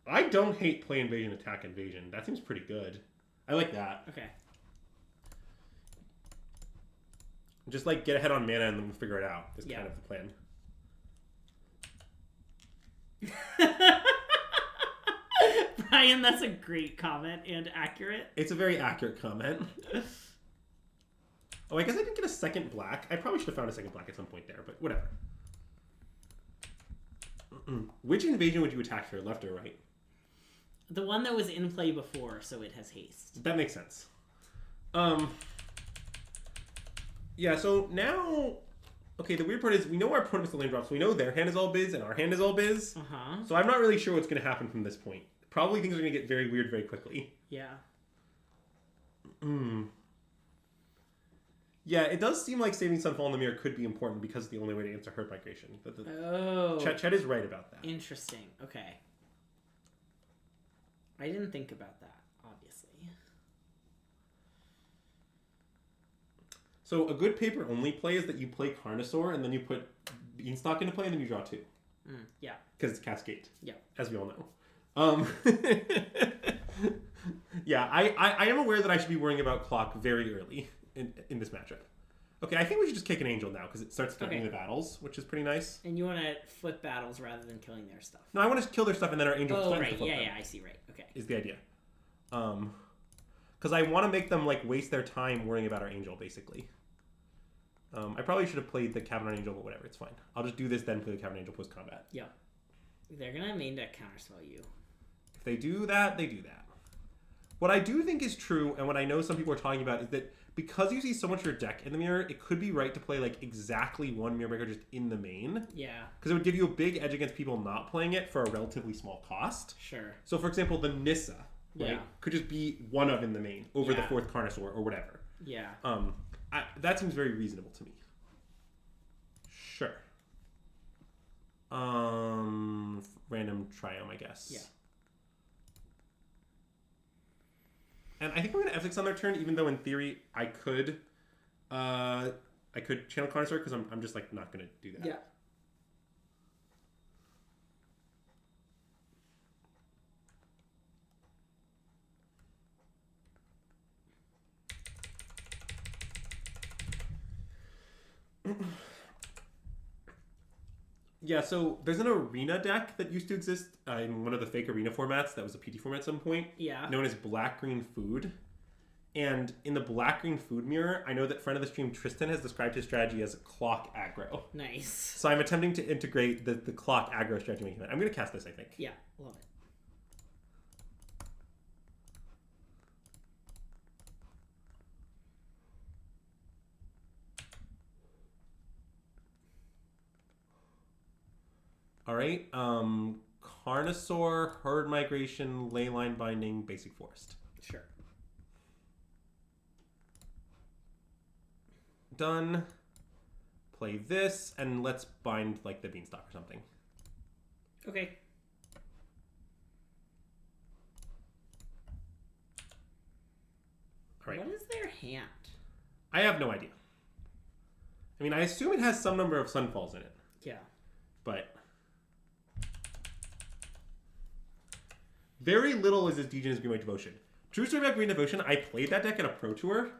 S2: I don't hate play Invasion, attack Invasion. That seems pretty good. I like that.
S1: Okay.
S2: Just, like, get ahead on mana and then we'll figure it out. Is kind of the plan.
S1: Brian, that's a great comment and accurate.
S2: It's a very accurate comment. Oh, I guess I didn't get a second black. I probably should have found a second black at some point there, but whatever. Which invasion would you attack here, left or right?
S1: The one that was in play before, so it has haste.
S2: That makes sense. Yeah, so now... Okay, the weird part is we know our opponent has the lane drop, so we know their hand is all biz and our hand is all biz.
S1: Uh-huh.
S2: So I'm not really sure what's going to happen from this point. Probably things are going to get very weird very quickly.
S1: Yeah.
S2: Yeah, it does seem like saving Sunfall in the Mirror could be important because it's the only way to answer Herd Migration. Chet is right about that.
S1: Interesting. Okay. I didn't think about that, obviously.
S2: So a good paper-only play is that you play Carnosaur and then you put Beanstalk into play and then you draw 2.
S1: Yeah.
S2: Because it's Cascade.
S1: Yeah.
S2: As we all know. Yeah, I am aware that I should be worrying about clock very early in this matchup. Okay, I think we should just kick an Angel now because it starts threatening the battles, which is pretty nice.
S1: And you want to flip battles rather than killing their stuff.
S2: No, I want to kill their stuff and then our Angel
S1: threatens
S2: to flip them.
S1: Yeah, I see, right. Okay.
S2: Is the idea. Because I want to make them like waste their time worrying about our Angel, basically. I probably should have played the Cavern Angel, but whatever, it's fine. I'll just do this, then play the Cavern Angel post-combat.
S1: Yeah. They're going to main deck counterspell you.
S2: If they do that, they do that. What I do think is true, and what I know some people are talking about, is that because you see so much of your deck in the mirror, it could be right to play like exactly one Mirror Breaker just in the main.
S1: Yeah.
S2: Because it would give you a big edge against people not playing it for a relatively small cost.
S1: Sure.
S2: So, for example, the Nissa, right, could just be one of in the main over the 4th Carnosaur or whatever.
S1: Yeah.
S2: That seems very reasonable to me. Sure. Random Triome, I guess.
S1: Yeah.
S2: And I think we're going to F6 on their turn, even though in theory I could channel Carnosaur because I'm just like not going to do that.
S1: Yeah.
S2: Yeah, so there's an arena deck that used to exist in one of the fake arena formats that was a PT format at some point.
S1: Yeah.
S2: Known as Black-Green Food. And in the Black-Green Food mirror, I know that friend of the stream Tristan has described his strategy as clock aggro.
S1: Nice.
S2: So I'm attempting to integrate the clock aggro strategy. I'm going to cast this, I think.
S1: Yeah, love it.
S2: All right. Carnosaur, Herd Migration, Leyline Binding, Basic Forest.
S1: Sure.
S2: Done. Play this, and let's bind like the Beanstalk or something.
S1: Okay.
S2: All right.
S1: What is their hand?
S2: I have no idea. I mean, I assume it has some number of Sunfalls in it.
S1: Yeah.
S2: But very little is as Dejan as Green White Devotion. True story about Green Devotion, I played that deck at a Pro Tour,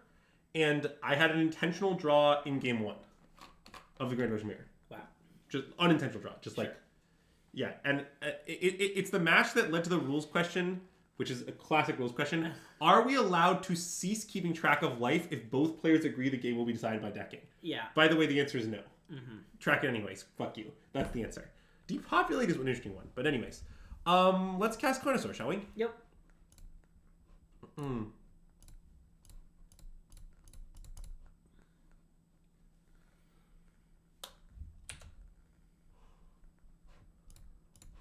S2: and I had an intentional draw in game 1 of the Green Devotion Mirror.
S1: Wow.
S2: Just unintentional draw. Just like, yeah. And it's the match that led to the rules question, which is a classic rules question. Are we allowed to cease keeping track of life if both players agree the game will be decided by decking?
S1: Yeah.
S2: By the way, the answer is no. Track it anyways. Fuck you. That's the answer. Depopulate is an interesting one. But anyways. Let's cast Carnosaur, shall we?
S1: Yep.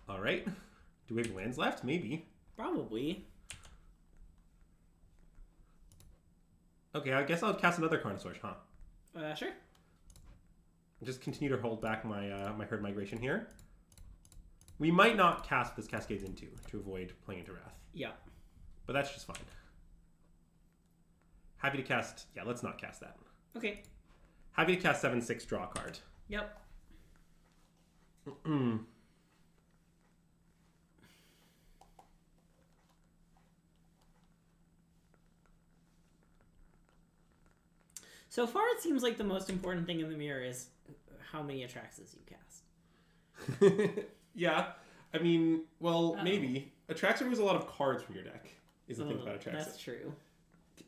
S2: Alright. Do we have lands left? Maybe.
S1: Probably.
S2: Okay, I guess I'll cast another Carnosaur, huh?
S1: Sure.
S2: Just continue to hold back my my Herd Migration here. We might not cast this Cascades into to avoid playing into Wrath.
S1: Yeah.
S2: But that's just fine. Happy to cast... Yeah, let's not cast that.
S1: Okay.
S2: Happy to cast 7/6 draw card.
S1: Yep. So far, it seems like the most important thing in the mirror is how many Atraxes you cast.
S2: Yeah. I mean, well, maybe. Atraxa removes a lot of cards from your deck, is the thing about Atraxa.
S1: That's true.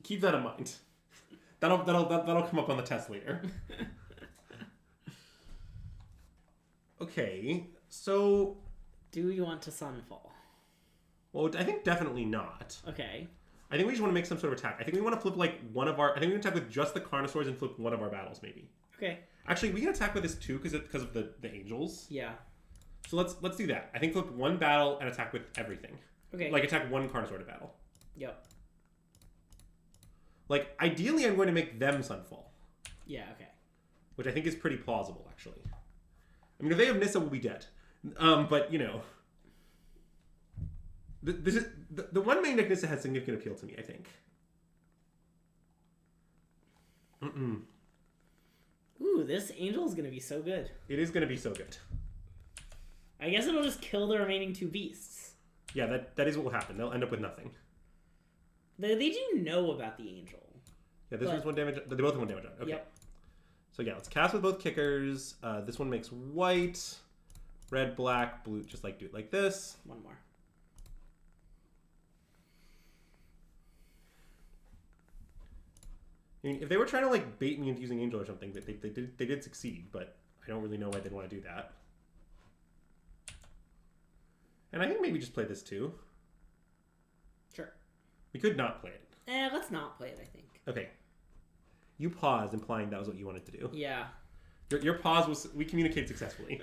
S2: Keep that in mind. That'll come up on the test later. Okay, so
S1: Do you want to Sunfall?
S2: Well, I think definitely not.
S1: Okay.
S2: I think we just want to make some sort of attack. I think we want to flip like one of our... I think we can attack with just the Carnosaurs and flip one of our battles, maybe.
S1: Okay.
S2: Actually, we can attack with this too because of the angels.
S1: Yeah.
S2: So let's do that. I think flip one battle and attack with everything.
S1: Okay.
S2: Like attack one Carnosaur to battle.
S1: Yep.
S2: Like ideally, I'm going to make them Sunfall.
S1: Yeah. Okay.
S2: Which I think is pretty plausible, actually. I mean, if they have Nissa, we'll be dead. But you know, this is the one main deck Nissa has significant appeal to me. I think.
S1: Ooh, this angel is gonna be so good.
S2: It is gonna be so good.
S1: I guess it'll just kill the remaining two beasts.
S2: Yeah, that is what will happen. They'll end up with nothing.
S1: They do know about the angel.
S2: Yeah, this one's 1 damage. They both have 1 damage on. Okay.
S1: Yep.
S2: So yeah, let's cast with both kickers. This one makes white, red, black, blue. Just like do it like this.
S1: One more.
S2: I mean, if they were trying to like bait me into using angel or something, they did succeed, but I don't really know why they'd want to do that. And I think maybe just play this too.
S1: Sure.
S2: We could not play it.
S1: Let's not play it, I think.
S2: Okay. You paused, implying that was what you wanted to do.
S1: Yeah.
S2: Your pause was... We communicated successfully.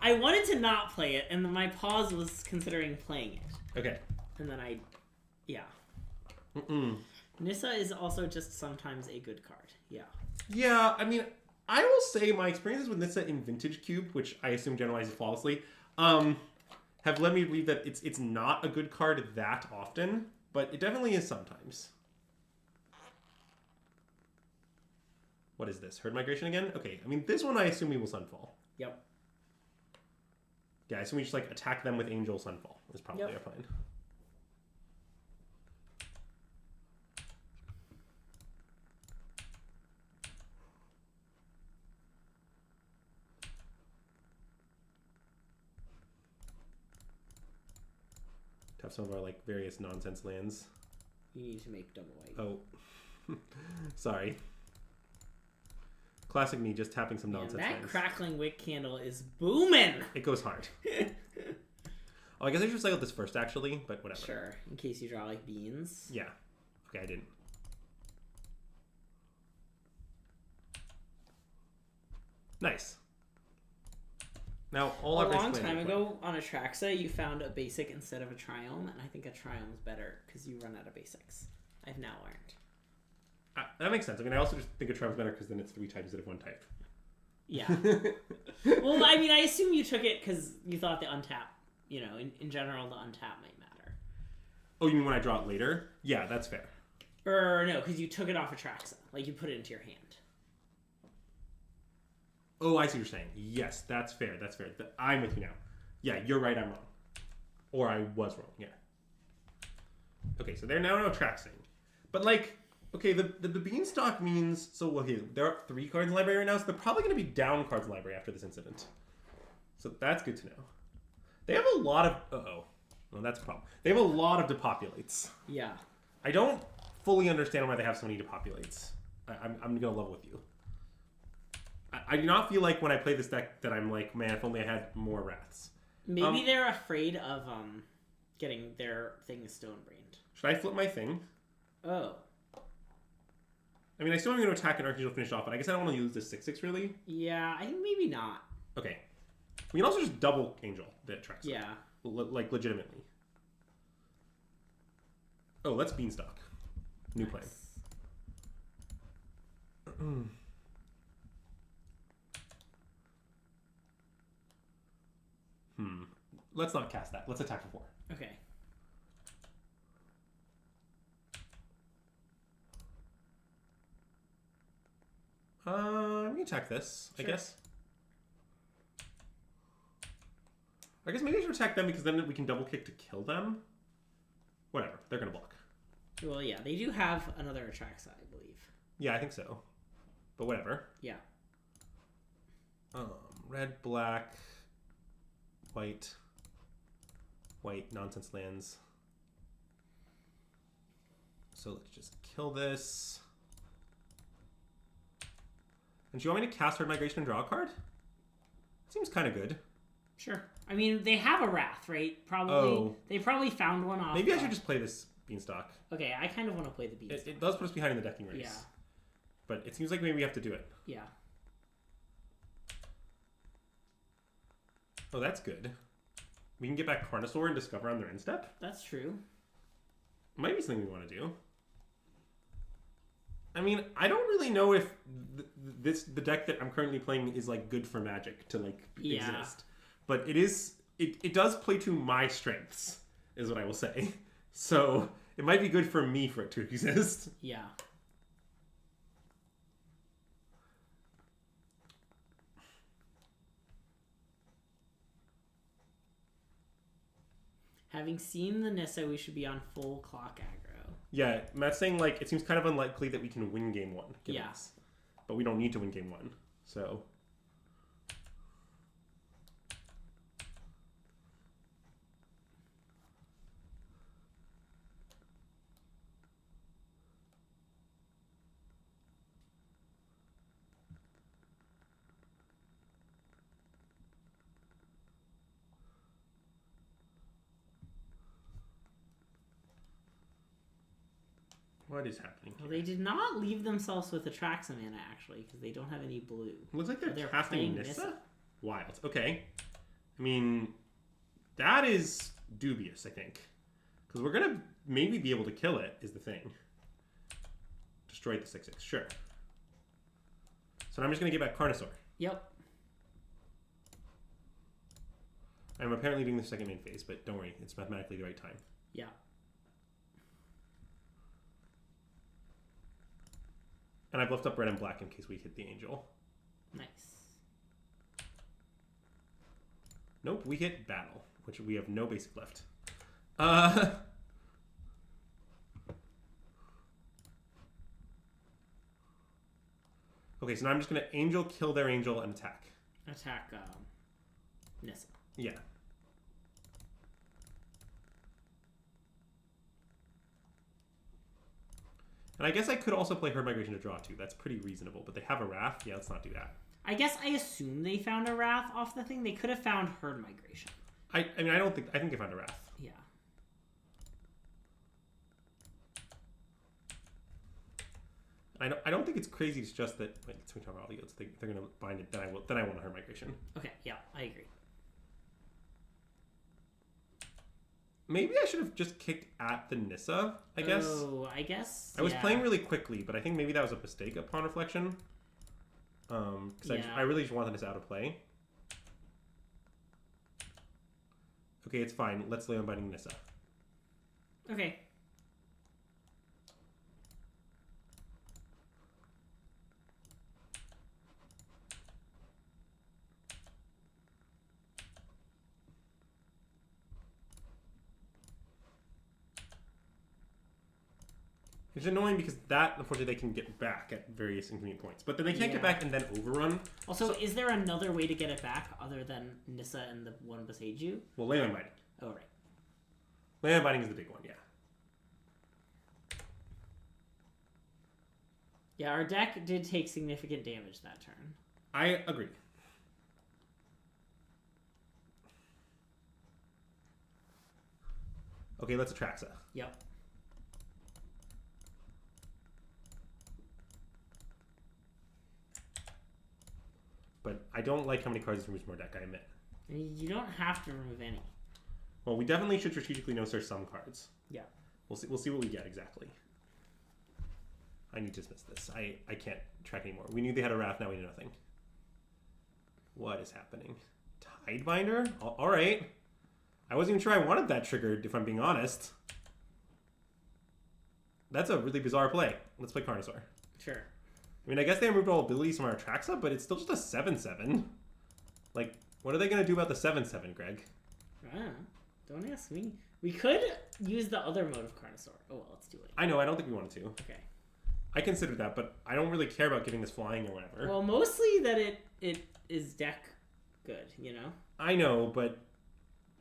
S1: I wanted to not play it, and then my pause was considering playing it.
S2: Okay.
S1: And then I... Yeah.
S2: Mm-mm.
S1: Nissa is also just sometimes a good card. Yeah.
S2: Yeah, I mean, I will say my experiences with Nissa in Vintage Cube, which I assume generalizes flawlessly, have led me to believe that it's not a good card that often, but it definitely is sometimes. What is this? Herd Migration again? Okay, I mean, this one I assume we will Sunfall.
S1: Yep.
S2: Yeah, I assume we just like attack them with Angel Sunfall is probably our plan. Have some of our like various nonsense lands.
S1: You need to make double white.
S2: Oh, sorry. Classic me, just tapping some nonsense
S1: that
S2: lands.
S1: crackling wick candle is booming.
S2: It goes hard. Oh, I guess I should cycle this first actually, but whatever.
S1: Sure, in case you draw like beans.
S2: Yeah. Okay, I didn't. Nice. Now, all
S1: a long time ago on Atraxa, you found a basic instead of a triome, and I think a triome is better because you run out of basics. I've now learned.
S2: That makes sense. I mean, I also just think a triome is better because then it's 3 types instead of 1 type.
S1: Yeah. Well, I mean, I assume you took it because you thought the untap, you know, in general, the untap might matter.
S2: Oh, you mean when I draw it later? Yeah, that's fair.
S1: Or no, because you took it off Atraxa. Like, you put it into your hand.
S2: Oh, I see what you're saying. Yes, that's fair. That's fair. I'm with you now. Yeah, you're right. I'm wrong. Or I was wrong. Yeah. Okay, so they're now Atraxing. But, like, okay, the Beanstalk means... So, well, here, there are 3 cards in the library right now, so they're probably going to be down cards in the library after this incident. So that's good to know. They have a lot of... Uh-oh. Well, that's a problem. They have a lot of depopulates.
S1: Yeah.
S2: I don't fully understand why they have so many depopulates. I'm going to level with you. I do not feel like when I play this deck that I'm like, man, if only I had more Wraths.
S1: Maybe they're afraid of getting their thing stone-brained.
S2: Should I flip my thing?
S1: Oh.
S2: I mean, I still am going to attack an Archangel finish off, but I guess I don't want to use this 6/6 really.
S1: Yeah, I think maybe not.
S2: Okay. We can also just double Angel that tracks.
S1: Yeah.
S2: Like, legitimately. Oh, let's Beanstalk. New plan. Let's not cast that. Let's attack for 4.
S1: Okay.
S2: We can attack this,
S1: Sure.
S2: I guess. I guess maybe I should attack them because then we can double kick to kill them. Whatever. They're going to block.
S1: Well, yeah, they do have another Atraxa, I believe.
S2: Yeah, I think so. But whatever.
S1: Yeah.
S2: Red, black, white, nonsense lands. So let's just kill this. And do you want me to cast Herd Migration and draw a card? Seems kind of good.
S1: Sure. I mean, they have a Wrath, right? Probably.
S2: Oh.
S1: They probably found one off.
S2: Maybe I should just play this Beanstalk.
S1: Okay, I kind of want to play the Beanstalk.
S2: It does put us behind in the decking race.
S1: Yeah.
S2: But it seems like maybe we have to do it.
S1: Yeah.
S2: Oh, that's good. We can get back Carnosaur and Discover on their end step.
S1: That's true.
S2: Might be something we want to do. I mean, I don't really know if the deck that I'm currently playing is like good for Magic to like exist, but it does play to my strengths, is what I will say. So it might be good for me for it to exist.
S1: Yeah. Having seen the Nissa, we should be on full clock aggro.
S2: Yeah, Matt's saying like it seems kind of unlikely that we can win game one.
S1: Yeah.
S2: This. But we don't need to win game one. So what is happening here?
S1: Well, they did not leave themselves with Atraxamana, actually, because they don't have any blue.
S2: Looks like they're
S1: playing
S2: casting Nissa? Wild. Okay. I mean, that is dubious, I think. Because we're going to maybe be able to kill it, is the thing. Destroy the 6/6, sure. So now I'm just going to get back Carnosaur.
S1: Yep.
S2: I'm apparently doing the second main phase, but don't worry, it's mathematically the right time.
S1: Yeah.
S2: And I've left up red and black in case we hit the angel.
S1: Nice.
S2: Nope, we hit battle, which we have no basic left. Okay, so now I'm just going to angel, kill their angel, and attack.
S1: Attack Nissa.
S2: Yeah. And I guess I could also play Herd Migration to draw too. That's pretty reasonable. But they have a Wrath. Yeah, let's not do that.
S1: I guess I assume they found a Wrath off the thing. They could have found Herd Migration.
S2: I mean, I think they found a Wrath.
S1: Yeah.
S2: I don't think it's crazy. It's just that wait, let's talk about all the yields. They're going to bind it. Then I want a Herd Migration.
S1: Okay. Yeah, I agree.
S2: Maybe I should have just kicked at the Nissa, I guess.
S1: Oh, I guess.
S2: I was playing really quickly, but I think maybe that was a mistake upon reflection. Because I really just wanted this out of play. Okay, it's fine. Let's lay on binding Nissa.
S1: Okay.
S2: It's annoying because that, unfortunately, they can get back at various inconvenient points. But then they can't get back and then overrun.
S1: Also, is there another way to get it back other than Nissa and the one beside you?
S2: Well, lay on binding.
S1: Oh, right.
S2: Lay on binding is the big one, yeah.
S1: Yeah, our deck did take significant damage that turn.
S2: I agree. Okay, let's Atraxa.
S1: Yep.
S2: But I don't like how many cards this removes from our deck, I admit.
S1: You don't have to remove any.
S2: Well, we definitely should strategically no-search some cards.
S1: Yeah.
S2: We'll see what we get exactly. I need to dismiss this. I can't track anymore. We knew they had a Wrath, now we know nothing. What is happening? Tidebinder? All right. I wasn't even sure I wanted that triggered, if I'm being honest. That's a really bizarre play. Let's play Carnosaur.
S1: Sure.
S2: I mean, I guess they removed all abilities from our Atraxa, but it's still just a 7/7. Like, what are they going to do about the 7/7, Greg?
S1: Don't ask me. We could use the other mode of Carnosaur. Oh, well, it's too late.
S2: I know, I don't think we wanted to.
S1: Okay.
S2: I considered that, but I don't really care about getting this flying or whatever.
S1: Well, mostly that it is deck good, you know?
S2: I know, but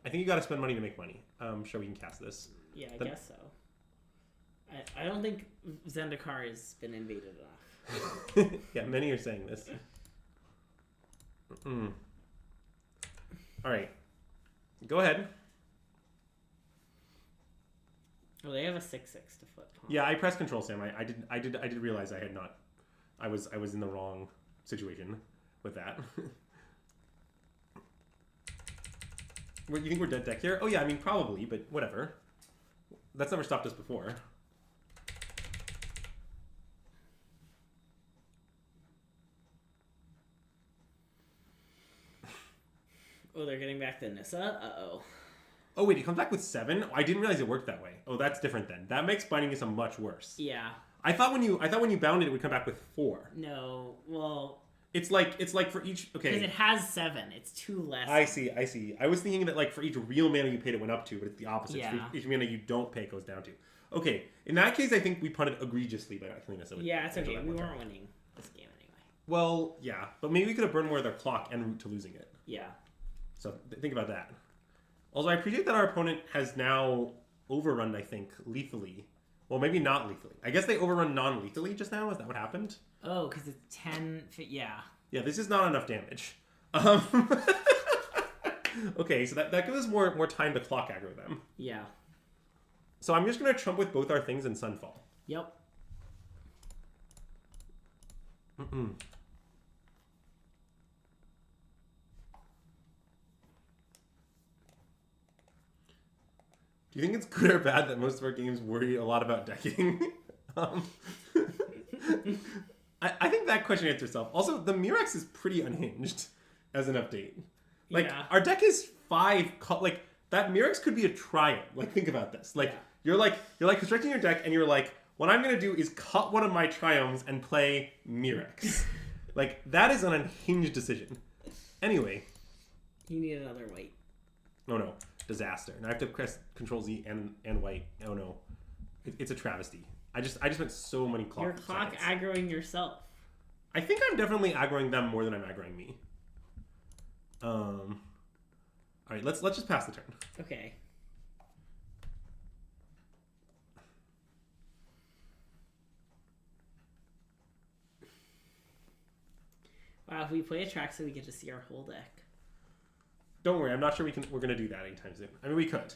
S2: I think you got to spend money to make money. Sure, we can cast this.
S1: Yeah, I guess so. I don't think Zendikar has been invaded enough.
S2: Yeah, many are saying this. All right. Go ahead.
S1: Oh, they have a 6/6 to flip. Huh?
S2: Yeah, I pressed Control, Sam. I did realize I had not. I was in the wrong situation with that. You think we're dead deck here? Oh yeah, I mean probably, but whatever. That's never stopped us before.
S1: Oh, they're getting back to Nissa? Uh-oh.
S2: Oh wait, he comes back with 7? I didn't realize it worked that way. Oh, that's different then. That makes binding Nissa much worse.
S1: Yeah.
S2: I thought when you bound it would come back with 4.
S1: No, well...
S2: It's like for each... Okay.
S1: Because it has 7. It's 2 less.
S2: I see. I was thinking that like for each real mana you paid it went up to, but it's the opposite.
S1: Yeah.
S2: For each mana you don't pay it goes down to. Okay, in that case I think we punted egregiously by not killing us.
S1: Yeah, it's okay. We weren't winning this game anyway.
S2: Well, yeah, but maybe we could have burned more of their clock en route to losing it.
S1: Yeah.
S2: So think about that. Also, I appreciate that our opponent has now overrun, I think, lethally. Well, maybe not lethally. I guess they overrun non-lethally just now. Is that what happened?
S1: Oh, because it's 10... Yeah.
S2: Yeah, this is not enough damage. Okay, so that gives us more time to clock aggro them.
S1: Yeah.
S2: So I'm just going to trump with both our things in Sunfall.
S1: Yep.
S2: Mm-mm. Do you think it's good or bad that most of our games worry a lot about decking? I think that question answers itself. Also, the Mirex is pretty unhinged as an update. Like,
S1: yeah.
S2: Our deck is 5... Like, that Mirex could be a triumph. Like, think about this. Like, you're constructing your deck, and you're like, what I'm going to do is cut one of my triumphs and play Mirex. Like, that is an unhinged decision. Anyway.
S1: You need another white.
S2: Oh, no. Disaster. Now I have to press Control Z and white. Oh, no. It's a travesty. I just spent so many clock.
S1: You're clock aggroing yourself.
S2: I think I'm definitely aggroing them more than I'm aggroing me. All right, let's just pass the turn.
S1: Okay. Wow, if we play Atraxa, we get to see our whole deck.
S2: Don't worry, I'm not sure we're gonna do that anytime soon. I mean, we could,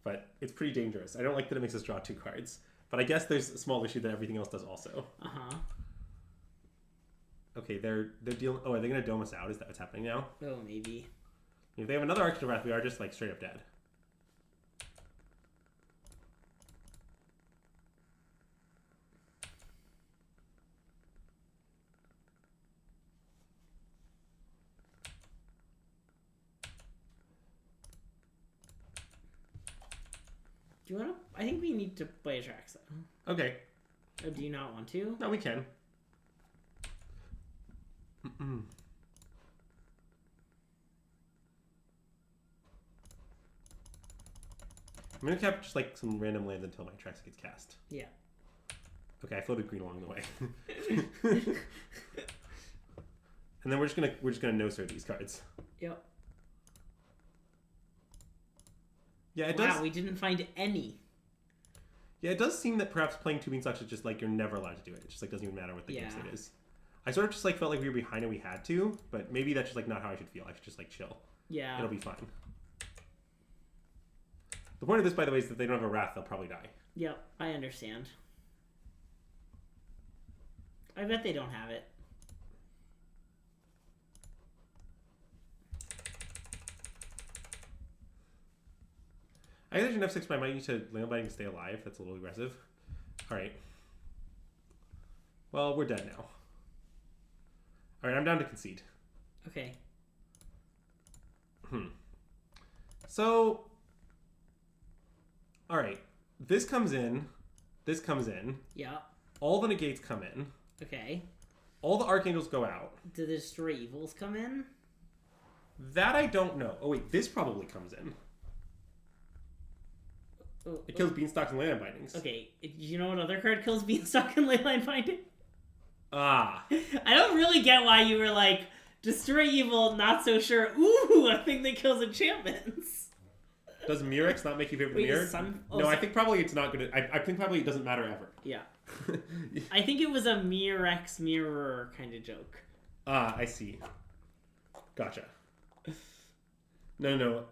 S2: but it's pretty dangerous. I don't like that it makes us draw 2 cards. But I guess there's a small issue that everything else does also.
S1: Uh-huh.
S2: Okay, they're dealing... Oh, are they going to dome us out? Is that what's happening now?
S1: Oh, maybe.
S2: If they have another Arcane Wrath, we are just, like, straight up dead.
S1: Do you want to... I think we need to play Atraxa.
S2: Okay.
S1: Or do you not want to?
S2: No, we can. I'm going to cap just, like, some random lands until my Atraxa gets cast.
S1: Yeah.
S2: Okay, I floated green along the way. And then we're just gonna no-sir these cards.
S1: Yep.
S2: Yeah, it does.
S1: Wow, we didn't find any.
S2: Yeah, it does seem that perhaps playing 2 Beanstalks is just like you're never allowed to do it. It just like doesn't even matter what the game state is. I sort of just like felt like we were behind and we had to, but maybe that's just like not how I should feel. I should just like chill.
S1: Yeah.
S2: It'll be fine. The point of this, by the way, is that they don't have a Wrath, they'll probably die.
S1: Yep, I understand. I bet they don't have it.
S2: I guess there's an F6, but I might need to land biting to stay alive. That's a little aggressive. Alright. Well, we're dead now. Alright, I'm down to concede.
S1: Okay.
S2: So... Alright. This comes in. This comes in.
S1: Yeah.
S2: All the negates come in.
S1: Okay.
S2: All the archangels go out.
S1: Do the Destroy Evils come in?
S2: That I don't know. Oh wait, this probably comes in. It kills Beanstalks and Leyline Bindings.
S1: Okay, do you know what other card kills Beanstalk and Leyline Binding?
S2: Ah.
S1: I don't really get why you were like, Destroy Evil, not so sure. Ooh, a thing that kills enchantments.
S2: Does Mirex not make you favor the mirror? No, I think probably it's not good. I think probably it doesn't matter ever.
S1: Yeah. I think it was a Mirex mirror kind of joke.
S2: Ah, I see. Gotcha. No.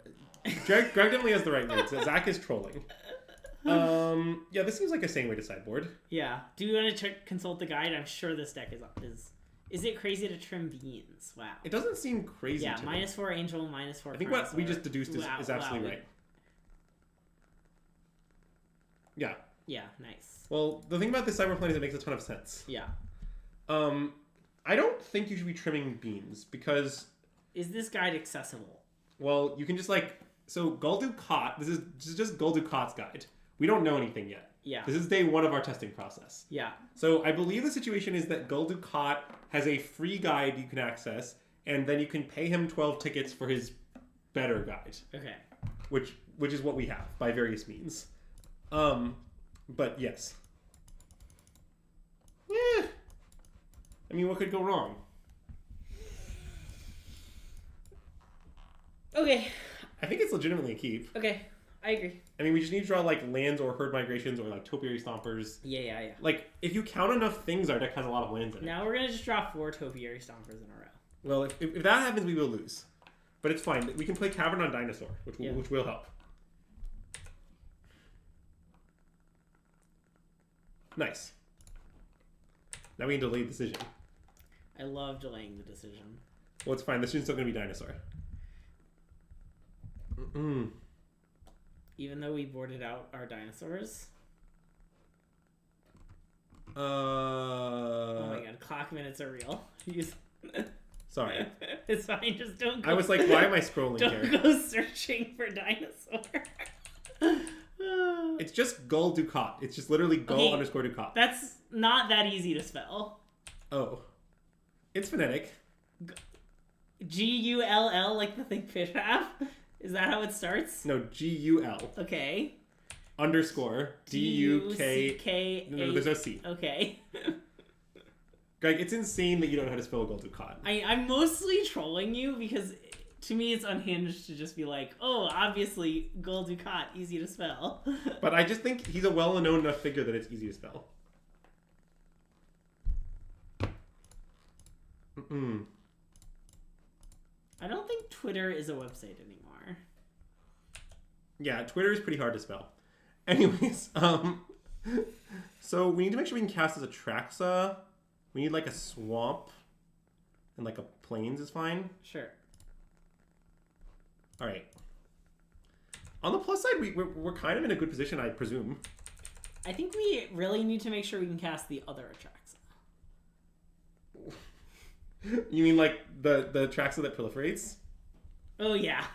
S2: Greg definitely has the right words. Zach is trolling. Yeah, this seems like a sane way to sideboard.
S1: Yeah. Do you want to consult the guide? I'm sure this deck is. Is it crazy to trim beans? Wow.
S2: It doesn't seem crazy.
S1: Yeah,
S2: to me.
S1: -4 Angel, -4.
S2: I think what we just deduced is absolutely right. Yeah.
S1: Yeah, nice.
S2: Well, the thing about this sideboard plan is it makes a ton of sense.
S1: Yeah.
S2: I don't think you should be trimming beans because.
S1: Is this guide accessible?
S2: Well, you can just so Guldukat. This is just Guldukat's guide. We don't know anything yet.
S1: Yeah.
S2: This is day 1 of our testing process.
S1: Yeah.
S2: So I believe the situation is that Guldukat has a free guide you can access, and then you can pay him 12 tickets for his better guide.
S1: Okay.
S2: Which is what we have by various means. But yes. Yeah. I mean, what could go wrong?
S1: Okay.
S2: I think it's legitimately a keep.
S1: Okay. I agree.
S2: I mean, we just need to draw lands or herd migrations or topiary stompers.
S1: Yeah.
S2: If you count enough things, our deck has a lot of lands in it.
S1: Now we're gonna just draw 4 topiary stompers in a row.
S2: Well, if that happens, we will lose. But it's fine. We can play Cavern on Dinosaur, which will help. Nice. Now we can delay the decision.
S1: I love delaying the decision.
S2: Well, it's fine. This is still going to be Dinosaur.
S1: Even though we boarded out our dinosaurs. Oh my god, clock minutes are real.
S2: Sorry.
S1: It's fine, just don't go.
S2: I was like, why am I scrolling here?
S1: Don't go searching for dinosaur.
S2: It's just Gull Ducat. It's just literally Gull _ Ducat.
S1: That's not that easy to spell.
S2: Oh. It's phonetic.
S1: Gull, like the thing fish have? Is that how it starts?
S2: No, GUL.
S1: Okay.
S2: _ DUK. No, there's no C.
S1: Okay.
S2: Greg, it's insane that you don't know how to spell Gull Ducat.
S1: I'm mostly trolling you because to me it's unhinged to just be like, oh, obviously Gull Ducat, easy to spell.
S2: But I just think he's a well-known enough figure that it's easy to spell.
S1: I don't think Twitter is a website anymore.
S2: Yeah, Twitter is pretty hard to spell. Anyways, so we need to make sure we can cast as Atraxa. We need a swamp, and a plains is fine.
S1: Sure.
S2: All right. On the plus side, we're kind of in a good position, I presume.
S1: I think we really need to make sure we can cast the other Atraxa.
S2: You mean the Atraxa that proliferates?
S1: Oh yeah.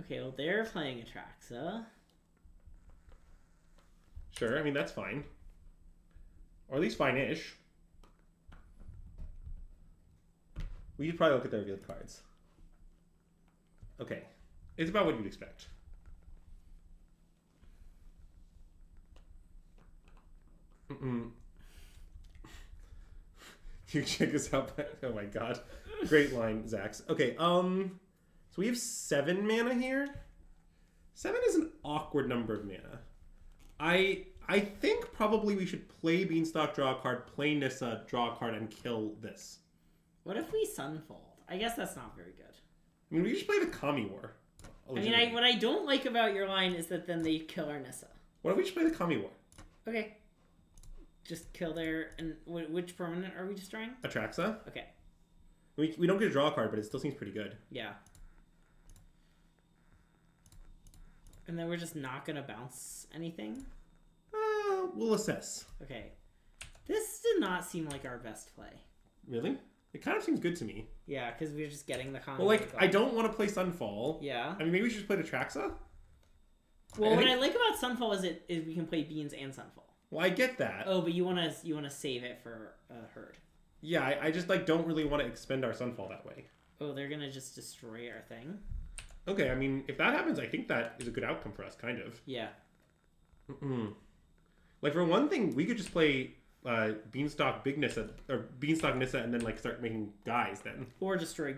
S1: Okay, well they're playing Atraxa.
S2: Sure, I mean that's fine. Or at least fine-ish. We should probably look at their revealed cards. Okay. It's about what you'd expect. You check this out. Oh my god. Great line, Zax. Okay, so we have 7 mana here. 7 is an awkward number of mana. I think probably we should play Beanstalk, draw a card, play Nissa, draw a card, and kill this.
S1: What if we Sunfold? I guess that's not very good.
S2: I mean, we should play the Kami War.
S1: I mean, what I don't like about your line is that then they kill our Nissa.
S2: What if we just play the Kami War?
S1: Okay. Just kill their... And which permanent are we destroying?
S2: Atraxa.
S1: Okay.
S2: We don't get to draw a card, but it still seems pretty good.
S1: Yeah. And then we're just not going to bounce anything?
S2: We'll assess.
S1: Okay. This did not seem like our best play.
S2: Really? It kind of seems good to me.
S1: Yeah, because we're just getting the combo.
S2: Well, I don't want to play Sunfall.
S1: Yeah.
S2: I mean, maybe we should just play Atraxa?
S1: Well, what I like about Sunfall is we can play Beans and Sunfall.
S2: Well, I get that.
S1: Oh, but you wanna save it for a herd.
S2: Yeah, I just don't really want to expend our Sunfall that way.
S1: Oh, they're gonna just destroy our thing?
S2: Okay, I mean, if that happens, I think that is a good outcome for us, kind of.
S1: Yeah.
S2: For one thing, we could just play Beanstalk Big Nissa, or Beanstalk Nissa, and then start making guys then.
S1: Or destroy,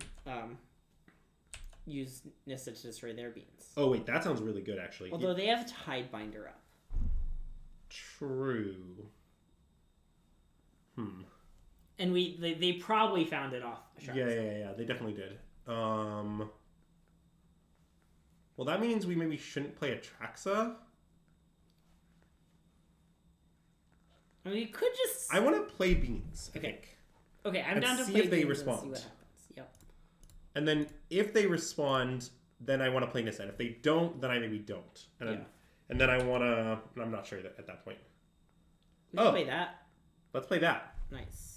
S1: use Nissa to destroy their beans.
S2: Oh wait, that sounds really good actually.
S1: Although they have Tidebinder up.
S2: True.
S1: And they probably found it off.
S2: Yeah, they definitely did. Well, that means we maybe shouldn't play Atraxa.
S1: I mean, you could just...
S2: I want to play Beans, I
S1: Okay.
S2: think.
S1: Okay, I'm
S2: And
S1: down to
S2: see
S1: play
S2: if they
S1: Beans
S2: respond.
S1: and see what happens. Yep.
S2: And then if they respond, then I want to play Nissa. If they don't, then I maybe don't. And then I want to... I'm not sure at that point.
S1: We can play that.
S2: Let's play that.
S1: Nice.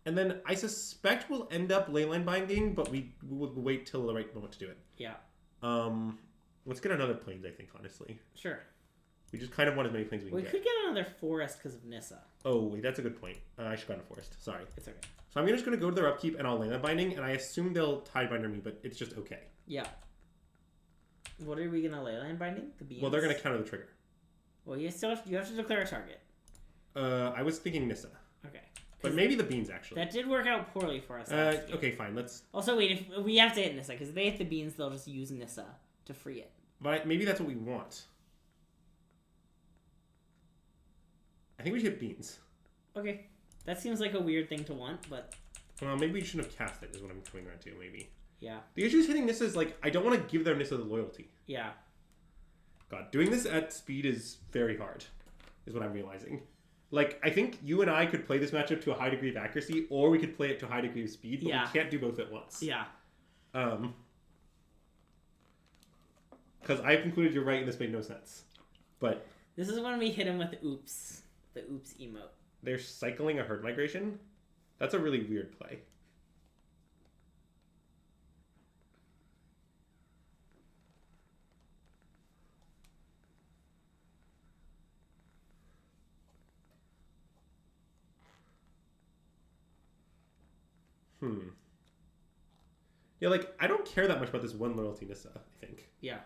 S2: And then I suspect we'll end up leyline binding, but we will wait till the right moment to do it.
S1: Yeah.
S2: Let's get another plains, I think, honestly.
S1: Sure.
S2: We just kind of want as many plains as we can
S1: We could get another forest because of Nissa.
S2: Oh, wait, that's a good point. I should go on a forest. Sorry.
S1: It's okay.
S2: So I'm just going to go to their upkeep and I'll leyline binding, and I assume they'll tidebinder me, but it's just okay.
S1: Yeah. What are we going to leyline binding? The beans?
S2: Well, they're going to counter the trigger.
S1: Well, you have to declare a target.
S2: I was thinking Nissa.
S1: Okay.
S2: But maybe the beans, actually.
S1: That did work out poorly for us. last game.
S2: Okay, fine. Let's...
S1: Also, wait, if we have to hit Nissa, because if they hit the beans, they'll just use Nissa to free it.
S2: But maybe that's what we want. I think we should hit beans.
S1: Okay. That seems like a weird thing to want, but...
S2: Well, maybe we shouldn't have cast it, is what I'm coming around to, maybe.
S1: Yeah.
S2: The issue is hitting Nissa is, like, I don't want to give their Nissa the loyalty.
S1: Yeah.
S2: God, doing this at speed is very hard, is what I'm realizing. Like, I think you and I could play this matchup to a high degree of accuracy, or we could play it to a high degree of speed, but we can't do both at once.
S1: Yeah.
S2: Because I've concluded you're right and this made no sense. But...
S1: This is when we hit him with oops. The oops emote.
S2: They're cycling a herd migration? That's a really weird play. Yeah, like, I don't care that much about this one loyalty Nissa, I think.
S1: Yeah.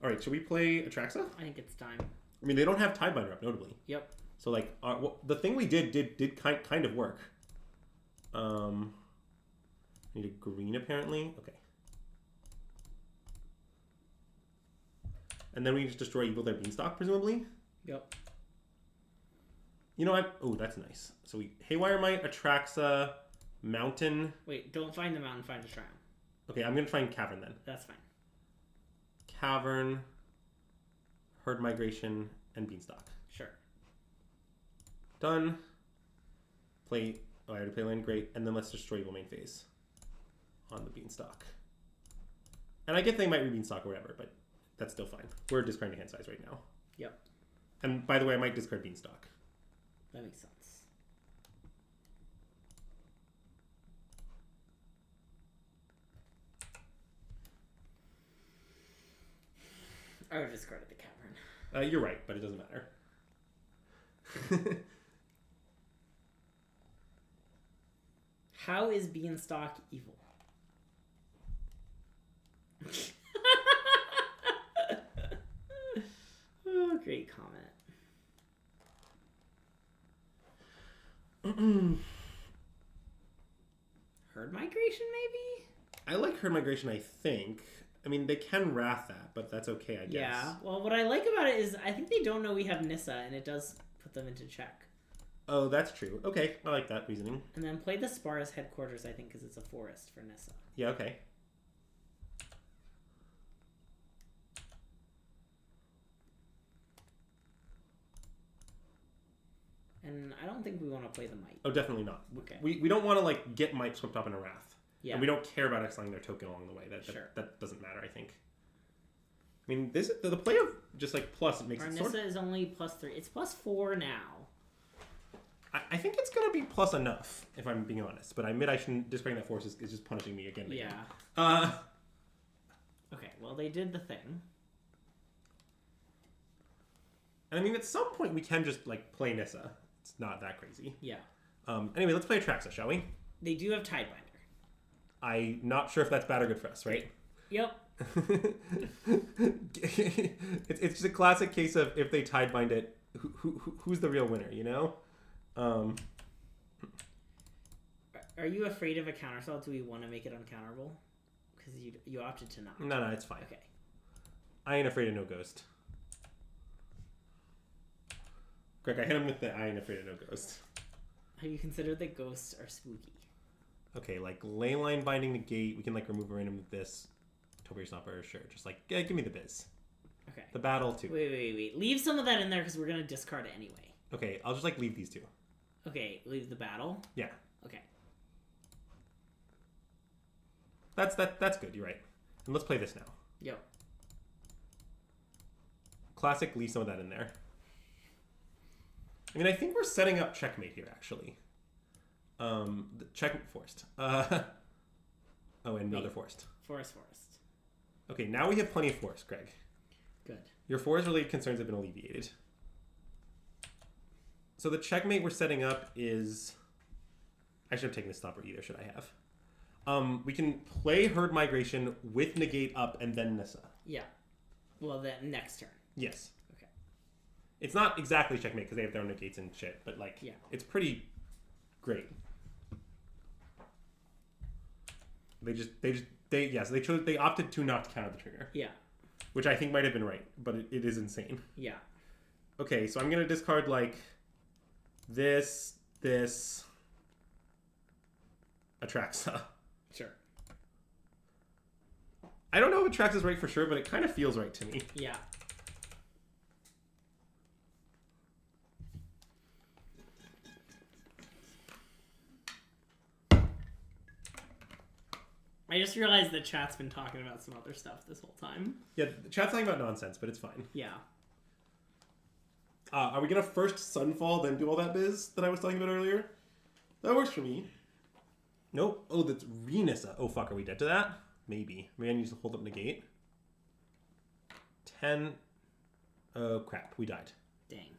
S2: Alright, should we play Atraxa?
S1: I think it's time.
S2: I mean, they don't have Tidebinder up, notably.
S1: Yep.
S2: So, like, the thing we did kind of work. Need a green, apparently. Okay. And then we just destroy Evil Their Beanstalk, presumably?
S1: Yep.
S2: You know what? Oh, that's nice. So we Haywire Might, Atraxa, Mountain.
S1: Wait, don't find the mountain, find a shrine.
S2: Okay, I'm going to try and Cavern then.
S1: That's fine.
S2: Cavern, Herd Migration, and Beanstalk.
S1: Sure.
S2: Done. Play... Oh, I already play land. Great. And then let's destroy Evil Main Phase on the Beanstalk. And I get they might re-Beanstalk or whatever, but that's still fine. We're discarding hand size right now.
S1: Yep.
S2: And by the way, I might discard Beanstalk.
S1: That makes sense. I would have discarded the cavern.
S2: You're right, but it doesn't matter.
S1: How is Beanstalk evil? Oh, great comment. Herd migration, maybe?
S2: I like Herd Migration, I think. I mean, they can Wrath that, but that's okay, I guess.
S1: Yeah. Well, what I like about it is I think they don't know we have Nissa, and it does put them into check.
S2: Oh, that's true. Okay, I like that reasoning.
S1: And then play the Spara's headquarters, I think, because it's a forest for Nissa.
S2: Yeah, okay.
S1: And I don't think we want to play the Might.
S2: Oh, definitely not.
S1: Okay.
S2: We don't want to, like, get Might swept up in a Wrath.
S1: Yeah.
S2: And we don't care about exiling their token along the way. That doesn't matter, I think. I mean, the play of just, like, plus, it makes
S1: Our
S2: it
S1: Nissa
S2: sort of...
S1: is only +3. It's +4 now.
S2: I think it's going to be plus enough, if I'm being honest. But I admit I shouldn't... Discarding that force is just punishing me again.
S1: Yeah. Okay, well, they did the thing.
S2: And I mean, at some point, we can just, like, play Nissa. It's not that crazy.
S1: Yeah.
S2: Anyway, let's play Atraxa, shall we?
S1: They do have Tidebinder.
S2: I'm not sure if that's bad or good for us, right?
S1: Yep.
S2: It's just a classic case of if they Tidebind it, who's the real winner, you know?
S1: Are you afraid of a counterspell? Do we want to make it uncounterable? Because you opted to not.
S2: No, it's fine.
S1: Okay.
S2: I ain't afraid of no ghost. Greg, I hit him with the I ain't afraid of no ghost.
S1: Have you considered that ghosts are spooky?
S2: Okay, like Leyline Binding Negate. We can like remove a random with this. Topiary Stomper, sure. Just like, give me the biz.
S1: Okay.
S2: The battle, too.
S1: Wait. Leave some of that in there because we're going to discard it anyway.
S2: Okay, I'll just like leave these two.
S1: Okay, leave the battle?
S2: Yeah.
S1: Okay.
S2: That's good, you're right. And let's play this now.
S1: Yep.
S2: Classic, leave some of that in there. I mean, I think we're setting up checkmate here, actually. Checkmate forced. Oh, and another forced.
S1: Forest.
S2: Okay, now we have plenty of force, Greg.
S1: Good.
S2: Your forest-related concerns have been alleviated. So the checkmate we're setting up is... I should have taken the stopper either, should I have? We can play Herd Migration with Negate up and then Nissa.
S1: Yeah. Well, then next turn.
S2: Yes.
S1: Okay.
S2: It's not exactly checkmate because they have their own negates and shit, but like,
S1: yeah.
S2: It's pretty great. They opted to not counter the trigger.
S1: Yeah.
S2: Which I think might have been right, but it is insane.
S1: Yeah.
S2: Okay, so I'm gonna discard like this, Atraxa.
S1: Sure.
S2: I don't know if Atraxa is right for sure, but it kind of feels right to me.
S1: Yeah. I just realized that chat's been talking about some other stuff this whole time.
S2: Yeah, the chat's talking about nonsense, but it's fine.
S1: Yeah.
S2: Are we gonna first Sunfall, then do all that biz that I was talking about earlier? That works for me. Nope. Oh, that's Renissa. Oh, fuck, are we dead to that? Maybe. Maybe I need to hold up Negate. 10. Oh, crap. We died.
S1: Dang.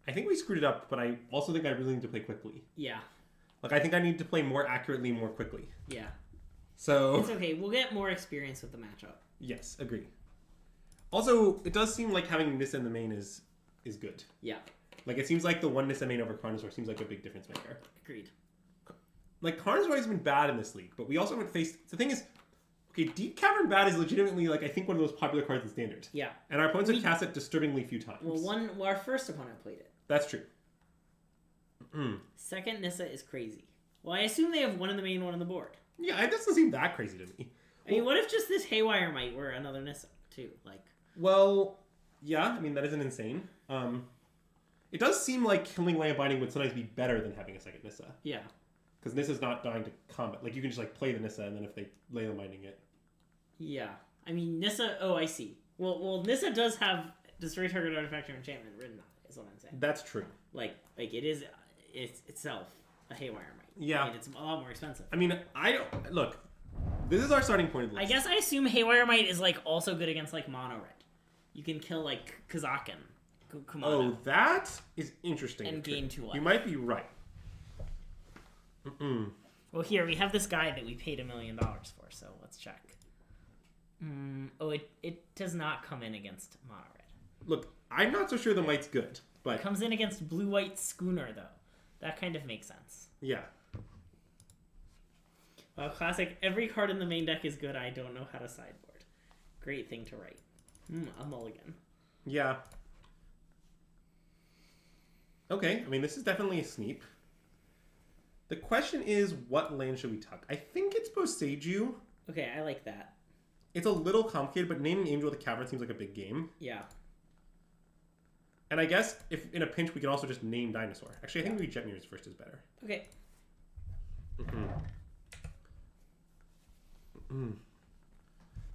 S2: I think we screwed it up, but I also think I really need to play quickly.
S1: Yeah.
S2: Like, I think I need to play more accurately, more quickly.
S1: Yeah.
S2: So...
S1: It's okay. We'll get more experience with the matchup.
S2: Yes, agree. Also, it does seem like having Nissa in the main is good.
S1: Yeah.
S2: Like, it seems like the one Nissa main over Carnosaur seems like a big difference maker.
S1: Agreed.
S2: Like, Carnosaur has been bad in this league, but we also haven't faced... The thing is, okay, Deep Cavern Bat is legitimately, like, I think one of the most popular cards in Standard.
S1: Yeah.
S2: And our opponents have cast it disturbingly few times.
S1: Well, our first opponent played it.
S2: That's true.
S1: Second Nissa is crazy. Well, I assume they have one in the main, one on the board.
S2: Yeah, it doesn't seem that crazy to me.
S1: I mean, what if just this Haywire Might were another Nissa, too? Like...
S2: Well, yeah, I mean, that isn't insane. It does seem like killing Land Binding would sometimes be better than having a second Nissa.
S1: Yeah.
S2: Because Nissa's not dying to combat. Like, you can just, like, play the Nissa, and then if they Land Binding it...
S1: Yeah. I mean, Nissa... Oh, I see. Well, Nissa does have Destroy Target Artifact or Enchantment written on it, is what I'm saying.
S2: That's true.
S1: Like it is... It's itself a Haywire Might.
S2: Yeah.
S1: And it's a lot more expensive.
S2: I mean, I don't... Look, this is our starting point of the list.
S1: I guess I assume Haywire Might is, like, also good against, like, Mono Red. You can kill, like, Kazakin. Kumano.
S2: Oh, that is interesting.
S1: And gain 2 life.
S2: You might be right.
S1: Well, here, we have this guy that we paid $1 million for, so let's check. Oh, it does not come in against Mono Red.
S2: Look, I'm not so sure the Might's good, but...
S1: It comes in against Blue-White Schooner, though. That kind of makes sense.
S2: Yeah.
S1: Well, classic. Every card in the main deck is good. I don't know how to sideboard. Great thing to write. A mulligan.
S2: Yeah. Okay, I mean, this is definitely a sneep. The question is, what land should we tuck? I think it's Boseiju.
S1: Okay, I like that.
S2: It's a little complicated, but naming Angel of the Cavern seems like a big game.
S1: Yeah.
S2: And I guess, if in a pinch, we can also just name Dinosaur. Actually, I think maybe Jet Mirrors first is better.
S1: Okay.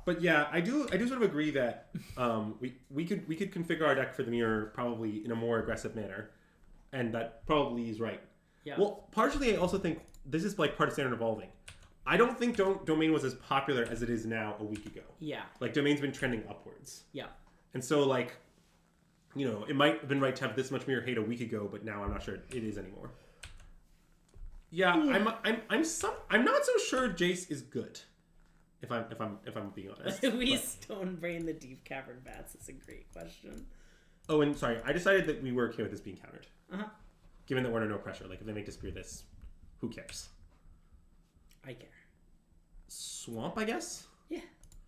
S2: But yeah, I do sort of agree that we could configure our deck for the mirror probably in a more aggressive manner, and that probably is right.
S1: Yeah.
S2: Well, partially, I also think this is like part of Standard evolving. I don't think Domain was as popular as it is now a week ago.
S1: Yeah.
S2: Like, Domain's been trending upwards.
S1: Yeah.
S2: And so, like, you know, it might have been right to have this much mirror hate a week ago, but now I'm not sure it is anymore. Yeah, I'm not so sure Jace is good. If I'm being honest.
S1: We stone brain the Deep Cavern Bats. That's a great question.
S2: Oh, and sorry, I decided that we were okay with this being countered.
S1: Given
S2: that we're under no pressure. Like, if they make Disappear this, who cares?
S1: I care.
S2: Swamp, I guess?
S1: Yeah.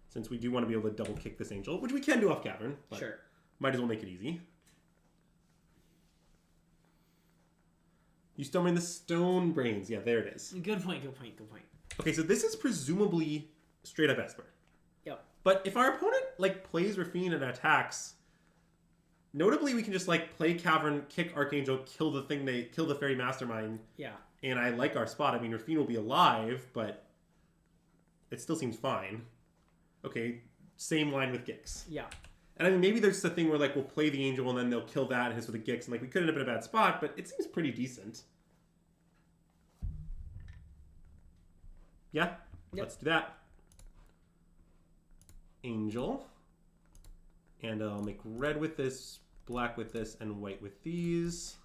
S2: Since we do want to be able to double kick this Angel, which we can do off Cavern. But
S1: sure.
S2: Might as well make it easy. You still mean the stone brains. Yeah, there it is.
S1: Good point, good point, good point.
S2: Okay, so this is presumably straight up Esper.
S1: Yep.
S2: But if our opponent, like, plays Rafine and attacks, notably we can just, like, play Cavern, kick Archangel, kill the Fairy Mastermind.
S1: Yeah.
S2: And I like our spot. I mean, Rafine will be alive, but it still seems fine. Okay, same line with Gix.
S1: Yeah.
S2: And I mean, maybe there's a thing where, like, we'll play the Angel and then they'll kill that and hit with a Gix. And, like, we could end up in a bad spot, but it seems pretty decent. Yeah,
S1: yep.
S2: Let's do that. Angel. And I'll make red with this, black with this, and white with these.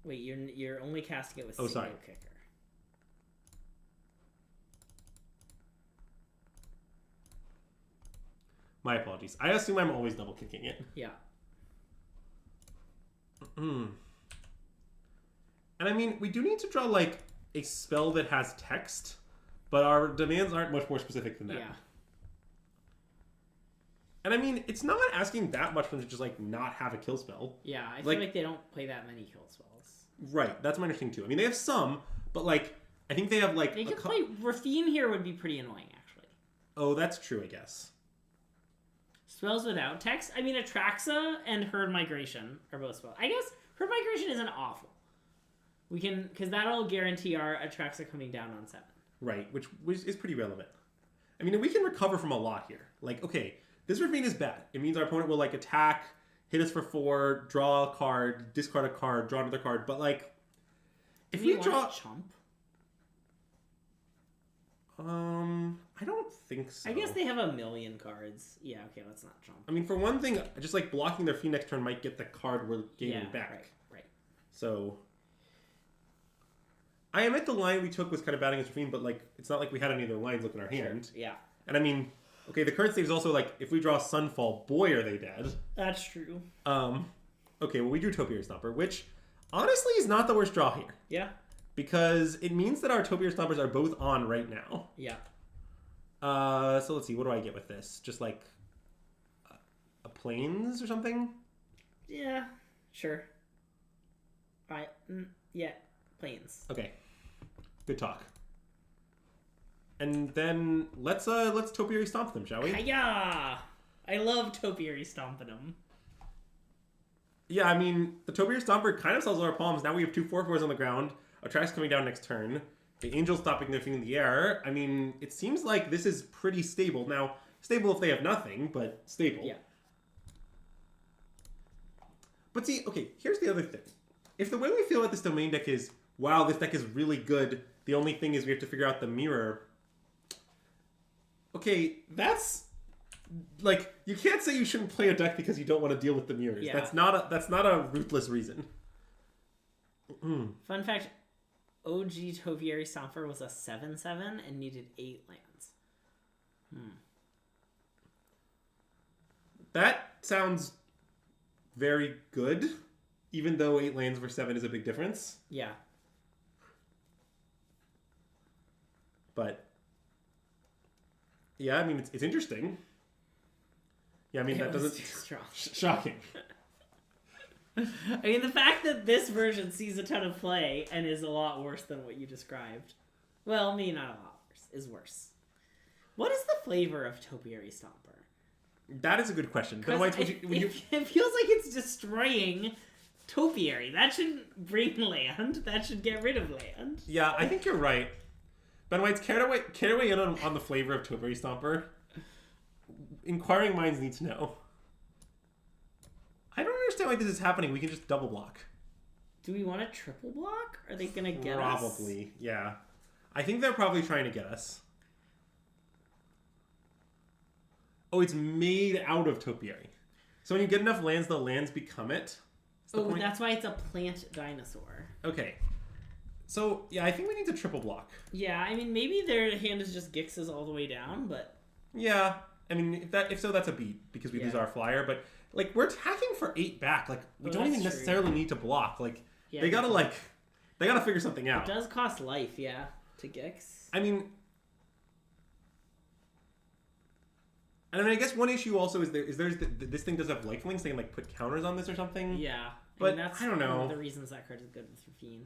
S1: Wait, you're only casting it with
S2: single
S1: kicker.
S2: My apologies. I assume I'm always double kicking it.
S1: Yeah.
S2: And I mean, we do need to draw, like, a spell that has text, but our demands aren't much more specific than that.
S1: Yeah.
S2: And I mean, it's not asking that much from them to just, like, not have a kill spell.
S1: Yeah, I feel like they don't play that many kill spells.
S2: Right, that's my understanding too. I mean, they have some, but, like, I think they have, like...
S1: They could play... Rafine here would be pretty annoying, actually.
S2: Oh, that's true, I guess.
S1: Spells without text? I mean, Atraxa and Herd Migration are both spells. I guess Herd Migration isn't awful. We can... Because that'll guarantee our Atraxa coming down on 7.
S2: Right, which is pretty relevant. I mean, we can recover from a lot here. Like, okay, this Rafine is bad. It means our opponent will, like, attack... hit us for 4, draw a card, discard a card, draw another card. But, like, if we draw...
S1: Chump?
S2: I don't think so.
S1: I guess they have a million cards. Yeah, okay, let's not chump.
S2: I mean, for one thing, just, like, blocking their Fiend next turn might get the card we're gaining back.
S1: Right.
S2: So... I admit the line we took was kind of bad against Rafine, but, like, it's not like we had any other lines looking in our hand.
S1: Sure. Yeah.
S2: And, I mean... Okay, the current state is also, like, if we draw Sunfall, boy, are they dead.
S1: That's true.
S2: Okay, well, we drew Topiary Stomper, which, honestly, is not the worst draw here.
S1: Yeah.
S2: Because it means that our Topiary Stompers are both on right now.
S1: Yeah.
S2: So let's see, what do I get with this? Just, like, a Plains or something?
S1: Yeah, sure. Yeah, Plains.
S2: Okay. Good talk. And then let's Topiary Stomp them, shall we?
S1: Yeah, I love Topiary Stomping them.
S2: Yeah, I mean, the Topiary Stomper kind of solves all our problems. Now we have 2 4/4s on the ground. Atrax coming down next turn. The Angel's stopping their thing in the air. I mean, it seems like this is pretty stable. Now, stable if they have nothing, but stable.
S1: Yeah.
S2: But see, okay, here's the other thing. If the way we feel about this domain deck is, wow, this deck is really good, the only thing is we have to figure out the mirror... Okay, that's like you can't say you shouldn't play a deck because you don't want to deal with the mirrors.
S1: Yeah.
S2: That's not a ruthless reason.
S1: Fun fact: OG Topiary Stomper was a 7/7 and needed 8 lands.
S2: That sounds very good, even though 8 lands for 7 is a big difference.
S1: Yeah.
S2: But yeah, I mean, it's interesting. Yeah, I mean, that doesn't... Shocking.
S1: I mean, the fact that this version sees a ton of play and is a lot worse than what you described. Well, maybe not a lot worse. Is worse. What is the flavor of Topiary Stomper?
S2: That is a good question. But
S1: It feels like it's destroying Topiary. That shouldn't bring land. That should get rid of land.
S2: Yeah, I think you're right. Ben White's care to weigh in on the flavor of Topiary Stomper. Inquiring minds need to know. I don't understand why this is happening. We can just double block.
S1: Do we want a triple block? Are they going to get us?
S2: Probably, yeah. I think they're probably trying to get us. Oh, it's made out of Topiary. So when you get enough lands, the lands become it?
S1: That's why it's a plant dinosaur.
S2: Okay. So, yeah, I think we need to triple block.
S1: Yeah, I mean, maybe their hand is just Gix's all the way down, but...
S2: Yeah, I mean, if so, that's a beat, because we lose our flyer, but, like, we're attacking for 8 back. Like, we don't even necessarily need to block. Like, they gotta figure something out.
S1: It does cost life, yeah, to Gix.
S2: I mean... And I mean, I guess one issue also is this thing does have lifelinks. They can, like, put counters on this or something.
S1: Yeah.
S2: But
S1: mean, that's
S2: I don't know.
S1: one of the reasons that card is good with Rafine.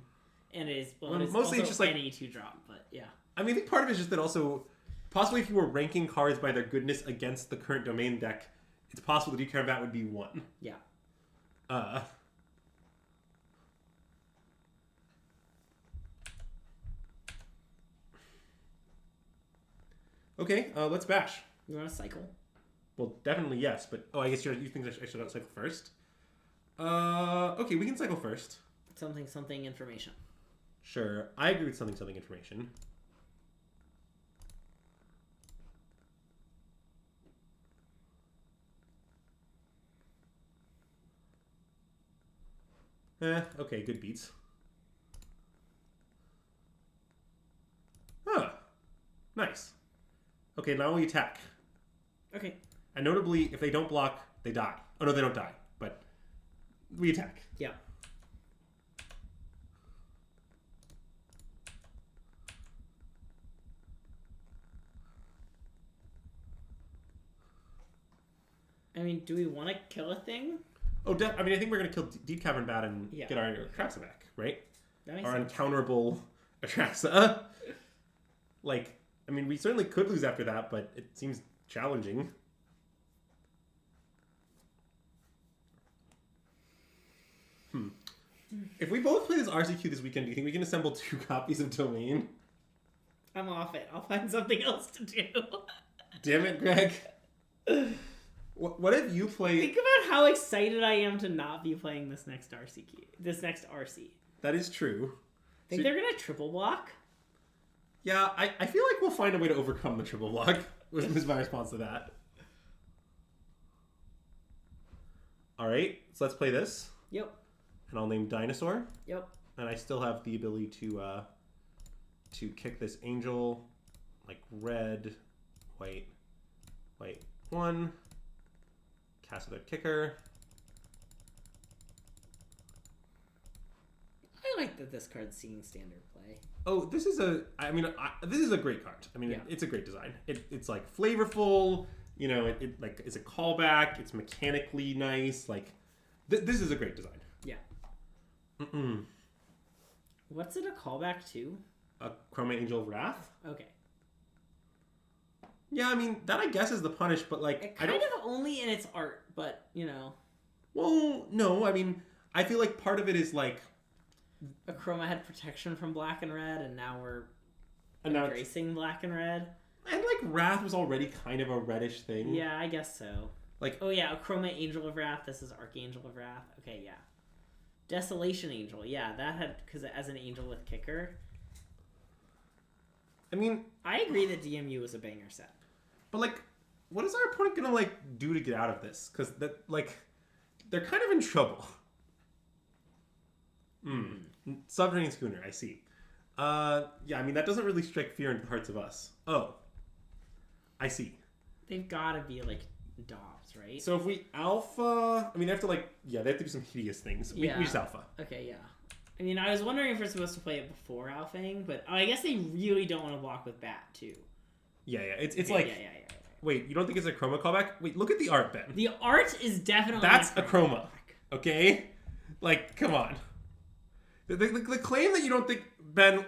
S1: And it is, well,
S2: Well,
S1: it's
S2: mostly
S1: also
S2: it's just like
S1: any 2-drop, but yeah.
S2: I mean, I think part of it is just that also, possibly if you were ranking cards by their goodness against the current domain deck, it's possible that Decambat would be 1.
S1: Yeah.
S2: Okay, let's bash.
S1: You want to cycle?
S2: Well, definitely yes, but I guess you think I should cycle first. Okay, we can cycle first.
S1: Something information.
S2: Sure, I agree with something information. Okay, good beats. Huh. Nice. Okay, now we attack.
S1: Okay.
S2: And notably, if they don't block, they die. Oh no, they don't die, but we attack.
S1: Yeah. I mean, do we want to kill a thing?
S2: Oh, I mean, I think we're going to kill Deep Cavern Bat and get our Atraxa back, right?
S1: That makes
S2: our
S1: sense.
S2: uncounterable Atraxa. Like, I mean, we certainly could lose after that, but it seems challenging. If we both play this RCQ this weekend, do you think we can assemble 2 copies of Domain?
S1: I'm off it. I'll find something else to do.
S2: Damn it, Greg. What if you play...
S1: Think about how excited I am to not be playing this next RCQ. This next RC.
S2: That is true.
S1: Think they're going to triple block?
S2: Yeah, I feel like we'll find a way to overcome the triple block, was my response to that. Alright, so let's play this.
S1: Yep.
S2: And I'll name Dinosaur.
S1: Yep.
S2: And I still have the ability to kick this Angel, like red, white, 1. Cast their kicker.
S1: I like that this card's seeing standard play.
S2: Oh, this is a great card. I mean, it's a great design. It's like flavorful. You know, it like is a callback. It's mechanically nice. Like, this is a great design.
S1: Yeah. What's it a callback to?
S2: A Chroma Angel of Wrath.
S1: Okay.
S2: Yeah, I mean that I guess is the punish, but like
S1: it kind of only in its art, but you know.
S2: Well, no, I mean I feel like part of it is like
S1: a Chroma had protection from black and red, and now we're embracing black and red.
S2: And like Wrath was already kind of a reddish thing.
S1: Yeah, I guess so.
S2: Like,
S1: oh yeah, a Chroma Angel of Wrath. This is Archangel of Wrath. Okay, yeah. Desolation Angel. Yeah, that had because as an angel with kicker.
S2: I mean,
S1: I agree that DMU was a banger set. But
S2: like, what is our opponent gonna like do to get out of this? Because that like, they're kind of in trouble. Subterranean Schooner. I see. Yeah, I mean that doesn't really strike fear into the hearts of us. Oh, I see.
S1: They've got to be like Dobbs, right?
S2: So if we alpha, I mean they have to like, they have to do some hideous things. We just alpha.
S1: Okay, yeah. I mean, I was wondering if we're supposed to play it before alphaing, but I guess they really don't want to block with Bat too.
S2: Yeah. It's okay, like. Yeah. Wait, you don't think it's a Chroma callback? Wait, look at the art, Ben.
S1: The art is definitely
S2: that's a Chroma. Okay, like come on. The claim that you don't think, Ben.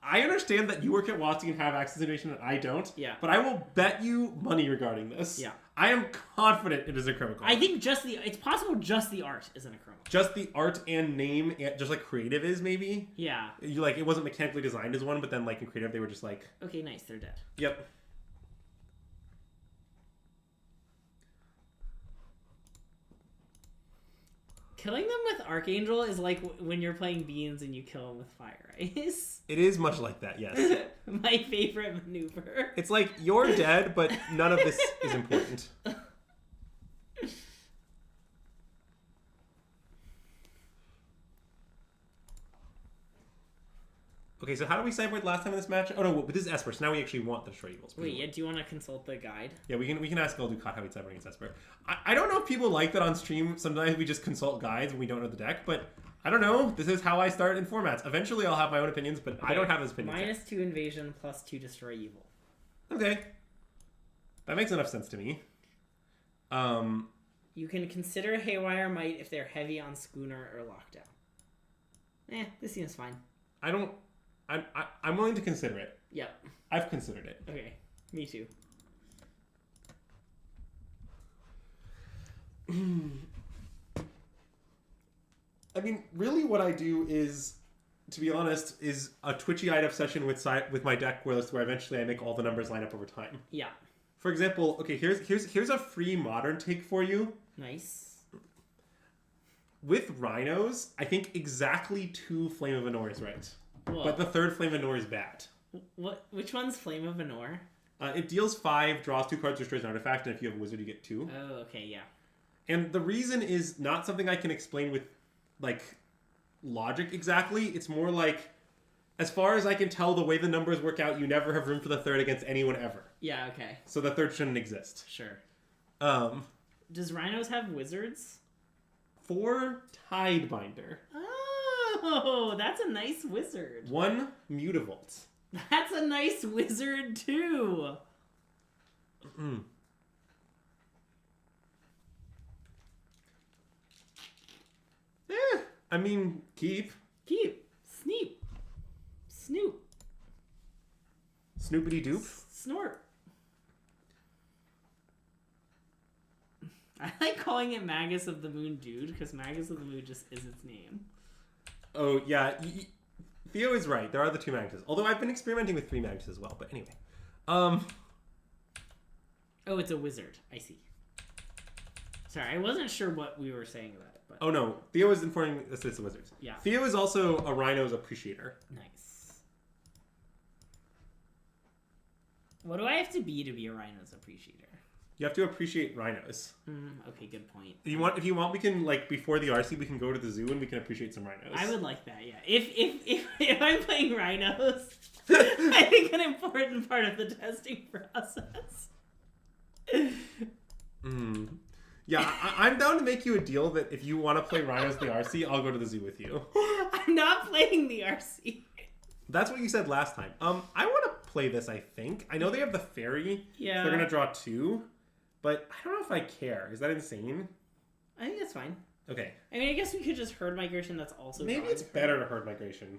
S2: I understand that you work at WotC and have access to information and I don't.
S1: Yeah.
S2: But I will bet you money regarding this.
S1: Yeah.
S2: I am confident it is a Chroma callback.
S1: I think it's possible just the art isn't a Chroma.
S2: Just the art and name, just like creative is maybe.
S1: Yeah.
S2: You like it wasn't mechanically designed as one, but then like in creative they were just like.
S1: Okay, nice. They're dead.
S2: Yep.
S1: Killing them with Archangel is like when you're playing Beans and you kill them with Fire Ice.
S2: It is much like that, yes.
S1: My favorite maneuver.
S2: It's like you're dead, but none of this is important. Okay, so how did we sideboard last time in this match? Oh no, but this is Esper, so now we actually want the Destroy Evils.
S1: Wait, do you want to consult the guide?
S2: Yeah, we can ask Goldukat how we sideboard against Esper. I don't know if people like that on stream. Sometimes we just consult guides when we don't know the deck, but I don't know. This is how I start in formats. Eventually I'll have my own opinions, but I don't have those opinions.
S1: -2 invasion, +2 destroy evil.
S2: Okay. That makes enough sense to me.
S1: You can consider Haywire Might if they're heavy on Schooner or Lockdown. This seems fine.
S2: I'm willing to consider it.
S1: Yep.
S2: I've considered it.
S1: Okay. Me too.
S2: I mean, really what I do is, to be honest, is a twitchy-eyed obsession with my deck where eventually I make all the numbers line up over time.
S1: Yeah.
S2: For example, okay, here's a free modern take for you.
S1: Nice.
S2: With Rhinos, I think exactly 2 Flame of Anor is right.
S1: Whoa.
S2: But the 3rd Flame of Anor is bad.
S1: Which one's Flame of Anor?
S2: It deals 5, draws 2 cards, destroys an artifact, and if you have a wizard, you get 2.
S1: Oh, okay, yeah.
S2: And the reason is not something I can explain with, like, logic exactly. It's more like, as far as I can tell, the way the numbers work out, you never have room for the 3rd against anyone ever.
S1: Yeah, okay.
S2: So the 3rd shouldn't exist.
S1: Sure.
S2: Does
S1: Rhinos have wizards?
S2: 4 Tidebinder.
S1: Oh, that's a nice wizard.
S2: 1 Mutavault.
S1: That's a nice wizard, too.
S2: I mean, keep.
S1: Sneep. Snoop.
S2: Snoopity doop.
S1: Snort. I like calling it Magus of the Moon Dude, because Magus of the Moon just is its name.
S2: Oh, yeah. Theo is right. There are the 2 Maguses. Although I've been experimenting with 3 Maguses as well. But anyway.
S1: Oh, it's a wizard. I see. Sorry, I wasn't sure what we were saying about it. But...
S2: Oh, no. Theo is informing us it's the wizards.
S1: Yeah.
S2: Theo is also a Rhino's appreciator.
S1: Nice. What do I have to be a Rhino's appreciator?
S2: You have to appreciate Rhinos.
S1: Okay, good point.
S2: If you want, we can, like, before the RC, we can go to the zoo and we can appreciate some Rhinos.
S1: I would like that, yeah. If I'm playing Rhinos, I think an important part of the testing process.
S2: Yeah, I'm down to make you a deal that if you want to play Rhinos the RC, I'll go to the zoo with you.
S1: I'm not playing the RC.
S2: That's what you said last time. I want to play this, I think. I know they have the fairy.
S1: Yeah.
S2: So they're going to draw 2. But I don't know if I care. Is that insane?
S1: I think that's fine.
S2: Okay.
S1: I mean, I guess we could just herd migration. That's also
S2: maybe it's better to herd migration.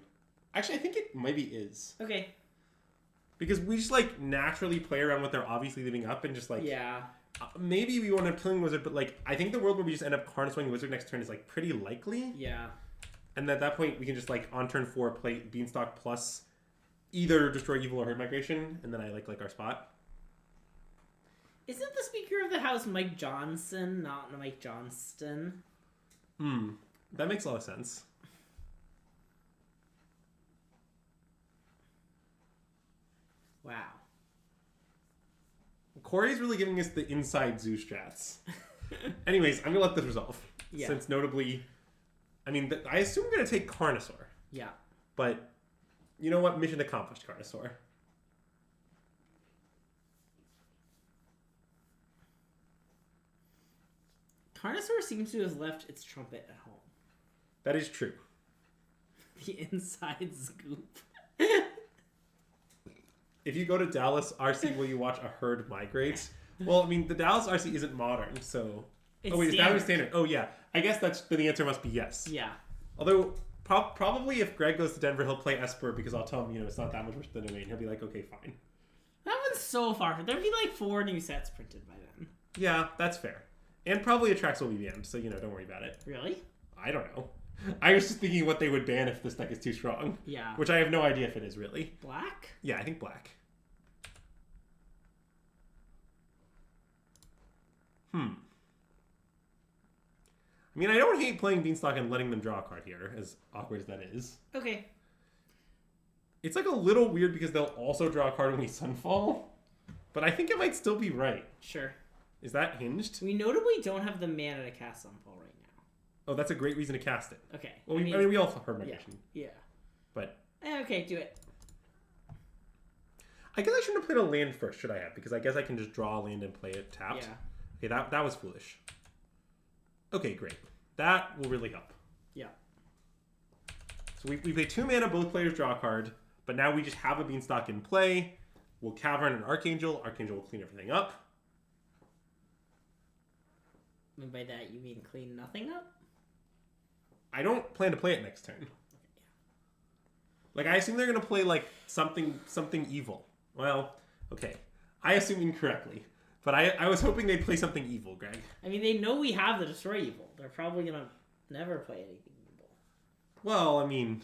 S2: Actually, I think it maybe is.
S1: Okay.
S2: Because we just, like, naturally play around what they're obviously leaving up and just, like...
S1: Yeah.
S2: Maybe we want to killing wizard, but, like, I think the world where we just end up harnessing wizard next turn is, like, pretty likely.
S1: Yeah.
S2: And at that point, we can just, like, on turn 4, play Beanstalk plus either Destroy Evil or Herd Migration, and then I like our spot.
S1: Isn't the Speaker of the House Mike Johnson, not Mike Johnston?
S2: That makes a lot of sense.
S1: Wow.
S2: Corey's really giving us the inside zoo strats. Anyways, I'm going to let this resolve.
S1: Yeah.
S2: Since notably, I mean, I assume we're going to take Carnosaur.
S1: Yeah.
S2: But, you know what? Mission accomplished, Carnosaur.
S1: Carnosaur seems to have left its trumpet at home.
S2: That is true.
S1: The inside scoop.
S2: If you go to Dallas RC, will you watch a herd migrate? Well, I mean, the Dallas RC isn't modern, so...
S1: It's
S2: it's Dallas standard. Oh, yeah. I guess the answer must be yes.
S1: Yeah.
S2: Although, probably if Greg goes to Denver, he'll play Esper because I'll tell him, it's not that much worse than a main. He'll be like, okay, fine.
S1: That one's so far. There'd be like 4 new sets printed by then.
S2: Yeah, that's fair. And probably Attracts will be banned, so, don't worry about it.
S1: Really?
S2: I don't know. I was just thinking what they would ban if this deck is too strong.
S1: Yeah.
S2: Which I have no idea if it is, really.
S1: Black?
S2: Yeah, I think black. I mean, I don't hate playing Beanstalk and letting them draw a card here, as awkward as that is.
S1: Okay.
S2: It's like a little weird because they'll also draw a card when we Sunfall, but I think it might still be right.
S1: Sure.
S2: Is that hinged?
S1: We notably don't have the mana to cast Sunfall right now.
S2: Oh, that's a great reason to cast it.
S1: Okay.
S2: Well, I mean we all heard migration.
S1: Yeah.
S2: But...
S1: Okay, do it.
S2: I guess I shouldn't have played a land first, should I have? Because I guess I can just draw a land and play it tapped.
S1: Yeah.
S2: Okay, that was foolish. Okay, great. That will really help.
S1: Yeah.
S2: So we pay 2 mana, both players draw a card, but now we just have a Beanstalk in play. We'll Cavern an Archangel. Archangel will clean everything up.
S1: And by that you mean clean nothing up?
S2: I don't plan to play it next turn. Like, I assume they're going to play, like, something evil. Well, okay. I assume incorrectly. But I was hoping they'd play something evil, Greg.
S1: I mean, they know we have the Destroy Evil. They're probably going to never play anything evil.
S2: Well, I mean,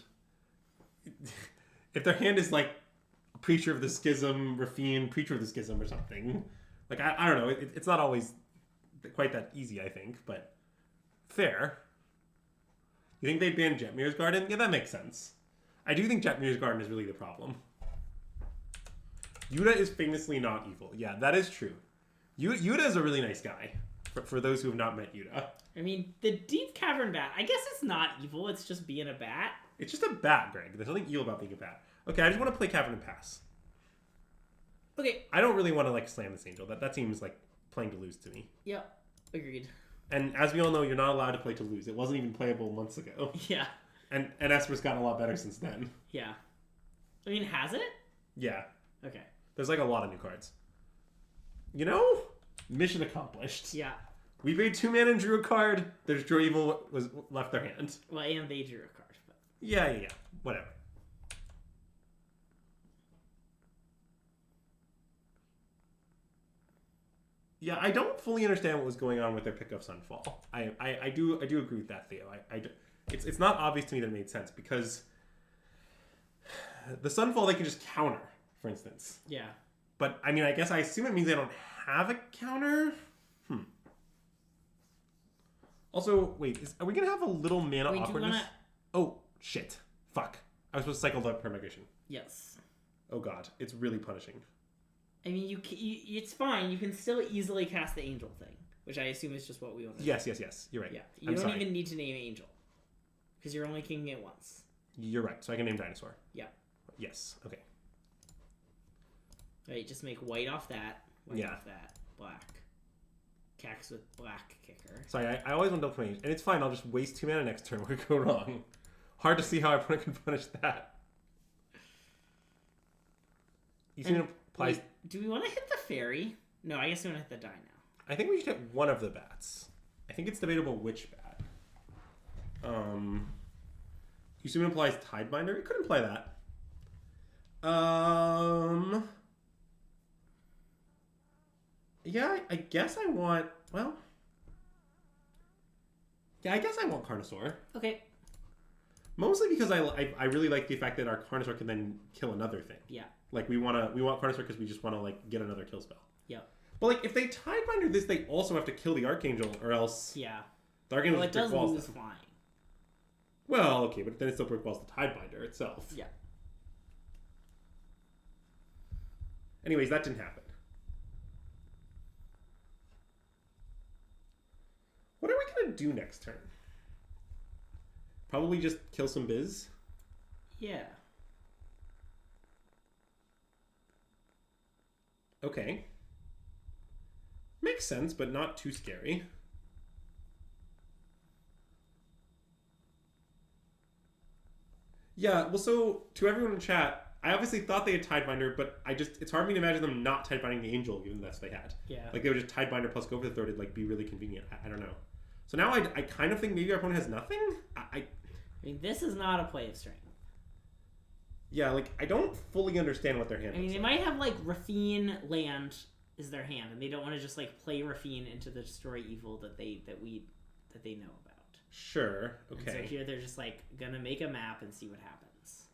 S2: if their hand is, like, Preacher of the Schism, Rafine, Preacher of the Schism or something, like, I don't know. It's not always quite that easy, I think, but fair. You think they'd ban Jetmir's Garden? Yeah, that makes sense. I do think Jetmir's Garden is really the problem. Yuta is famously not evil. Yeah, that is true. Yuta is a really nice guy, for those who have not met Yuta.
S1: I mean, the Deep Cavern Bat, I guess it's not evil, it's just being a bat.
S2: It's just a bat, Greg. There's nothing evil about being a bat. Okay, I just want to play Cavern and Pass.
S1: Okay.
S2: I don't really want to, like, slam this Angel. That seems like playing to lose to me.
S1: Yep, agreed.
S2: And as we all know, you're not allowed to play to lose. It wasn't even playable months ago.
S1: Yeah.
S2: And Esper's gotten a lot better since then.
S1: Yeah. I mean, has it?
S2: Yeah.
S1: Okay.
S2: There's, like, a lot of new cards. You know? Mission accomplished.
S1: Yeah.
S2: We paid 2 mana and drew a card. Their Destroy Evil was left their hand.
S1: Well, and they drew a card. But...
S2: Yeah. Whatever. Yeah, I don't fully understand what was going on with their pick of Sunfall. I do agree with that, Theo. It's not obvious to me that it made sense because the Sunfall they can just counter, for instance.
S1: Yeah.
S2: But I mean, I guess I assume it means they don't have a counter. Also, wait, are we gonna have a little mana awkwardness? Oh shit! Fuck! I was supposed to cycle the per-migration.
S1: Yes.
S2: Oh god, it's really punishing.
S1: I mean, it's fine. You can still easily cast the Angel thing, which I assume is just what we want to do.
S2: Yes. You're right.
S1: Yeah, you don't even need to name Angel because you're only kicking it once.
S2: You're right. So I can name Dinosaur.
S1: Yeah.
S2: Yes. Okay.
S1: Right, just make white off that. White
S2: Yeah.
S1: off that. Black. Cax with black kicker.
S2: Sorry, I always want to double range, and it's fine. I'll just waste 2 mana next turn. What could go wrong? Hard to see how I can punish that. You see, it applies.
S1: Wait, do we want to hit the fairy? No, I guess we want to hit the die now.
S2: I think we should hit one of the bats. I think it's debatable which bat. You assume it implies Tidebinder? It could imply that. Yeah, I guess I want... Well... Yeah, I guess I want Carnosaur.
S1: Okay.
S2: Mostly because I really like the fact that our Carnosaur can then kill another thing.
S1: Yeah.
S2: Like, we want Carnosaur because we just want to, like, get another kill spell.
S1: Yep.
S2: But, like, if they Tidebinder this, they also have to kill the Archangel, or else...
S1: Yeah.
S2: The Archangel
S1: well, it does lose
S2: them.
S1: flying.
S2: Well, okay, but then it still brick walls the Tidebinder itself.
S1: Yeah.
S2: Anyways, that didn't happen. What are we going to do next turn? Probably just kill some biz?
S1: Yeah.
S2: Okay. Makes sense, but not too scary. Yeah, well, so, to everyone in chat, I obviously thought they had Tidebinder, but it's hard for me to imagine them not Tidebinding the Angel, given that's what they had.
S1: Yeah.
S2: Like, they would just Tidebinder plus go for the throat, it'd, like, be really convenient. I don't know. So now I kind of think maybe our opponent has nothing?
S1: I mean, this is not a play of strength.
S2: Yeah, like, I don't fully understand what their hand is.
S1: I mean, they might have, like, Rafine land is their hand, and they don't want to just, like, play Rafine into the Destroy Evil that they know about.
S2: Sure, okay.
S1: And so here they're just, like, gonna make a map and see what happens.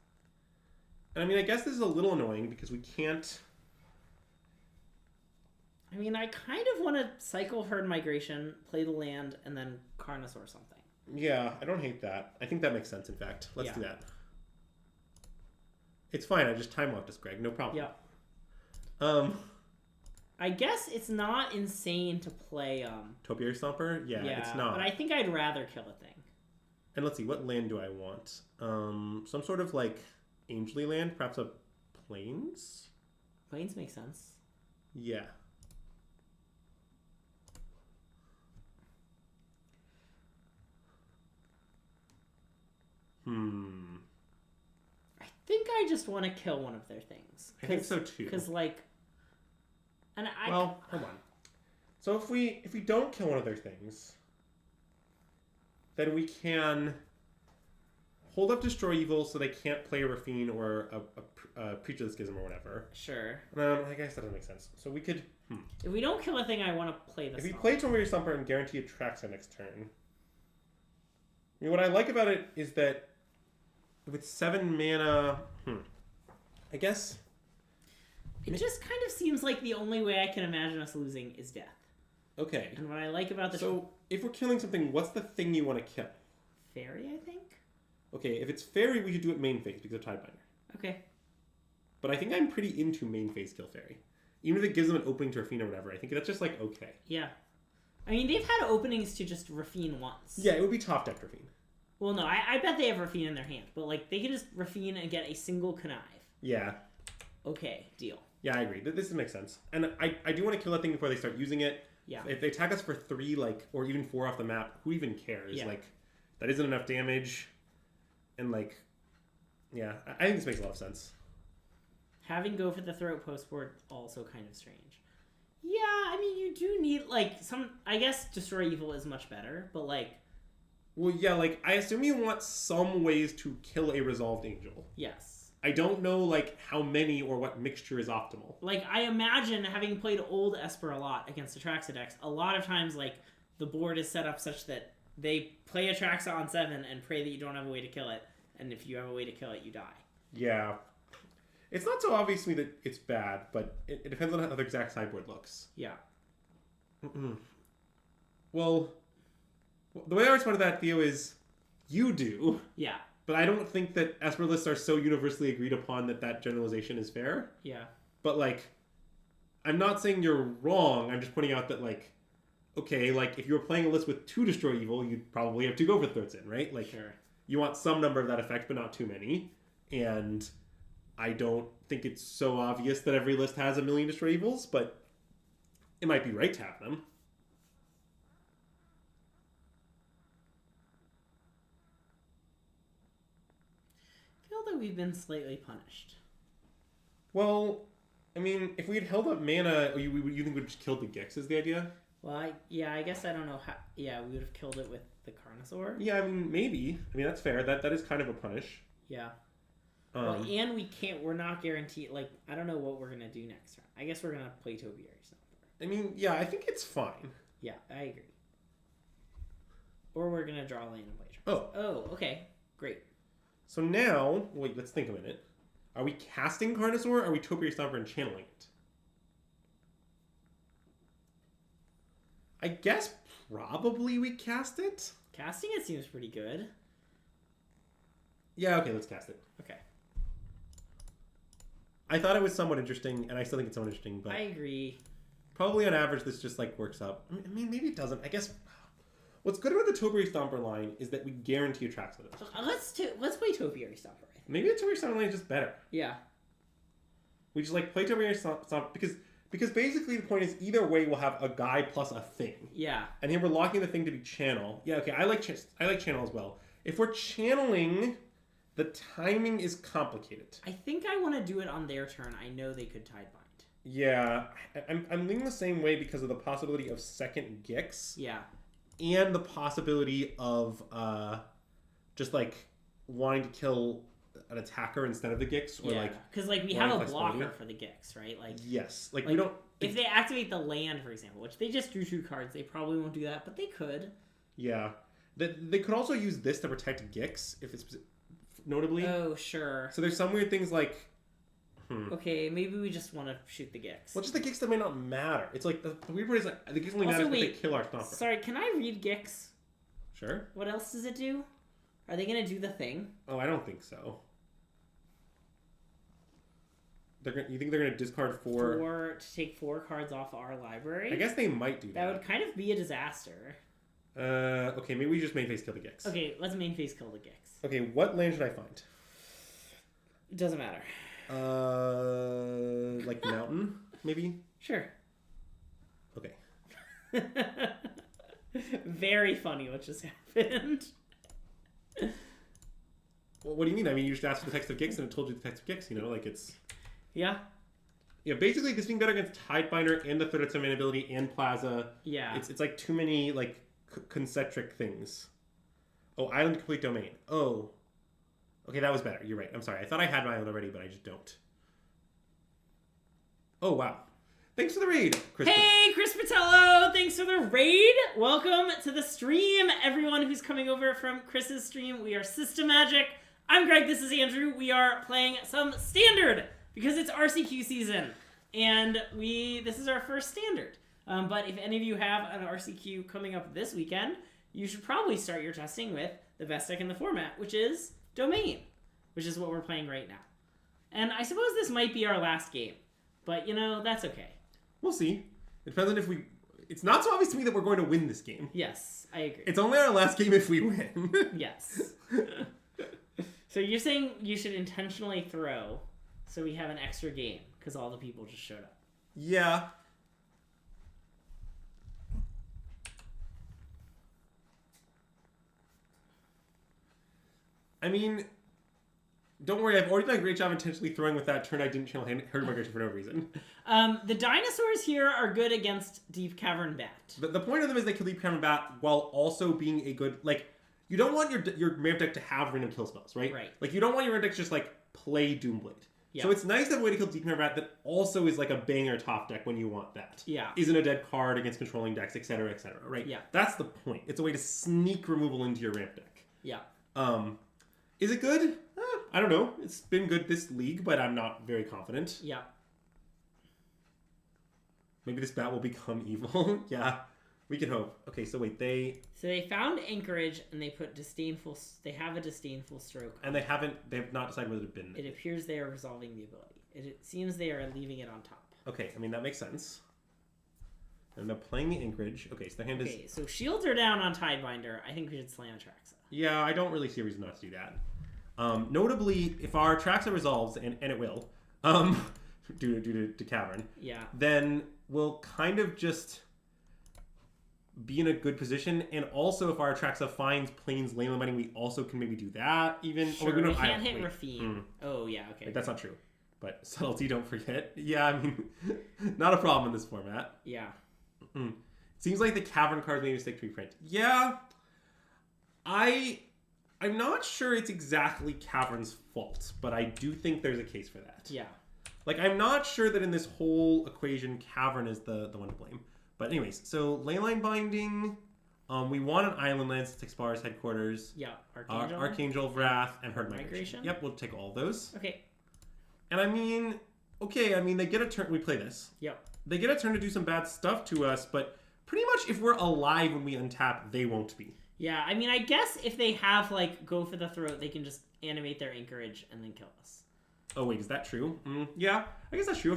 S2: And I mean, I guess this is a little annoying because we can't...
S1: I mean, I kind of want to cycle Herd Migration, play the land, and then Carnosaur something.
S2: Yeah, I don't hate that. I think that makes sense, in fact. Let's do that. It's fine, I just time locked us, Greg. No problem.
S1: Yeah. I guess it's not insane to play...
S2: Topiary Stomper? Yeah, it's not.
S1: But I think I'd rather kill a thing.
S2: And let's see, what land do I want? Some sort of, like, Angely land? Perhaps a Plains?
S1: Plains make sense.
S2: Yeah.
S1: I think I just want to kill one of their things.
S2: I think so too.
S1: Because, like...
S2: Well, hold on. So if we don't kill one of their things, then we can hold up Destroy Evil so they can't play a Rafine or a Preacher of the Schism or whatever.
S1: Sure.
S2: I guess that doesn't make sense. So we could...
S1: If we don't kill a thing, I want to play this.
S2: If we play Tomb Raider Stomper and guarantee it tracks our next turn... I mean, what I like about it is that with 7 mana... I guess...
S1: It just kind of seems like the only way I can imagine us losing is death.
S2: Okay.
S1: And what I like about the...
S2: So, if we're killing something, what's the thing you want to kill?
S1: Fairy, I think?
S2: Okay, if it's Fairy, we should do it main phase because of Tidebinder.
S1: Okay.
S2: But I think I'm pretty into main phase kill Fairy. Even if it gives them an opening to Rafine or whatever, I think that's just like okay.
S1: Yeah. I mean, they've had openings to just Rafine once.
S2: Yeah, it would be top deck Rafine.
S1: Well, no, I bet they have Rafine in their hand. But, like, they can just Rafine and get a single Connive.
S2: Yeah.
S1: Okay, deal.
S2: Yeah, I agree. This makes sense. And I do want to kill that thing before they start using it.
S1: Yeah.
S2: If they attack us for 3, like, or even 4 off the map, who even cares?
S1: Yeah.
S2: Like, that isn't enough damage. And, like, yeah, I think this makes a lot of sense.
S1: Having go for the throat post board also kind of strange. Yeah, I mean, you do need, like, some... I guess Destroy Evil is much better, but, like...
S2: Well, yeah, like, I assume you want some ways to kill a Resolved Angel.
S1: Yes.
S2: I don't know, like, how many or what mixture is optimal.
S1: Like, I imagine, having played old Esper a lot against Atraxa decks, a lot of times, like, the board is set up such that they play Atraxa on 7 and pray that you don't have a way to kill it, and if you have a way to kill it, you die.
S2: Yeah. It's not so obvious to me that it's bad, but it depends on how the exact sideboard looks.
S1: Yeah.
S2: Well, the way I respond to that, Theo, is you do.
S1: Yeah.
S2: But I don't think that Esper lists are so universally agreed upon that generalization is fair.
S1: Yeah.
S2: But, like, I'm not saying you're wrong. I'm just pointing out that, like, okay, like, if you were playing a list with 2 Destroy Evil, you'd probably have 2 Go for Throats in, right? Like,
S1: sure.
S2: You want some number of that effect, but not too many. And I don't think it's so obvious that every list has a million Destroy Evils, but it might be right to have them.
S1: I feel that we've been slightly punished.
S2: Well, I mean, if we had held up mana, you think we would just kill the Gix is the idea?
S1: Well, I guess I don't know how... Yeah, we would have killed it with the Carnosaur.
S2: Yeah, I mean, maybe. I mean, that's fair. That is kind of a punish.
S1: Yeah. Well, and we're not guaranteed, like, I don't know what we're going to do next round. I guess we're going to play Topiary Stomper.
S2: I mean, yeah, I think it's fine.
S1: Yeah, I agree. Or we're going to draw land and play Atraxa. Oh, okay. Great.
S2: So now, wait, let's think a minute. Are we casting Carnosaur or are we Topiary Stomper and channeling it? I guess probably we cast it.
S1: Casting it seems pretty good.
S2: Yeah, okay, let's cast it.
S1: Okay.
S2: I thought it was somewhat interesting, and I still think it's somewhat interesting, but...
S1: I agree.
S2: Probably on average, this just, like, works out. I mean, maybe it doesn't. I guess... What's good about the Topiary Stomper line is that we guarantee Atraxa with it.
S1: Let's play Topiary Stomper, I think.
S2: Maybe the Topiary Stomper line is just better.
S1: Yeah.
S2: We just, like, play Topiary Stomper... Because basically the point is either way we'll have a guy plus a thing.
S1: Yeah.
S2: And here we're locking the thing to be channel. Yeah, okay, I like channel as well. If we're channeling, the timing is complicated.
S1: I think I want to do it on their turn. I know they could Tidebind.
S2: Yeah, I'm leaning the same way because of the possibility of second Gix.
S1: Yeah.
S2: And the possibility of just like wanting to kill an attacker instead of the Gix, or
S1: because like we have a blocker for the Gix, right? Like
S2: yes, like we don't.
S1: If they activate the land, for example, which they just drew 2 cards, they probably won't do that, but they could.
S2: Yeah, they could also use this to protect Gix if it's notably.
S1: Oh sure.
S2: So there's some weird things like.
S1: Okay, maybe we just want to shoot the Gix.
S2: Well, just the Gix that may not matter. It's like the weird part is like the Gix only matters if they kill our Stomper.
S1: Sorry, can I read Gix?
S2: Sure.
S1: What else does it do? Are they gonna do the thing?
S2: Oh, I don't think so. You think they're going to discard 4...
S1: to take 4 cards off our library?
S2: I guess they might do that.
S1: That would kind of be a disaster.
S2: Okay, maybe we just main phase kill the Gix.
S1: Okay, let's main phase kill the Gix.
S2: Okay, what land should I find?
S1: It doesn't matter.
S2: Like mountain, maybe?
S1: Sure.
S2: Okay.
S1: Very funny what just happened.
S2: Well, what do you mean? I mean, you just asked for the text of Gix and it told you the text of Gix, you know? Like, it's...
S1: Yeah.
S2: Yeah, basically this being better against Tidebinder and the third of summon ability and Plaza.
S1: Yeah.
S2: It's like too many like concentric things. Oh, Island Complete Domain. Oh. Okay, that was better. You're right. I'm sorry. I thought I had my island already, but I just don't. Oh, wow. Thanks for the raid, Chris.
S1: Hey, Chris Patello! Thanks for the raid! Welcome to the stream, everyone who's coming over from Chris's stream. We are SystemMagic. I'm Greg, this is Andrew. We are playing some Standard, because it's RCQ season. And this is our first Standard. But if any of you have an RCQ coming up this weekend, you should probably start your testing with the best deck in the format, which is Domain, which is what we're playing right now. And I suppose this might be our last game, but that's okay.
S2: We'll see. It depends on if we... It's not so obvious to me that we're going to win this game.
S1: Yes, I agree.
S2: It's only our last game if we win.
S1: Yes. So you're saying you should intentionally throw so we have an extra game because all the people just showed up.
S2: Yeah. I mean... Don't worry, I've already done a great job intentionally throwing with that turn I didn't channel Herd Migration for no reason.
S1: The dinosaurs here are good against Deep Cavern Bat.
S2: The point of them is they kill Deep Cavern Bat while also being a good... Like, you don't want your ramp deck to have random kill spells, right?
S1: Right.
S2: Like, you don't want your ramp deck to just, like, play Doomblade.
S1: Yeah.
S2: So it's nice to have a way to kill Deep Cavern Bat that also is, like, a banger top deck when you want that.
S1: Yeah.
S2: Isn't a dead card against controlling decks, etc., right?
S1: Yeah.
S2: That's the point. It's a way to sneak removal into your ramp deck.
S1: Yeah.
S2: Is it good? I don't know. It's been good this league, but I'm not very confident.
S1: Yeah.
S2: Maybe this bat will become evil. Yeah, we can hope. Okay, so wait, they
S1: found Anchorage and they put disdainful. They have a disdainful stroke.
S2: And they have not decided whether to bin it.
S1: It appears they are resolving the ability. It seems they are leaving it on top.
S2: Okay, I mean that makes sense. And they're playing the Anchorage. Okay, so their hand is...
S1: Okay, so shields are down on Tidebinder. I think we should slam Atraxa.
S2: Yeah, I don't really see a reason not to do that. Notably, if our Atraxa resolves, and it will, due to Cavern,
S1: yeah,
S2: then we'll kind of just be in a good position. And also, if our Atraxa finds Plains Leyland Mining, we also can maybe do that. Even
S1: sure, we can't hit Rafine. Oh yeah, okay.
S2: Like, that's not true. But subtlety, don't forget. Yeah, I mean, not a problem in this format.
S1: Yeah.
S2: Seems like the Cavern cards made a mistake to reprint. Yeah, I'm not sure it's exactly Cavern's fault, but I do think there's a case for that.
S1: Yeah.
S2: Like, I'm not sure that in this whole equation, Cavern is the one to blame. But anyways, so Leyline Binding, we want an Island Land since Explore's headquarters.
S1: Yeah,
S2: Archangel of Wrath, and Herd Migration. Yep, we'll take all those.
S1: Okay.
S2: And I mean, they get a turn, we play this.
S1: Yep.
S2: They get a turn to do some bad stuff to us, but pretty much if we're alive when we untap, they won't be.
S1: Yeah, I mean, I guess if they have, like, go for the throat, they can just animate their Anchorage and then kill us.
S2: Oh, wait, is that true? Yeah, I guess that's true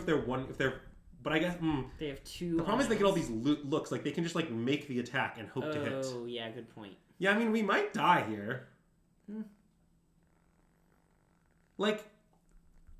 S2: but I guess,
S1: They have two...
S2: The problem is they get all these looks, like, they can just, like, make the attack and hope to hit.
S1: Oh, yeah, good point.
S2: Yeah, I mean, we might die here. Like,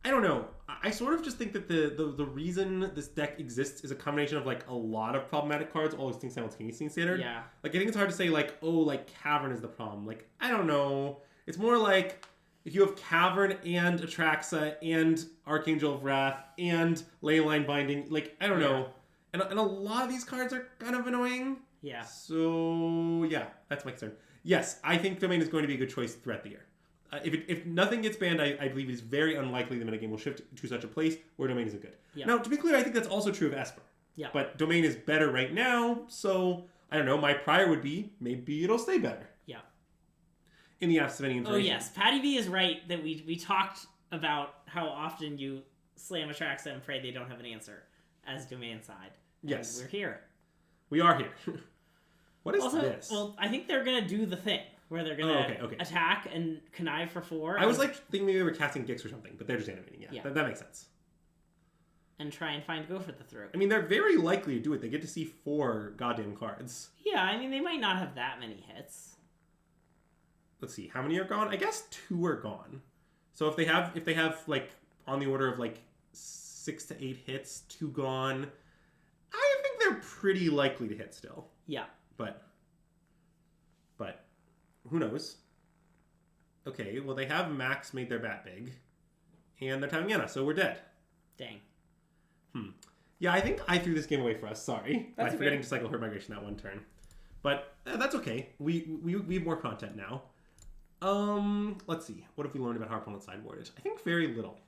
S2: I don't know. I sort of just think that the reason this deck exists is a combination of, like, a lot of problematic cards all distinct simultaneously in Standard.
S1: Yeah.
S2: Like, I think it's hard to say, like, oh, like, Cavern is the problem. Like, I don't know. It's more like if you have Cavern and Atraxa and Archangel of Wrath and Leyline Binding, like, I don't know. And a lot of these cards are kind of annoying.
S1: Yeah.
S2: So, yeah, that's my concern. Yes, I think Domain is going to be a good choice throughout the year. If nothing gets banned, I believe it is very unlikely the metagame will shift to such a place where Domain isn't good.
S1: Yeah.
S2: Now, to be clear, I think that's also true of Esper.
S1: Yeah.
S2: But Domain is better right now, so, I don't know, my prior would be, maybe it'll stay better.
S1: Yeah.
S2: In the absence of any information.
S1: Oh, yes. Patty B is right that we talked about how often you slam Atraxa and pray they don't have an answer as Domain side.
S2: Yes.
S1: And we're here.
S2: We are here. What is
S1: also,
S2: this?
S1: Well, I think they're going to do the thing where they're going to attack and connive for 4.
S2: I was like thinking maybe they were casting Gix or something, but they're just animating. Yeah. That makes sense.
S1: And try and find go for the throat.
S2: I mean, they're very likely to do it. They get to see 4 goddamn cards.
S1: Yeah, I mean, they might not have that many hits.
S2: Let's see, how many are gone? I guess 2 are gone. So if they have like on the order of like 6 to 8 hits, 2 gone, I think they're pretty likely to hit still.
S1: Yeah.
S2: But who knows? Okay, well, they have Max made their bat big, and they're tapping Yana, so we're dead.
S1: Dang.
S2: Yeah, I think I threw this game away for us. Sorry.
S1: That's
S2: by forgetting to cycle Herd Migration that one turn. But that's okay. We have more content now. Let's see. What have we learned about how our opponent's sideboard? I think very little.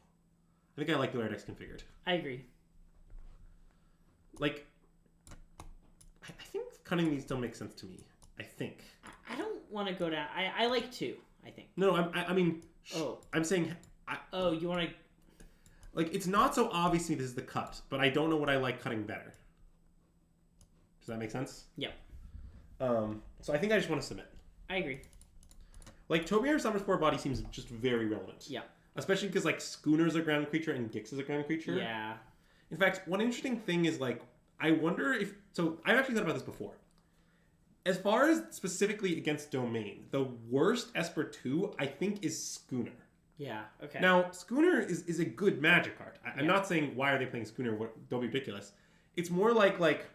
S2: I think I like the way our deck's configured.
S1: I agree.
S2: Like, I think cutting these don't make sense to me. I think.
S1: I don't want to go down. I like 2, I think.
S2: No, I mean... I'm saying...
S1: you want to...
S2: Like, it's not so obvious to me this is the cut, but I don't know what I like cutting better. Does that make sense?
S1: Yep.
S2: So I think I just want to submit.
S1: I agree.
S2: Like, Tobiar Summer's Spore Body seems just very relevant.
S1: Yeah.
S2: Especially because, like, Schooner's a ground creature and Gix is a ground creature.
S1: Yeah.
S2: In fact, one interesting thing is, like, I wonder if... So, I've actually thought about this before. As far as specifically against Domain, the worst Esper 2, I think, is Schooner.
S1: Yeah, okay.
S2: Now, Schooner is a good Magic card. I'm not saying why are they playing Schooner, don't be ridiculous. It's more like,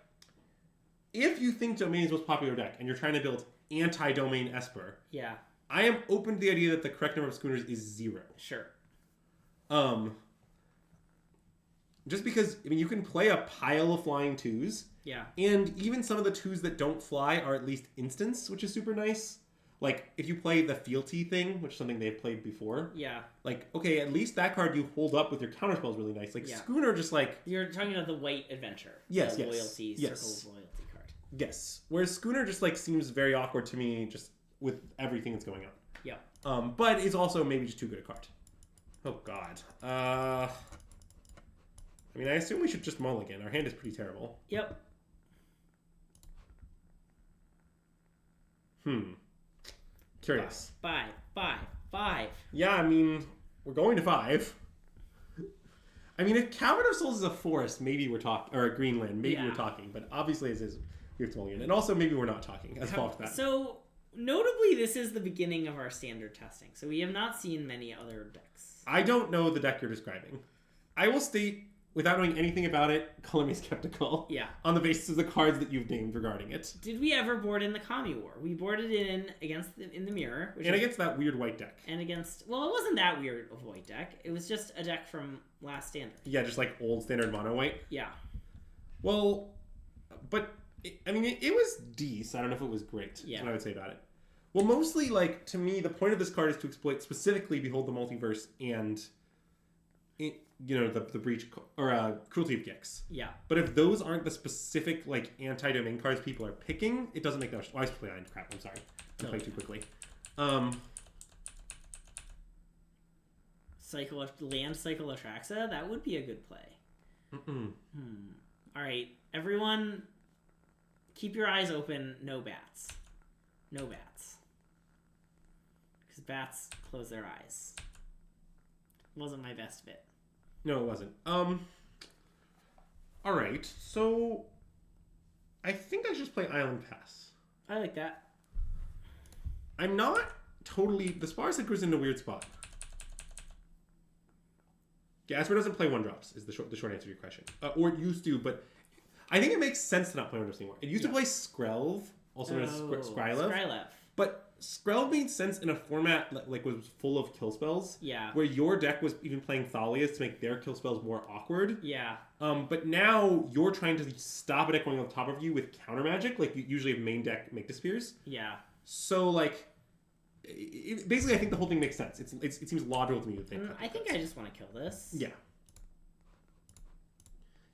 S2: if you think Domain is the most popular deck and you're trying to build anti-Domain Esper,
S1: yeah,
S2: I am open to the idea that the correct number of Schooners is 0.
S1: Sure.
S2: Just because, I mean, you can play a pile of flying 2s.
S1: Yeah.
S2: And even some of the 2s that don't fly are at least instants, which is super nice. Like, if you play the Fealty thing, which is something they've played before.
S1: Yeah.
S2: Like, okay, at least that card you hold up with your counterspell is really nice. Like, Schooner just like...
S1: You're talking about the White Adventure.
S2: Yes,
S1: the
S2: yes.
S1: Loyalty,
S2: yes.
S1: Circle of Loyalty card.
S2: Yes. Whereas Schooner just, like, seems very awkward to me just with everything that's going on.
S1: Yeah.
S2: But it's also maybe just too good a card. Oh, God. I mean, I assume we should just mulligan. Our hand is pretty terrible.
S1: Yep.
S2: Curious.
S1: 5.
S2: Yeah, I mean, we're going to 5. I mean, if Cavern of Souls is a forest, maybe we're talking, or a Greenland, maybe we're talking. But obviously, as is, we have to mulligan. And also, maybe we're not talking as well to that.
S1: So, notably, this is the beginning of our standard testing. So we have not seen many other decks.
S2: I don't know the deck you're describing. I will state, without knowing anything about it, color me skeptical.
S1: Yeah.
S2: On the basis of the cards that you've named regarding it.
S1: Did we ever board in the Kami War? We boarded in in the mirror.
S2: And against that weird white deck.
S1: And against... Well, it wasn't that weird of a white deck. It was just a deck from last standard.
S2: Yeah, just like old standard mono white.
S1: Yeah.
S2: Well, but, I mean, it was decent. I don't know if it was great.
S1: Yeah.
S2: That's what I would say about it. Well, mostly, like, to me, the point of this card is to exploit specifically Behold the Multiverse and... you know, the breach or Cruelty of Gix.
S1: Yeah.
S2: But if those aren't the specific like anti-domain cards people are picking, it doesn't make that much. Well, I should play Iron Crap. I'm sorry, I played too quickly.
S1: Land Cycle Atraxa, that would be a good play. All right, everyone, keep your eyes open. No bats. No bats. Because bats close their eyes. Wasn't my best bit.
S2: No, it wasn't. Alright, so... I think I should just play Island Pass.
S1: I like that.
S2: I'm not totally... The Spar Sinker's in a weird spot. Gasper doesn't play 1-drops, is the short answer to your question. Or it used to, but... I think it makes sense to not play 1-drops anymore. It used to play Skrelv, also known as Skrylev. But Skrelv made sense in a format that like was full of kill spells.
S1: Yeah. Where
S2: your deck was even playing Thalias to make their kill spells more awkward.
S1: Yeah.
S2: But now you're trying to stop a deck going on top of you with counter magic, like you usually have main deck make Spears.
S1: Yeah.
S2: So like, basically, I think the whole thing makes sense. It seems logical to me that they.
S1: I think I just want to kill this.
S2: Yeah.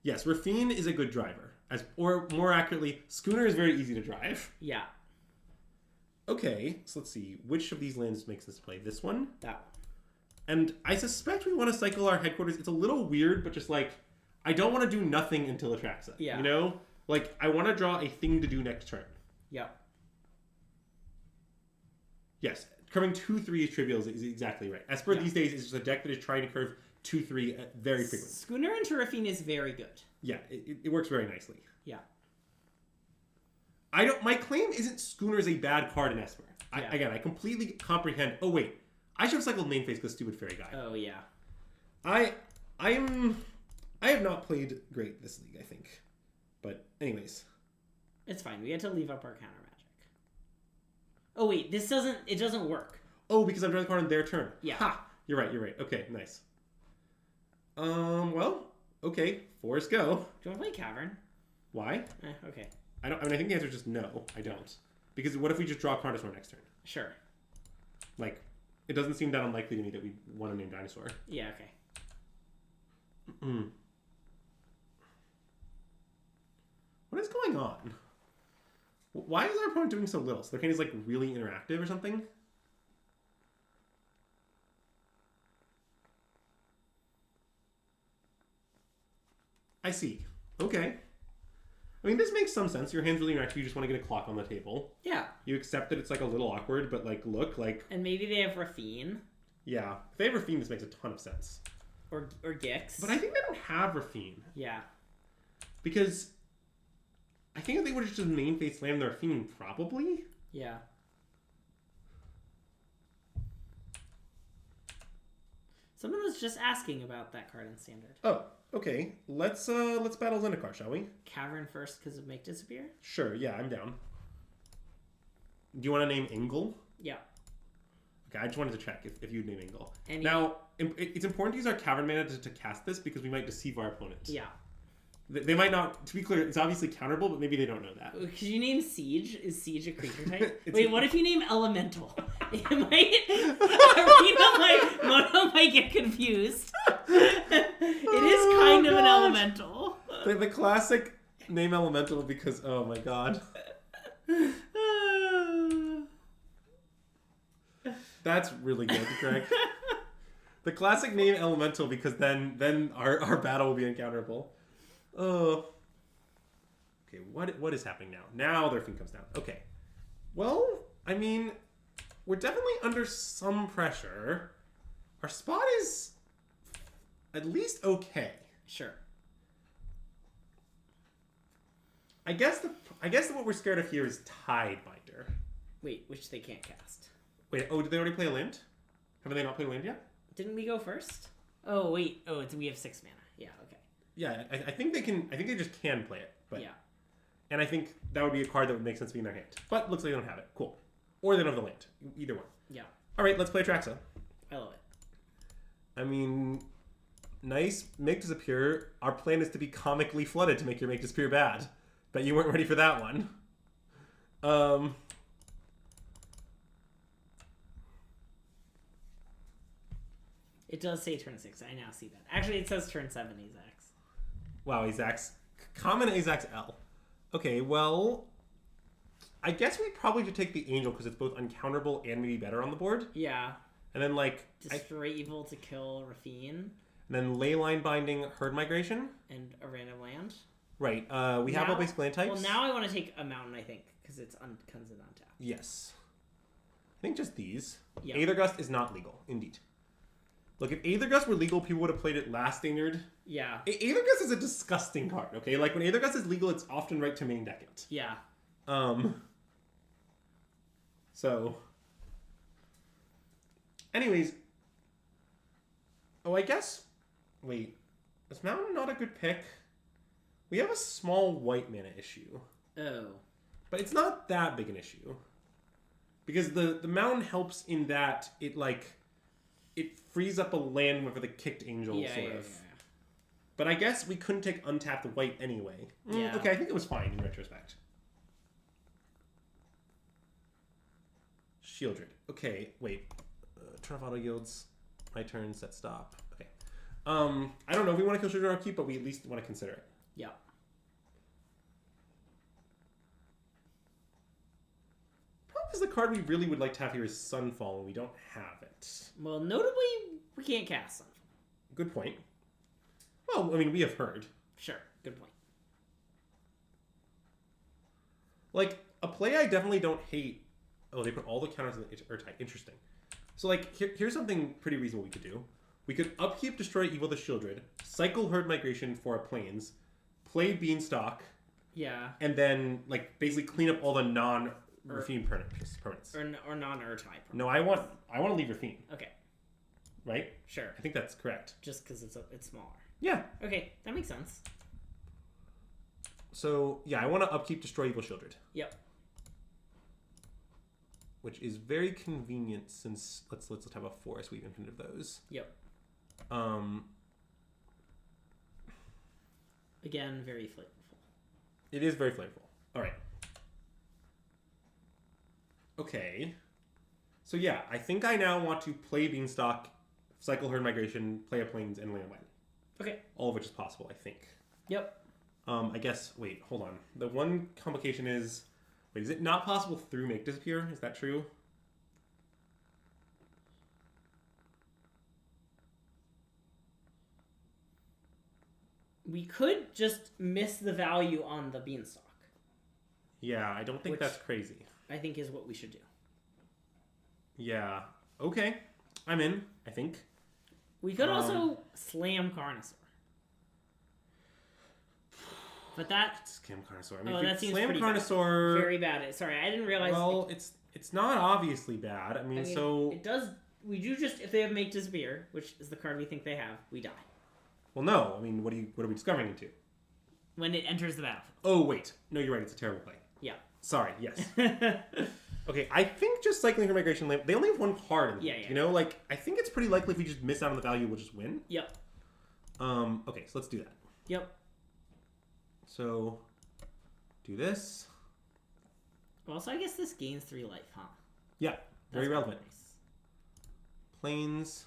S2: Yes, Rafine is a good driver, or more accurately, Schooner is very easy to drive.
S1: Yeah.
S2: Okay, so let's see. Which of these lands makes this play? This one?
S1: That one.
S2: And I suspect we want to cycle our headquarters. It's a little weird, but just like, I don't want to do nothing until Atraxa.
S1: Yeah.
S2: You know? Like, I want to draw a thing to do next turn.
S1: Yeah.
S2: Yes, curving 2-3 is trivial is exactly right. Esper these days is just a deck that is trying to curve 2-3 very frequently.
S1: Schooner and Terrifine is very good.
S2: Yeah, it works very nicely.
S1: Yeah.
S2: My claim isn't Schooner is a bad card in Esper. I completely comprehend. Oh wait, I should have cycled main phase because stupid fairy guy.
S1: Oh yeah.
S2: I have not played great this league, I think. But anyways.
S1: It's fine. We had to leave up our counter magic. Oh wait, it doesn't work.
S2: Oh, because I'm drawing a card on their turn.
S1: Yeah.
S2: Ha! You're right. Okay, nice. Well, Okay, forest go.
S1: Do you want to play Cavern?
S2: Why?
S1: Okay.
S2: I think the answer is just no. I don't. Because what if we just draw Carnosaur next turn?
S1: Sure.
S2: Like, it doesn't seem that unlikely to me that we want to name dinosaur.
S1: Yeah. Okay.
S2: What is going on? Why is our opponent doing so little? So their hand is like really interactive or something? I see. Okay. I mean, this makes some sense. Your hand's really interactive. You just want to get a clock on the table.
S1: Yeah.
S2: You accept that it's like a little awkward, but like, look, like...
S1: And maybe they have Rafine.
S2: Yeah. If they have Rafine, this makes a ton of sense.
S1: Or Gix.
S2: But I think they don't have Rafine.
S1: Yeah.
S2: Because I think if they would have just main face slammed their Rafine, probably.
S1: Yeah. Someone was just asking about that card in Standard.
S2: Oh, okay. Let's battle Zendikar, shall we?
S1: Cavern first because of Make Disappear?
S2: Sure, yeah, I'm down. Do you want to name Engel?
S1: Yeah.
S2: Okay, I just wanted to check if you'd name Engel.
S1: Any...
S2: Now, it's important to use our Cavern mana to cast this because we might deceive our opponent.
S1: Yeah.
S2: They might not, to be clear, it's obviously counterable, but maybe they don't know that.
S1: Could you name Siege? Is Siege a creature type? Wait, what if you name Elemental? Mono might get confused. It is kind of an elemental.
S2: The classic name Elemental because, oh my god. That's really good, Greg. The classic name Elemental because then our battle will be uncounterable. Oh. Okay, what is happening now? Now their thing comes down. Okay. Well, I mean, we're definitely under some pressure. Our spot is at least okay.
S1: Sure.
S2: I guess what we're scared of here is Tidebinder.
S1: Wait, which they can't cast.
S2: Wait, did they already play a land? Haven't they not played a land yet?
S1: Didn't we go first? Oh wait, we have 6 mana. Yeah, okay.
S2: Yeah, I think they can. I think they just can play it. But
S1: yeah.
S2: And I think that would be a card that would make sense to be in their hand. But looks like they don't have it. Cool. Or they don't have the land. Either one.
S1: Yeah.
S2: All right, let's play Atraxa.
S1: I love it. I
S2: mean, nice. Make Disappear. Our plan is to be comically flooded to make your Make Disappear bad. Bet you weren't ready for that one.
S1: It does say turn 6. I now see that. Actually, it says turn 7, Azax.
S2: Wow, Azax. Common Azax L. Okay, well, I guess we probably should take the Angel because it's both uncounterable and maybe better on the board.
S1: Yeah.
S2: And then, like...
S1: Destroy Evil to kill Rafine.
S2: And then Leyline Binding, Herd Migration.
S1: And a random land.
S2: Right. We have all basic land types.
S1: Well, now I want to take a mountain, I think, because it's comes in on tap.
S2: Yes. I think just these.
S1: Yep.
S2: Aethergust is not legal, indeed. Look, if Aethergust were legal, people would have played it last Standard.
S1: Yeah.
S2: Aethergust is a disgusting card, okay? Like, when Aethergust is legal, it's often right to main deck it.
S1: Yeah.
S2: So... Anyways... Oh, I guess... Wait. Is Mountain not a good pick? We have a small white mana issue.
S1: Oh.
S2: But it's not that big an issue. Because the Mountain helps in that it, like... It frees up a land for the kicked angel, sort of. Yeah. But I guess we couldn't take untapped white anyway.
S1: Yeah.
S2: Okay, I think it was fine in retrospect. Shieldred. Okay, wait. Turn off auto yields. My turn, set stop. Okay. I don't know if we want to kill Shieldred or keep, but we at least want to consider it.
S1: Yeah.
S2: Problem is the card we really would like to have here is Sunfall, and we don't have it.
S1: Well, notably, we can't cast Sunfall.
S2: Good point. Well, I mean, we have heard.
S1: Sure, good point.
S2: Like, a play I definitely don't hate... Oh, they put all the counters in the type. Interesting. So, like, here's something pretty reasonable we could do. We could upkeep Destroy Evil the Shieldred, cycle Herd Migration for our planes, play Beanstalk,
S1: yeah,
S2: and then, like, basically clean up all the non-Rafine permanents.
S1: Or non-Urtai.
S2: No, I want to leave Rafine.
S1: Okay.
S2: Right?
S1: Sure.
S2: I think that's correct.
S1: Just because it's smaller.
S2: Yeah.
S1: Okay, that makes sense.
S2: So, yeah, I want to upkeep Destroy Evil Shieldred.
S1: Yep.
S2: Which is very convenient since let's have a forest. We have infinite of those.
S1: Yep. Again, very flavorful.
S2: It is very flavorful. All right. Okay. So yeah, I think I now want to play Beanstalk, cycle Herd Migration, play a Plains, and land land.
S1: Okay.
S2: All of which is possible, I think.
S1: Yep.
S2: I guess, wait, hold on. The one complication is, wait, is it not possible through Make Disappear? Is that true?
S1: We could just miss the value on the Beanstalk.
S2: Yeah, I don't think that's crazy.
S1: I think is what we should do.
S2: Yeah. Okay. I'm in, I think.
S1: We could also slam Carnosaur. But that...
S2: Slam Carnosaur. I mean,
S1: that seems
S2: slam
S1: pretty
S2: Carnosaur...
S1: bad. Very bad. Sorry, I didn't realize...
S2: Well, it's not obviously bad. I mean, so...
S1: It does... We do just... If they have Make Disappear, which is the card we think they have, we die.
S2: Well, no. I mean, what are we discovering into?
S1: When it enters the battlefield.
S2: Oh, wait. No, you're right. It's a terrible play.
S1: Yeah.
S2: Sorry, yes. Okay, I think just cycling her migration lamp, they only have one card in the
S1: yeah.
S2: You know, like, I think it's pretty likely if we just miss out on the value, we'll just win.
S1: Yep.
S2: Okay, so let's do that.
S1: Yep.
S2: So, do this.
S1: Well, so I guess this gains 3 life, huh?
S2: Yeah, very relevant.
S1: Nice.
S2: Plains.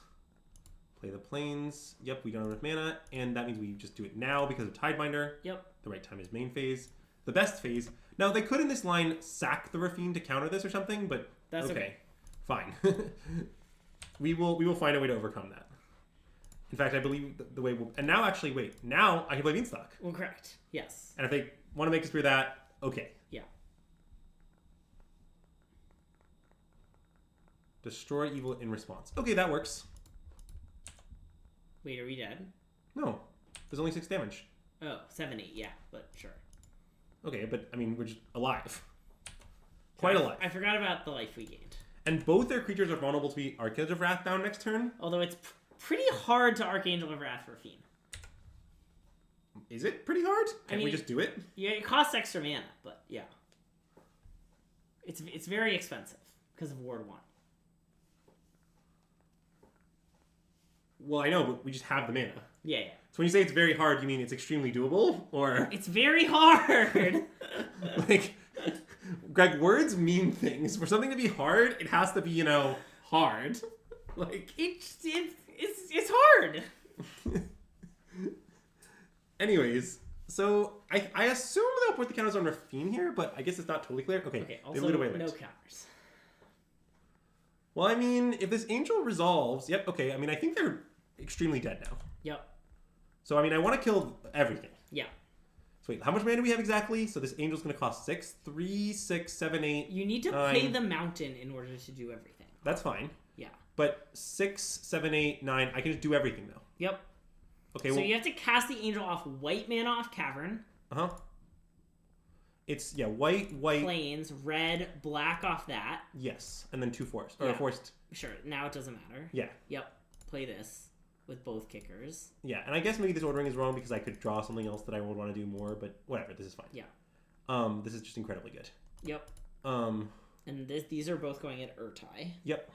S2: Play the Plains. Yep, we don't have enough mana, and that means we just do it now because of Tidebinder.
S1: Yep.
S2: The right time is main phase. The best phase. Now, they could in this line sack the Rafine to counter this or something, but
S1: that's okay.
S2: Fine. we will find a way to overcome that. In fact, I believe the way we'll... And now, actually, wait. Now, I can play Beanstalk.
S1: Well, correct. Yes.
S2: And if they want to make us through that, okay.
S1: Yeah.
S2: Destroy evil in response. Okay, that works.
S1: Wait, are we dead?
S2: No. There's only 6 damage.
S1: Oh, 7, 8, yeah, but sure.
S2: Okay, but, I mean, we're just alive. Quite alive.
S1: I forgot about the life we gained.
S2: And both their creatures are vulnerable to be Archangel of Wrath down next turn.
S1: Although it's pretty hard to Archangel of Wrath for a Fiend.
S2: Is it pretty hard? Can't we just do it?
S1: Yeah, it costs extra mana, but yeah. It's very expensive because of Ward 1.
S2: Well, I know, but we just have the mana.
S1: Yeah.
S2: So when you say it's very hard, you mean it's extremely doable? Or...
S1: It's very hard!
S2: Like, Greg, words mean things. For something to be hard, it has to be, hard. Like...
S1: It's hard!
S2: Anyways, so I assume they'll put the counters on Rafine here, but I guess it's not totally clear. Okay,
S1: also
S2: they loot away
S1: no counters.
S2: Well, I mean, if this Angel resolves... Yep, okay, I mean, I think they're extremely dead now.
S1: Yep.
S2: So, I mean, I want to kill everything.
S1: Yeah.
S2: So, wait, how much mana do we have exactly? So, this Angel's going to cost 6. 3, 6, 7, 8,
S1: You need to
S2: 9.
S1: play the mountain in order to do everything.
S2: That's fine.
S1: Yeah.
S2: But 6, 7, 8, 9, I can just do everything, though.
S1: Yep.
S2: Okay,
S1: so you have to cast the Angel off white mana off Cavern.
S2: Uh-huh. It's, yeah, white.
S1: Plains, red, black off that.
S2: Yes. And then 2 forest. Or forced.
S1: Sure, now it doesn't matter.
S2: Yeah.
S1: Yep. Play this with both kickers.
S2: Yeah, and I guess maybe this ordering is wrong because I could draw something else that I would want to do more, but whatever, this is fine.
S1: Yeah.
S2: This is just incredibly good.
S1: Yep.
S2: And
S1: these are both going at Urtai.
S2: Yep.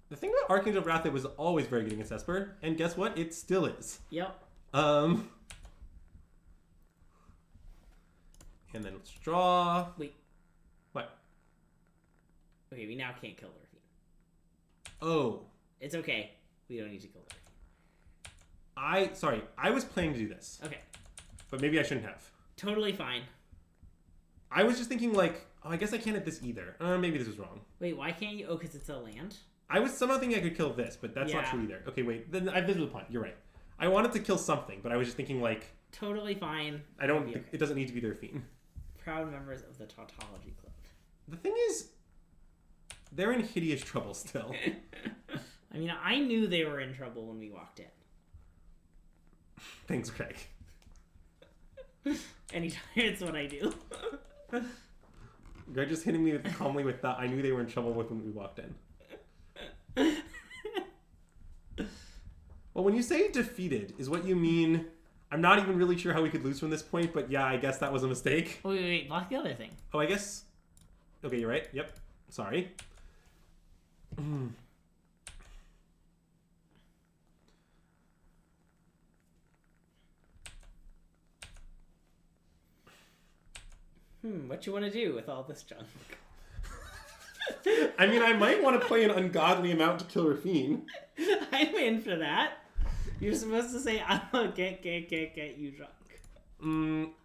S2: The thing about Archangel of Wrath, it was always very good against Esper, and guess what? It still is.
S1: Yep.
S2: And then let's draw.
S1: Wait.
S2: What?
S1: Okay, we now can't kill Rafine.
S2: Oh.
S1: It's okay. We don't need to kill Rafine.
S2: Sorry, I was planning to do this.
S1: Okay.
S2: But maybe I shouldn't have.
S1: Totally fine.
S2: I was just thinking like, oh, I guess I can't hit this either. Maybe this was wrong.
S1: Wait, why can't you? Oh, because it's a land?
S2: I was somehow thinking I could kill this, but that's not true either. Okay, wait. Then this was the point. You're right. I wanted to kill something, but I was just thinking like...
S1: Totally fine.
S2: I don't think... It doesn't need to be their Fiend.
S1: Proud members of the Tautology Club.
S2: The thing is, they're in hideous trouble still.
S1: I mean, I knew they were in trouble when we walked in.
S2: Thanks, Craig.
S1: Anytime, it's what I do.
S2: Greg just hitting me calmly with that. I knew they were in trouble with when we walked in. Well, when you say defeated, is what you mean... I'm not even really sure how we could lose from this point, but yeah, I guess that was a mistake.
S1: Wait, block the other thing.
S2: Oh, I guess... Okay, you're right. Yep. Sorry.
S1: What you want to do with all this junk?
S2: I mean, I might want to play an ungodly amount to kill Rafine.
S1: I'm in for that. You're supposed to say, I'm gonna get you drunk.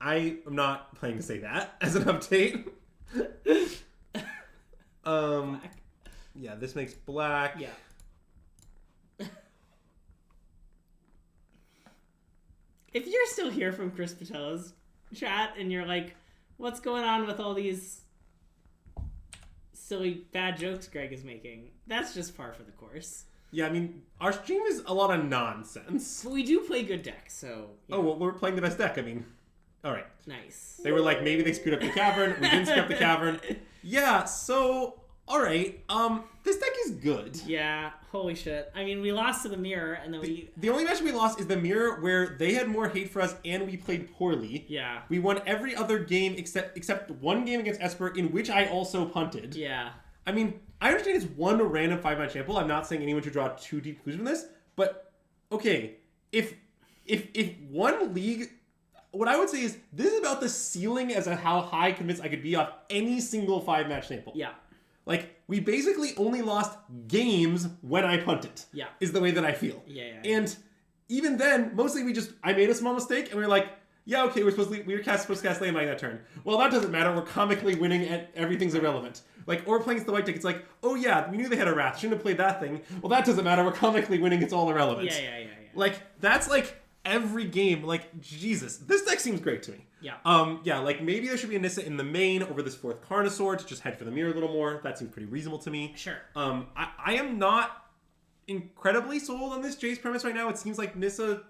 S2: I am not planning to say that as an update.
S1: Black.
S2: Yeah, this makes black.
S1: Yeah. If you're still here from Chris Patella's chat and you're like, what's going on with all these silly bad jokes Greg is making, that's just par for the course.
S2: Yeah, I mean, our stream is a lot of nonsense.
S1: But we do play good decks, so...
S2: Yeah. Oh, well, we're playing the best deck, I mean. Alright.
S1: Nice.
S2: They were like, maybe they screwed up the cavern. We didn't screw up the cavern. Yeah, so... Alright. This deck is good.
S1: Yeah, holy shit. I mean, we lost to the Mirror, and then
S2: The only match we lost is the Mirror, where they had more hate for us, and we played poorly.
S1: Yeah.
S2: We won every other game except one game against Esper, in which I also punted.
S1: Yeah.
S2: I mean, I understand it's one random 5-match sample. I'm not saying anyone should draw too deep conclusions from this, but okay, if one league, what I would say is this is about the ceiling as to how high convinced I could be off any single 5-match sample.
S1: Yeah.
S2: Like, we basically only lost games when I punted.
S1: Yeah.
S2: Is the way that I feel.
S1: Yeah.
S2: And even then, mostly I made a small mistake, and we were like, yeah, okay, we were supposed to cast Landmine that turn. Well, that doesn't matter. We're comically winning, and everything's irrelevant. Like, or playing the white deck, it's like, oh yeah, we knew they had a Wrath. Shouldn't have played that thing. Well, that doesn't matter. We're comically winning. It's all irrelevant.
S1: Yeah.
S2: Like, that's like every game. Like, Jesus. This deck seems great to me.
S1: Yeah.
S2: Yeah, like, maybe there should be a Nissa in the main over this 4th Carnosaur to just head for the Mirror a little more. That seems pretty reasonable to me.
S1: Sure.
S2: I am not incredibly sold on this Jace premise right now. It seems like Nissa...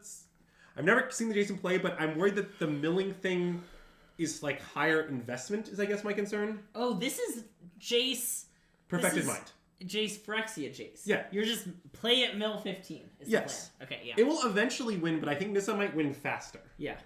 S2: I've never seen the Jason play, but I'm worried that the milling thing is like higher investment is I guess my concern.
S1: Oh, this is Jace...
S2: Perfected Mind.
S1: Jace Phyrexia Jace.
S2: Yeah.
S1: You're just play at mill 15 is
S2: yes.
S1: the plan. Okay, yeah.
S2: It will eventually win, but I think Nissa might win faster.
S1: Yeah.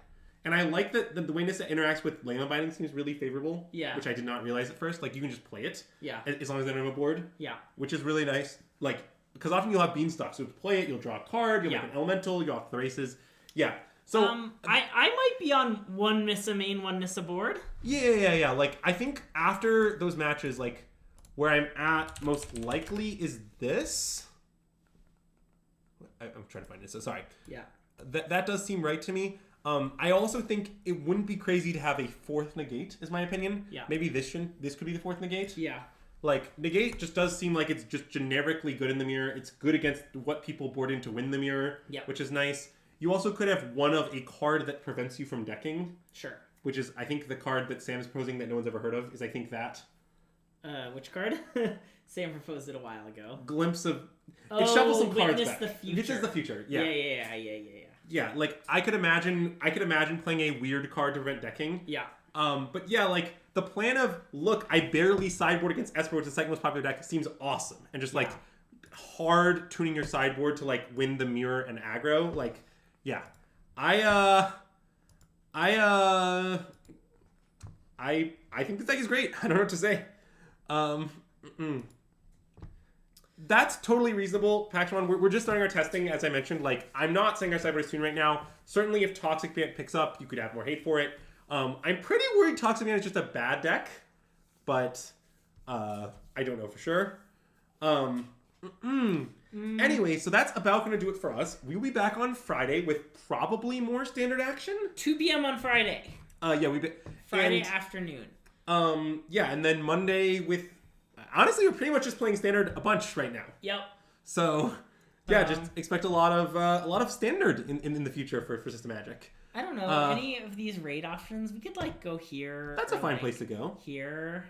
S2: And I like that the way Nissa interacts with Leyland Binding seems really favorable.
S1: Yeah.
S2: Which I did not realize at first. Like, you can just play it.
S1: Yeah.
S2: As long as they don't have a board.
S1: Yeah.
S2: Which is really nice. Like, because often you'll have Beanstalk. So to play it, you'll draw a card, you'll make an Elemental, you'll have the races. Yeah. So...
S1: I might be on one Nissa main, one Nissa board.
S2: Yeah. Like, I think after those matches, like, where I'm at most likely is this. I'm trying to find Nissa. Sorry.
S1: Yeah.
S2: That does seem right to me. I also think it wouldn't be crazy to have a 4th negate, is my opinion.
S1: Yeah.
S2: Maybe this could be the 4th negate.
S1: Yeah.
S2: Like, negate just does seem like it's just generically good in the Mirror. It's good against what people board in to win the Mirror, which is nice. You also could have one of a card that prevents you from decking.
S1: Sure.
S2: Which is, I think, the card that Sam's proposing that no one's ever heard of, is I think that.
S1: Which card? Sam proposed it a while ago.
S2: Glimpse of... It shuffles some cards
S1: Witness
S2: back.
S1: the Future.
S2: Witness the Future, yeah.
S1: Yeah.
S2: Yeah, like, I could imagine playing a weird card to prevent decking.
S1: Yeah.
S2: But yeah, like, the plan of, look, I barely sideboard against Esper, which is the second most popular deck, seems awesome. And just, like, hard tuning your sideboard to, like, win the Mirror and aggro. Like, yeah. I think this deck is great. I don't know what to say. That's totally reasonable, Paxman. We're just starting our testing, as I mentioned. Like, I'm not saying our sideboard is tuned right now. Certainly, if Toxic Band picks up, you could have more hate for it. I'm pretty worried Toxic Band is just a bad deck, but I don't know for sure. Anyway, so that's about going to do it for us. We'll be back on Friday with probably more standard action.
S1: 2 p.m. on Friday.
S2: Friday
S1: afternoon.
S2: Yeah, and then Monday with... Honestly, we're pretty much just playing standard a bunch right now.
S1: Yep.
S2: So, yeah, just expect a lot of standard in the future for SystemMagic.
S1: I don't know. Any of these raid options, we could, like, go here.
S2: That's a fine place to go.
S1: Here.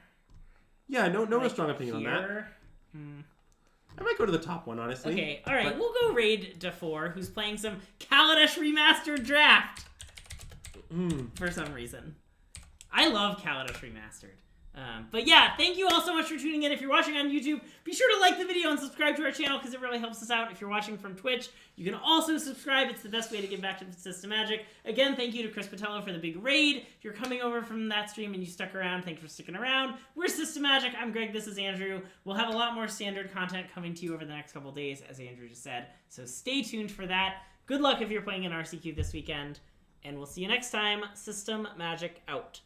S2: Yeah, no real strong opinion on that. I might go to the top one, honestly.
S1: Okay, alright, we'll go raid DeFore, who's playing some Kaladesh Remastered Draft. For some reason. I love Kaladesh Remastered. But yeah, thank you all so much for tuning in. If you're watching on YouTube, be sure to like the video and subscribe to our channel because it really helps us out. If you're watching from Twitch, you can also subscribe. It's the best way to give back to SystemMagic. Again, thank you to Chris Patello for the big raid. If you're coming over from that stream and you stuck around, thanks for sticking around. We're SystemMagic. I'm Greg. This is Andrew. We'll have a lot more standard content coming to you over the next couple days, as Andrew just said. So stay tuned for that. Good luck if you're playing an RCQ this weekend. And we'll see you next time. SystemMagic out.